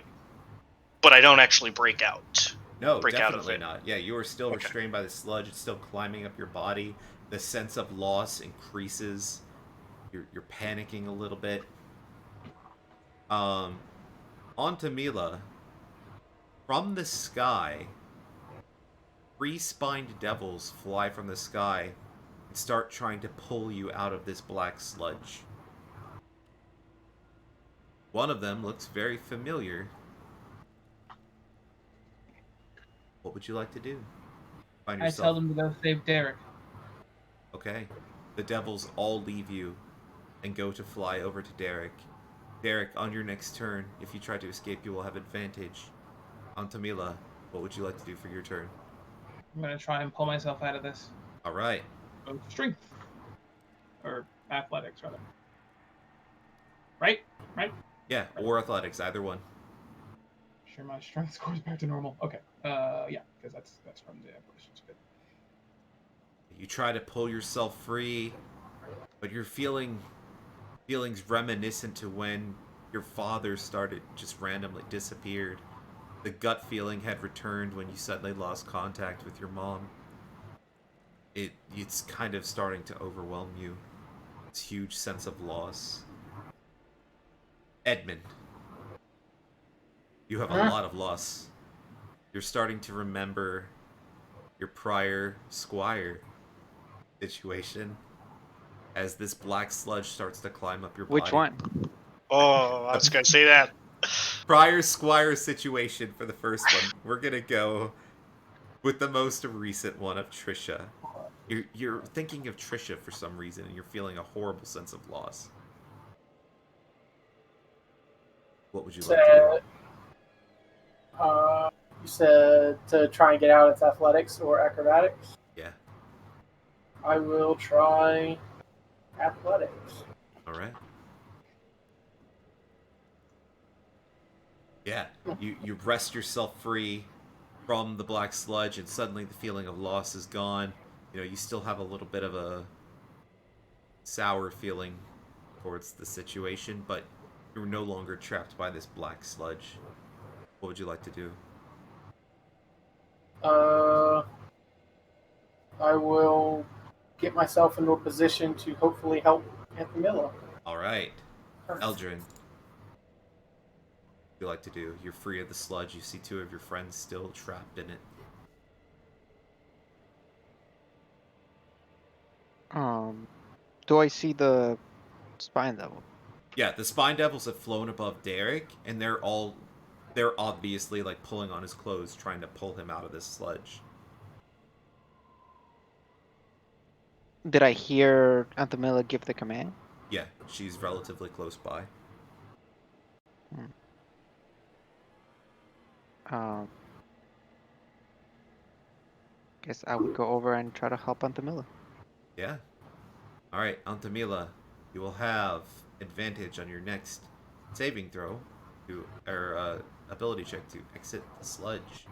But I don't actually break out. No, Break out of definitely it. not. Yeah, you are still Okay. restrained by the sludge. It's still climbing up your body. The sense of loss increases. You're panicking a little bit. Um, on to Mila. From the sky, three spined devils fly from the sky and start trying to pull you out of this black sludge. One of them looks very familiar. What would you like to do? Find I tell yourself. them to go save Derek. Okay. The devils all leave you and go to fly over to Derek. Derek, on your next turn, if you try to escape, you will have advantage. On Tamila, what would you like to do for your turn? I'm gonna try and pull myself out of this. All right. Oh, strength or athletics, rather. Right? Right? Yeah, or athletics, either one. Sure, my strength scores back to normal. Okay. Yeah, because that's from the evolutions. Good. You try to pull yourself free, but you're feelings reminiscent to when your father started just randomly disappeared. The gut feeling had returned when you suddenly lost contact with your mom. It's kind of starting to overwhelm you. This huge sense of loss. Edmund, you have a lot of loss. You're starting to remember your prior squire situation as this black sludge starts to climb up your body. Which one? Oh, I was gonna say that. Prior squire situation for the first one. We're gonna go with the most recent one of Trisha. You're thinking of Trisha for some reason, and you're feeling a horrible sense of loss. What would you like to do? You said to try and get out, it's athletics or acrobatics. Yeah. I will try athletics. All right. Yeah, you wrest yourself free from the black sludge, and suddenly the feeling of loss is gone. You know, you still have a little bit of a sour feeling towards the situation, but you're no longer trapped by this black sludge. What would you like to do? Uh, I will get myself into a position to hopefully help Camilla. All right, Eldrin, what would you like to do? You're free of the sludge. You see two of your friends still trapped in it. Do I see the spine devil? Yeah, the spine devils have flown above Derek, and they're obviously like pulling on his clothes, trying to pull him out of this sludge. Did I hear Antamilla give the command? Yeah, she's relatively close by. Um, guess I would go over and try to help Antamilla. Yeah. All right, Antamila, you will have advantage on your next saving throw to or ability check to exit the sludge.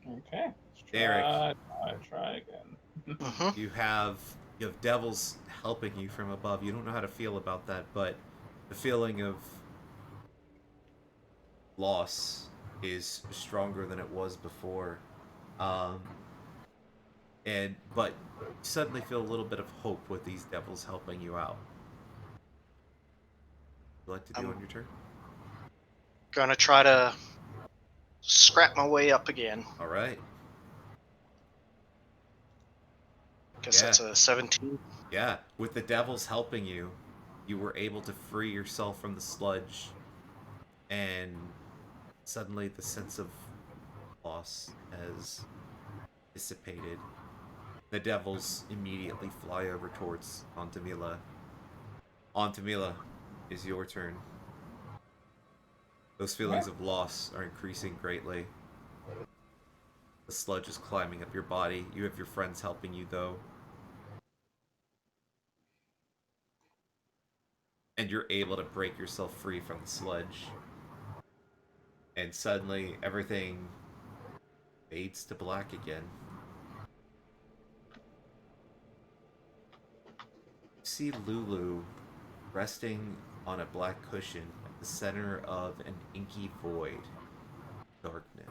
Okay. Let's Derek, try again. Mm-hmm. you have devils helping you from above. You don't know how to feel about that, but the feeling of loss is stronger than it was before. Um, but you suddenly feel a little bit of hope with these devils helping you out. What would you like to do on your turn? Gonna try to scrap my way up again. All right. Guess Yeah. that's a 17. Yeah, with the devils helping you, you were able to free yourself from the sludge, and suddenly the sense of loss has dissipated. The devils immediately fly over towards Antamila. Antamila, is your turn. Those feelings of loss are increasing greatly. The sludge is climbing up your body. You have your friends helping you, though. And you're able to break yourself free from the sludge. And suddenly, everything fades to black again. You see Lulu resting on a black cushion at the center of an inky void. Darkness.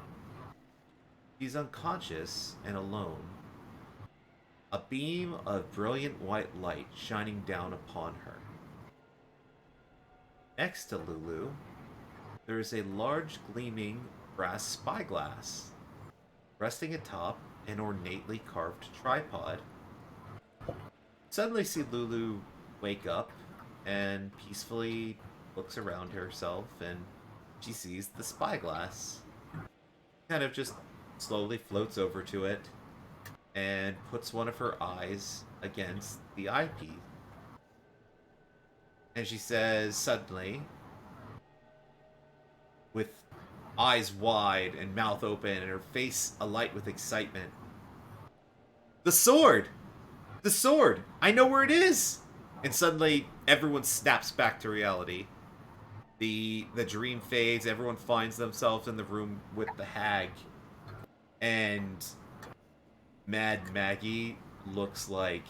She's unconscious and alone. A beam of brilliant white light shining down upon her. Next to Lulu, there is a large gleaming brass spyglass resting atop an ornately carved tripod. Suddenly see Lulu wake up and peacefully looks around herself, and she sees the spyglass. Kind of just slowly floats over to it and puts one of her eyes against the eyepiece. And she says suddenly, with eyes wide and mouth open and her face alight with excitement, "The sword! The sword! I know where it is!" And suddenly everyone snaps back to reality. The dream fades, everyone finds themselves in the room with the hag. And Mad Maggie looks like,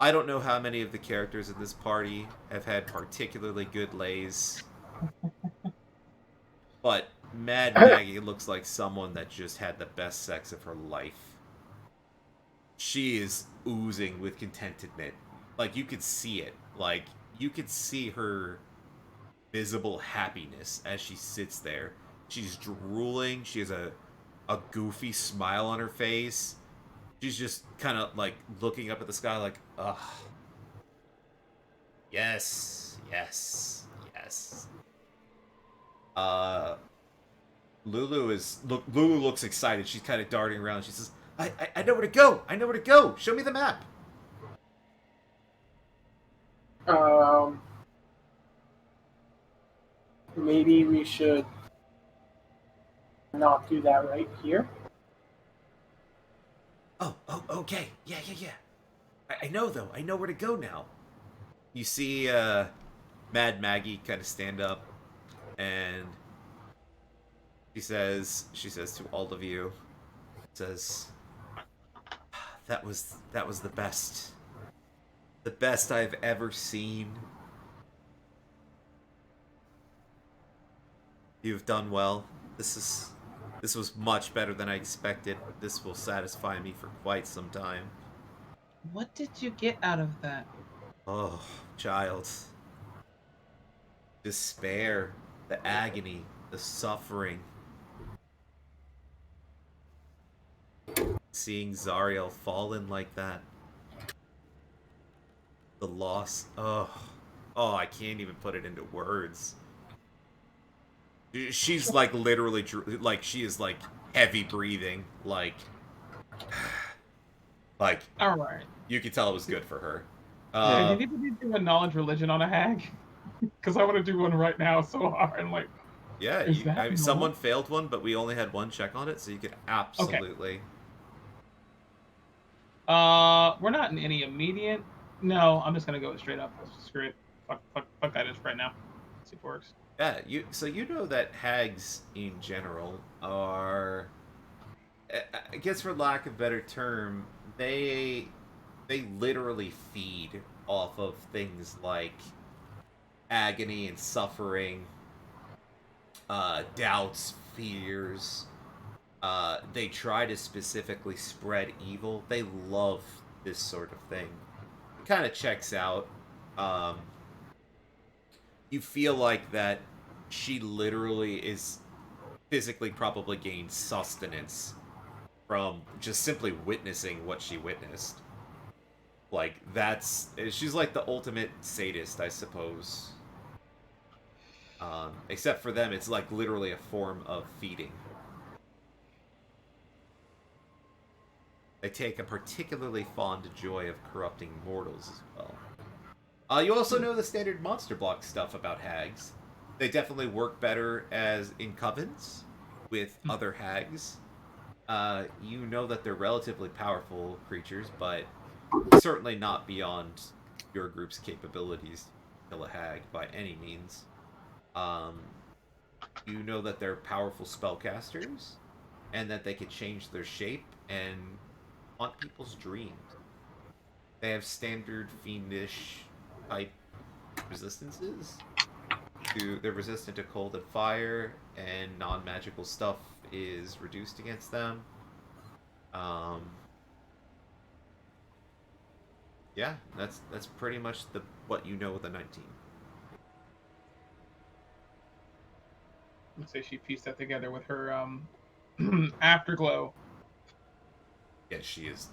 I don't know how many of the characters in this party have had particularly good lays, but Mad Maggie looks like someone that just had the best sex of her life. She is oozing with contentment. Like, you could see it. Like, you could see her visible happiness as she sits there. She's drooling. She has a goofy smile on her face. She's just kind of like looking up at the sky like, ugh. Yes, yes, yes. Lulu looks excited. She's kind of darting around. She says, I know where to go. I know where to go. Show me the map. Maybe we should not do that right here. Okay. Yeah. I know, though. I know where to go now. You see Mad Maggie kind of stand up, and she says to all of you, says, that was the best I've ever seen. You've done well. This was much better than I expected. This will satisfy me for quite some time. What did you get out of that? Oh, child. Despair, the agony, the suffering. Seeing Zariel fallen like that. The loss. Oh, I can't even put it into words. She's like literally, like she is like heavy breathing, like All right. you could tell it was good for her. Did anybody do a knowledge religion on a hag? Because I want to do one right now so hard. I'm like, Yeah, is that normal? someone failed one, but we only had one check on it, so you could absolutely. We're not in any immediate. No, I'm just gonna go straight up. Screw it. Fuck that is right now. See if it works. Yeah, you know that hags in general are, I guess for lack of a better term, they literally feed off of things like agony and suffering, doubts, fears. They try to specifically spread evil. They love this sort of thing. It kind of checks out. You feel like that she literally is physically probably gained sustenance from just simply witnessing what she witnessed. Like, she's like the ultimate sadist, I suppose. Except for them, it's like literally a form of feeding. They take a particularly fond joy of corrupting mortals as well. You also know the standard monster block stuff about hags. They definitely work better as in covens with other hags. You know that they're relatively powerful creatures, but certainly not beyond your group's capabilities to kill a hag by any means. You know that they're powerful spellcasters, and that they can change their shape and haunt people's dreams. They have standard fiendish type resistances. They're resistant to cold and fire, and non-magical stuff is reduced against them. Yeah, that's pretty much what you know of the 19. Let's say she pieced that together with her afterglow. Yeah, she is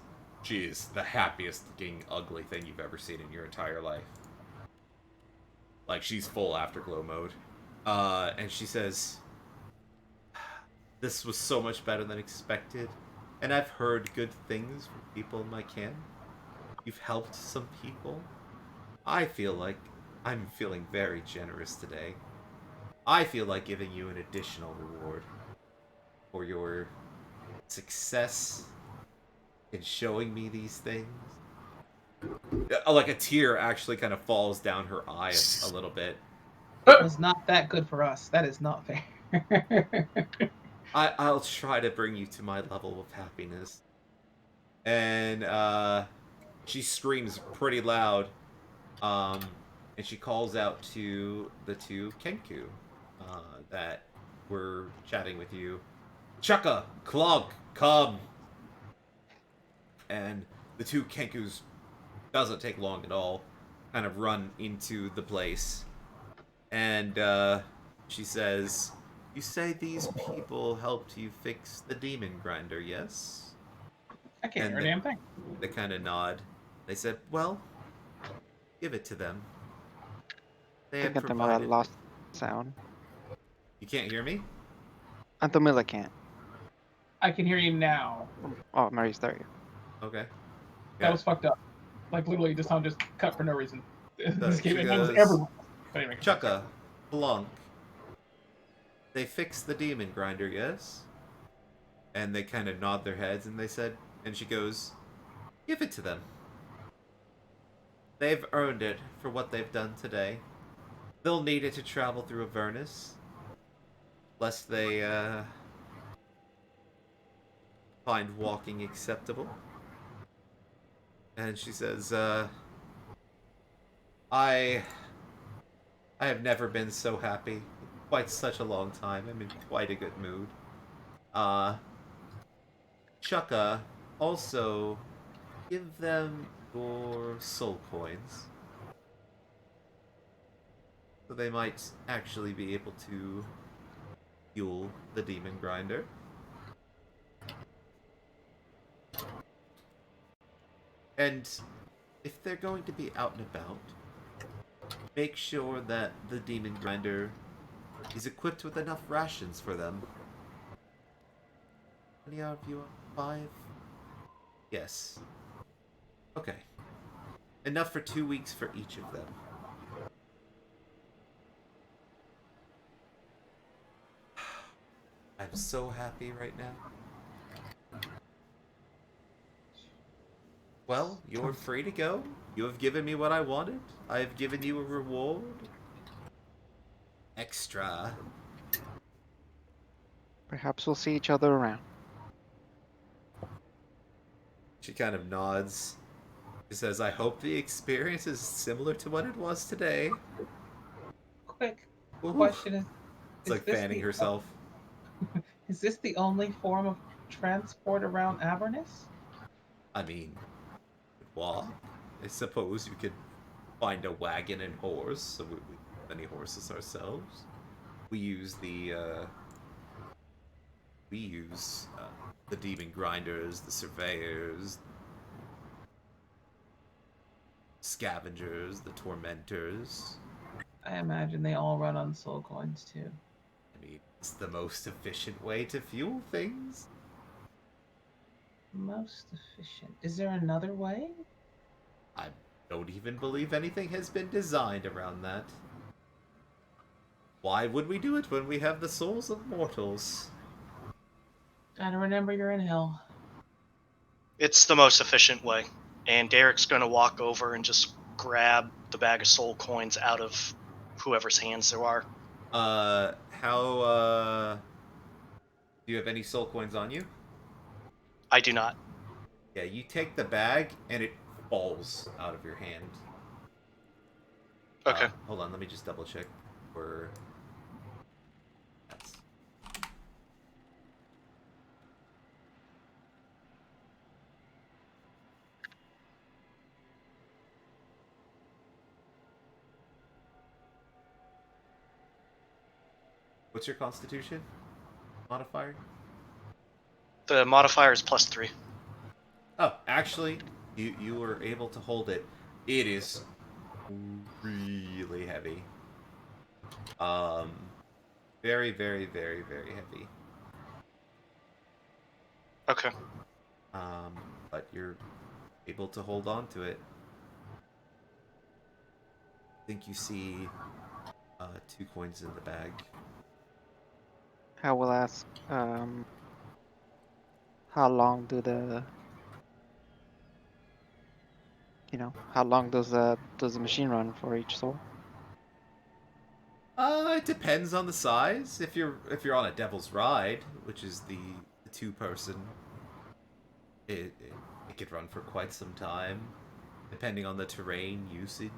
the happiest looking ugly thing you've ever seen in your entire life. Like, she's full afterglow mode. And she says, "This was so much better than expected, and I've heard good things from people in my camp. You've helped some people. I feel like I'm feeling very generous today. I feel like giving you an additional reward for your success in showing me these things." Like a tear actually kind of falls down her eye a little bit. It was not that good for us. That is not fair. I'll try to bring you to my level of happiness. And she screams pretty loud, and she calls out to the two Kenku that were chatting with you. "Chukka, Clog, come!" And the two Kenkus, doesn't take long at all, kind of run into the place. And she says, "You say these people helped you fix the demon grinder, yes?" I can't hear a And damn thing. they kind of nod. They said, "Well, give it to them. They I have think Antomila provided..." lost sound. You can't hear me? Antomila can't. I can hear you now. Oh, Mary's there. Okay. That was fucked up. Like, literally, the sound just cut for no reason. This she game, it was goes, everywhere. But anyway, "Chukka, Blunk. They fixed the demon grinder, yes?" And they kind of nod their heads and they said, And she goes, "Give it to them. They've earned it for what they've done today. They'll need it to travel through Avernus, lest they find walking acceptable." And she says, I have never been so happy in quite such a long time. I'm in quite a good mood. Uh, Chukka, also give them your soul coins. So they might actually be able to fuel the demon grinder. And if they're going to be out and about, make sure that the demon grinder is equipped with enough rations for them. How many of you are 5? Yes. Okay. Enough for 2 weeks for each of them. I'm so happy right now. Well, you're free to go. You have given me what I wanted. I have given you a reward. Extra. Perhaps we'll see each other around. She kind of nods. She says, "I hope the experience is similar to what it was today." Quick Ooh. question It's like fanning herself. Is this the only form of transport around Avernus? I mean, walk. I suppose you could find a wagon and horse. So we have many horses ourselves. We use the demon grinders, the surveyors, scavengers, the tormentors. I imagine they all run on soul coins too. I mean, it's the most efficient way to fuel things. Most efficient. Is there another way? I don't even believe anything has been designed around that. Why would we do it when we have the souls of mortals? Gotta remember you're in hell. It's the most efficient way. And Derek's going to walk over and just grab the bag of soul coins out of whoever's hands there are. Do you have any soul coins on you? I do not. Yeah, you take the bag and it falls out of your hand. Okay. Hold on, let me just double check where. That's... What's your constitution modifier? The modifier is +3. Oh, actually, you were able to hold it. It is really heavy. Very, very, very, very heavy. Okay. But you're able to hold on to it. I think you see 2 coins in the bag. I will ask, how long do how long does the machine run for each soul? It depends on the size. If you're on a Devil's Ride, which is the 2-person, it could run for quite some time, depending on the terrain, usage,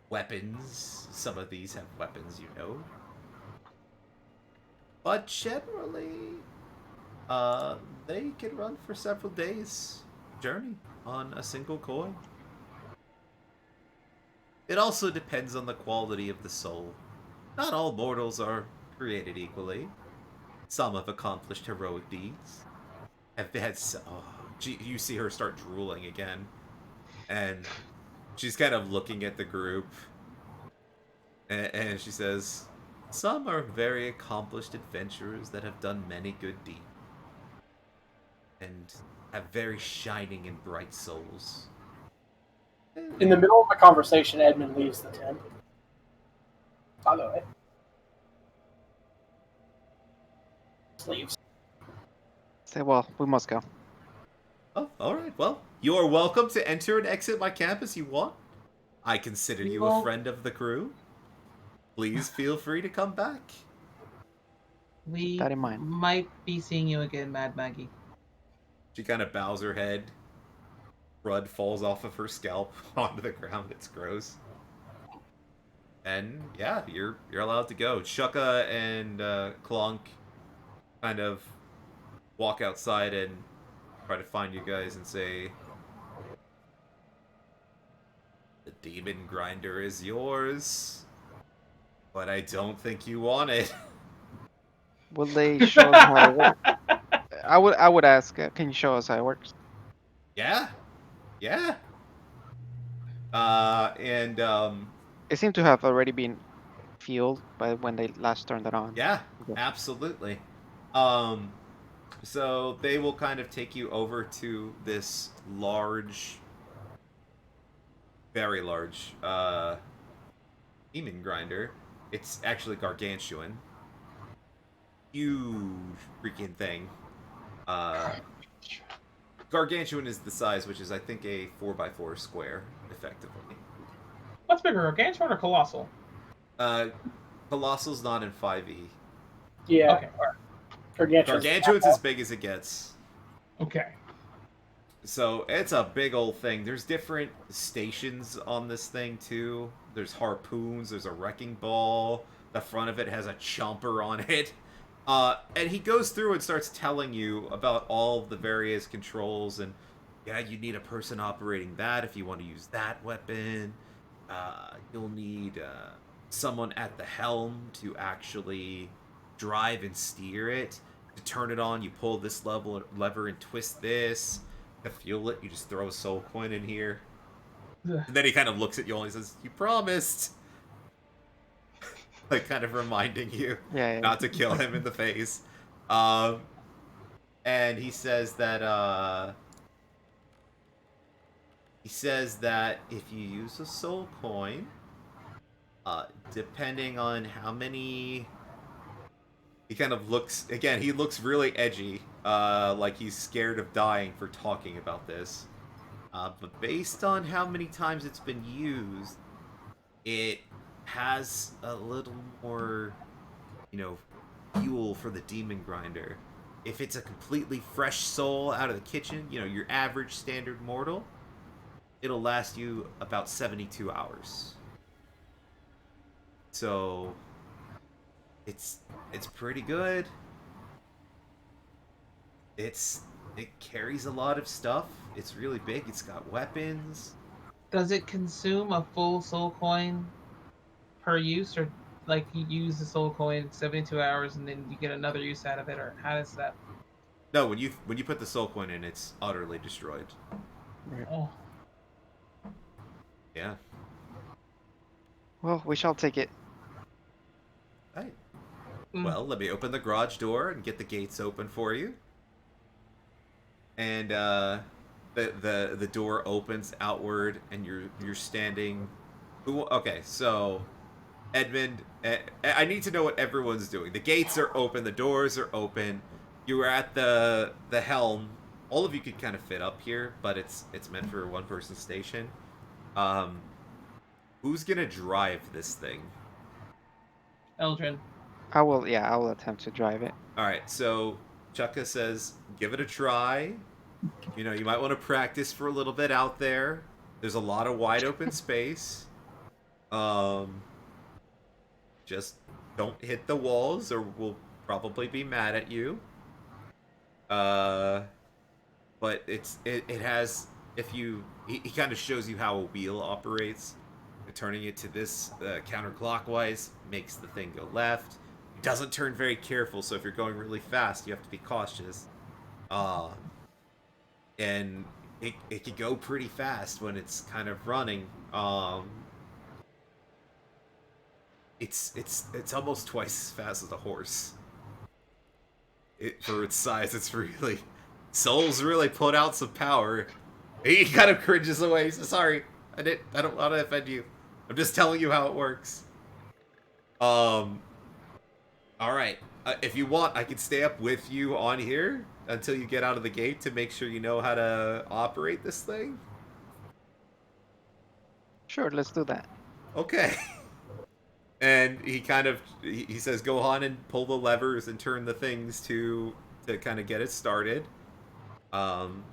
weapons. Some of these have weapons, you know. But generally, they can run for several days journey on a single coin. It also depends on the quality of the soul. Not all mortals are created equally. Some have accomplished heroic deeds. Have had you see her start drooling again, and she's kind of looking at the group, and she says, "Some are very accomplished adventurers that have done many good deeds, and have very shining and bright souls." In the middle of the conversation, Edmund leaves the tent. By the way. Just leaves. Say, well, we must go. All right. Well, you are welcome to enter and exit my camp as you want. I consider We you will- a friend of the crew. Please feel free to come back. We That in mind. might be seeing you again, Mad Maggie. She kind of bows her head. Blood falls off of her scalp onto the ground. It's gross. And yeah, you're allowed to go. Shucka and Clunk kind of walk outside and try to find you guys and say, "The demon grinder is yours, but I don't think you want it." Will they show us how it works? I would ask, can you show us how it works? Yeah, yeah. And It seemed to have already been fueled by when they last turned it on. yeah, Okay. absolutely. So they will kind of take you over to this large, very large, demon grinder. It's actually gargantuan. Huge freaking thing. Gargantuan is the size, which is, I think, a 4x4 square, effectively. What's bigger, Gargantuan or Colossal? Colossal's not in 5e. Yeah. Okay, all right. Gargantuan's as big as it gets. Okay. So it's a big old thing. There's different stations on this thing too. There's harpoons, there's a wrecking ball. The front of it has a chomper on it. And he goes through and starts telling you about all the various controls and yeah, you need a person operating that if you want to use that weapon. You'll need someone at the helm to actually drive and steer it. To turn it on, you pull this lever and twist this. To fuel it, you just throw a soul coin in here. Ugh. And then he kind of looks at you and he says, "You promised." Like kind of reminding you Yeah. not to kill him in the face. And he says that if you use a soul coin, depending on how many, he kind of looks again. He looks really edgy, like he's scared of dying for talking about this. But based on how many times it's been used, it has a little more, fuel for the demon grinder. If it's a completely fresh soul out of the kitchen, your average standard mortal, it'll last you about 72 hours. So it's pretty good. It carries a lot of stuff. It's really big. It's got weapons. Does it consume a full soul coin per use, or like you use the soul coin 72 hours and then you get another use out of it, or how does that? No, when you put the soul coin in, it's utterly destroyed. Oh, Yeah. Well, we shall take it. Right. Mm. Well, let me open the garage door and get the gates open for you. And the door opens outward, and you're standing. Okay, so Edmund, I need to know what everyone's doing. The gates are open, the doors are open. You were at the helm. All of you could kind of fit up here, but it's meant for a one-person station. Who's gonna drive this thing? Eldrin. I will attempt to drive it. All right, so Chukka says, give it a try. You might want to practice for a little bit out there. There's a lot of wide open space. Just don't hit the walls or we'll probably be mad at you. But it has, he kind of shows you how a wheel operates. Turning it to this counterclockwise makes the thing go left. It doesn't turn very careful, so if you're going really fast, you have to be cautious. And it can go pretty fast when it's kind of running. It's almost twice as fast as a horse. For its size, it's really, Soul's really put out some power. He kind of cringes away. He says, "Sorry, I don't want to offend you. I'm just telling you how it works." All right. If you want, I can stay up with you on here. until you get out of the gate to make sure you know how to operate this thing? Sure, let's do that. Okay. And he says go on and pull the levers and turn the things to kind of get it started. Um,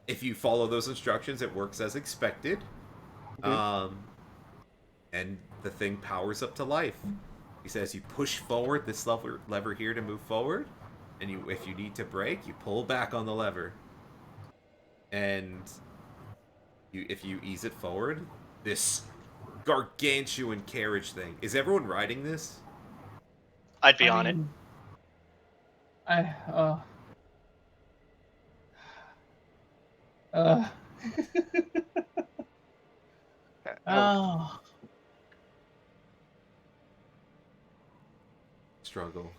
if you follow those instructions, it works as expected. Okay. And the thing powers up to life. He says you push forward this lever here to move forward, and if you need to brake, you pull back on the lever. And if you ease it forward, this gargantuan carriage thing. Is everyone riding this? I'd be I on it. mean, I uh oh. Struggle.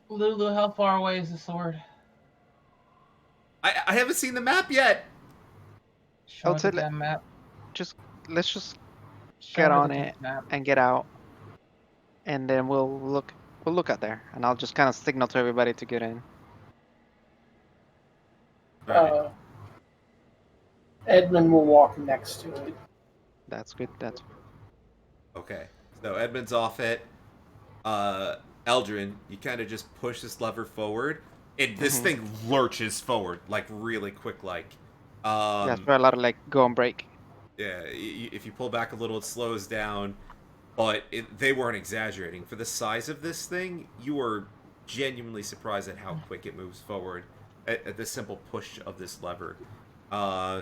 Lulu, how far away is the sword? I haven't seen the map yet. Show I'll me the tell it. damn map. Let's just Show get me the on damn it map. and get out, and then we'll look out there, and I'll just kind of signal to everybody to get in. Right. Edmund will walk next to it. That's good. That's Okay. So Edmund's off it. Eldrin, you kind of just push this lever forward, and this Mhm. thing lurches forward like really quick. yeah. It's very a lot of like go and break. Yeah. If you pull back a little, it slows down. But they weren't exaggerating. For the size of this thing, you were genuinely surprised at how quick it moves forward at the simple push of this lever. Uh,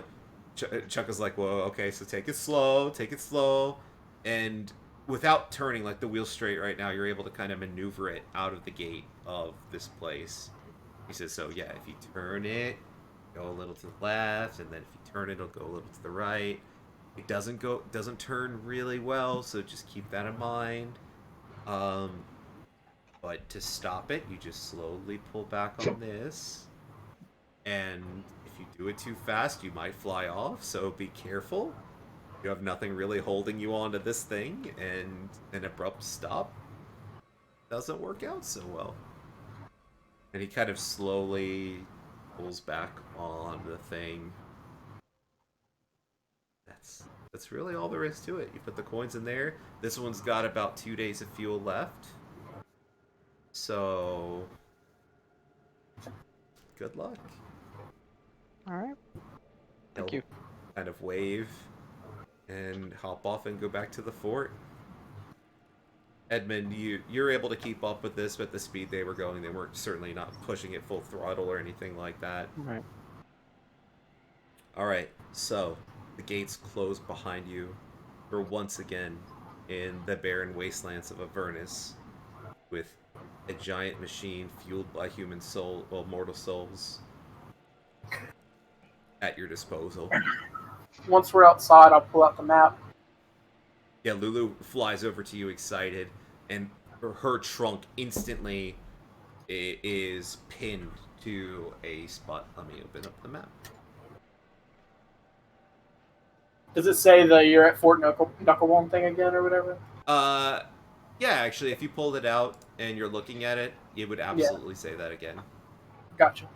Chuck is like, well, okay, so take it slow. And without turning like the wheel straight right now, you're able to kind of maneuver it out of the gate of this place. He says, so yeah, if you turn it, go a little to the left, and then if you turn it, it'll go a little to the right. It doesn't turn really well, so just keep that in mind. Um, but to stop it, you just slowly pull back on this. And if you do it too fast, you might fly off, so be careful. You have nothing really holding you onto this thing, and an abrupt stop doesn't work out so well. And he kind of slowly pulls back on the thing. That's really all there is to it. You put the coins in there. This one's got about 2 days of fuel left. So good luck. All right. Thank He'll you. kind of wave and hop off and go back to the fort. Edmund, you're able to keep up with this, but at the speed they were going, they weren't certainly not pushing it full throttle or anything like that. Right. All right, so the gates close behind you. We're once again in the barren wastelands of Avernus, with a giant machine fueled by mortal souls, at your disposal. Once we're outside, I'll pull out the map. Yeah, Lulu flies over to you excited, and her trunk instantly is pinned to a spot. Let me open up the map. Does it say that you're at Fort Knucklebone thing again or whatever? Yeah, actually, if you pulled it out and you're looking at it, it would absolutely say that again. Gotcha.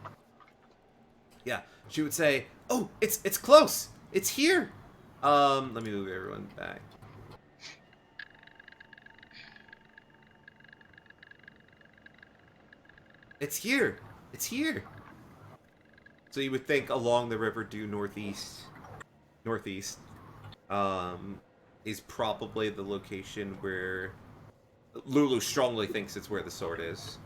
Yeah, she would say, "Oh, it's close. It's here." Let me move everyone back. It's here. It's here. So you would think along the river due northeast, is probably the location where Lulu strongly thinks it's where the sword is.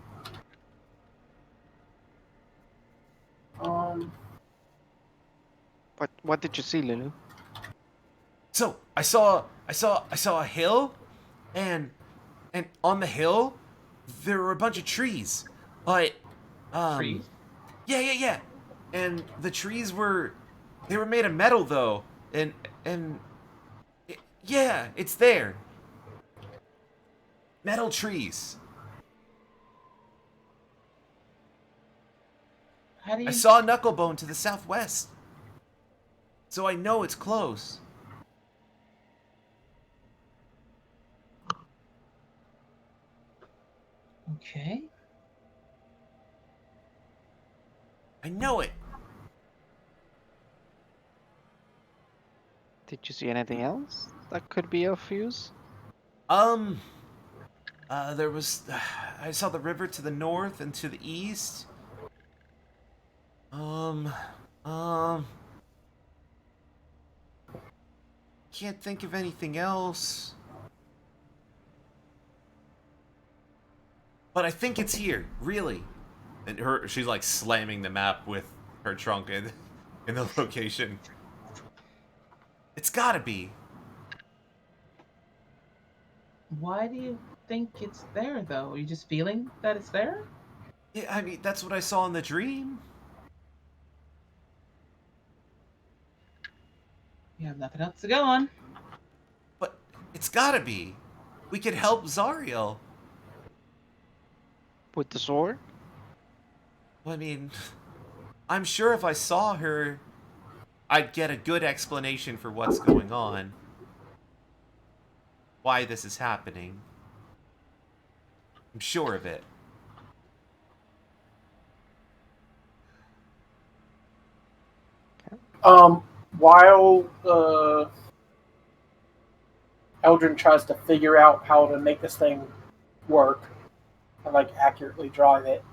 What did you see, Lulu? So I saw a hill, and on the hill there were a bunch of trees, but Trees? yeah, and the trees they were made of metal though, and yeah, it's there. Metal trees. How do I you saw a knucklebone to the southwest, so I know it's close. Okay. I know it. Did you see anything else that could be of use? There was. I saw the river to the north and to the east. Um, can't think of anything else. But I think it's here, really. And she's like slamming the map with her trunk in the location. It's gotta be. Why do you think it's there, though? Are you just feeling that it's there? Yeah, I mean, that's what I saw in the dream. You have nothing else to go on. But it's gotta be. We could help Zariel. With the sword? Well, I mean, I'm sure if I saw her, I'd get a good explanation for what's going on. Why this is happening. I'm sure of it. While Eldrin tries to figure out how to make this thing work and like accurately drive it,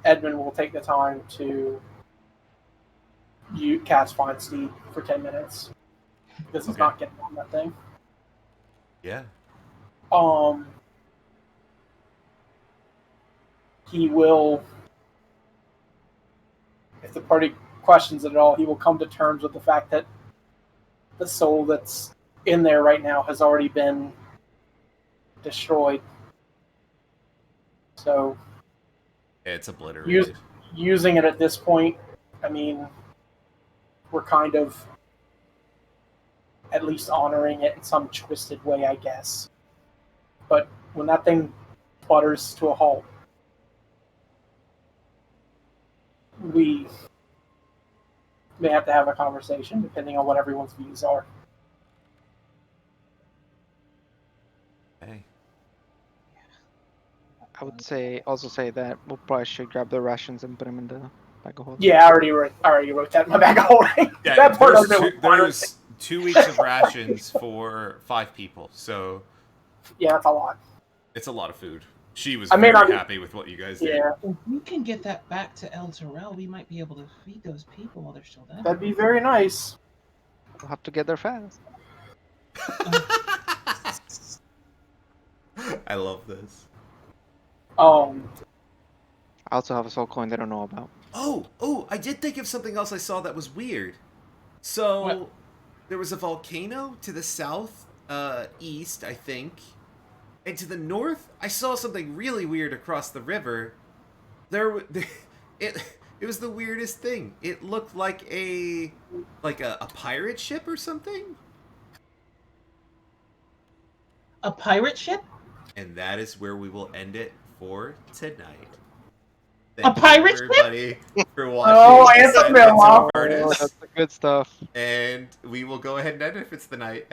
Edmund will take the time to cast Find Steed for 10 minutes because he's Okay. not getting on that thing. Yeah. He will, if the party questions it at all, he will come to terms with the fact that the soul that's in there right now has already been destroyed. So It's obliterated. using it at this point, I mean, we're kind of at least honoring it in some twisted way, I guess. But when that thing sputters to a halt, we may have to have a conversation depending on what everyone's views are. Hey. I would also say that we'll probably should grab the rations and put them in the bag of holding. Yeah, I already wrote that in my bag of holding. Yeah, That part of it was there's 2 weeks of rations for 5 people, so yeah, that's a lot. it's a lot of food. She was I mean, very happy with what you guys did. Yeah, If we can get that back to El Terrell, we might be able to feed those people while they're still there. that'd be very nice. We'll have to get there fast. I love this. I also have a soul coin they don't know about. Oh, I did think of something else I saw that was weird. So, What? there was a volcano to the south, east, I think. And to the north, I saw something really weird across the river. It was the weirdest thing. It looked like a pirate ship or something. A pirate ship? And that is where we will end it for tonight. A pirate ship? everybody, for watching. Oh, Anthem Descendants of Miller. Avernus. Oh, that's the good stuff. And we will go ahead and end it if it's the night.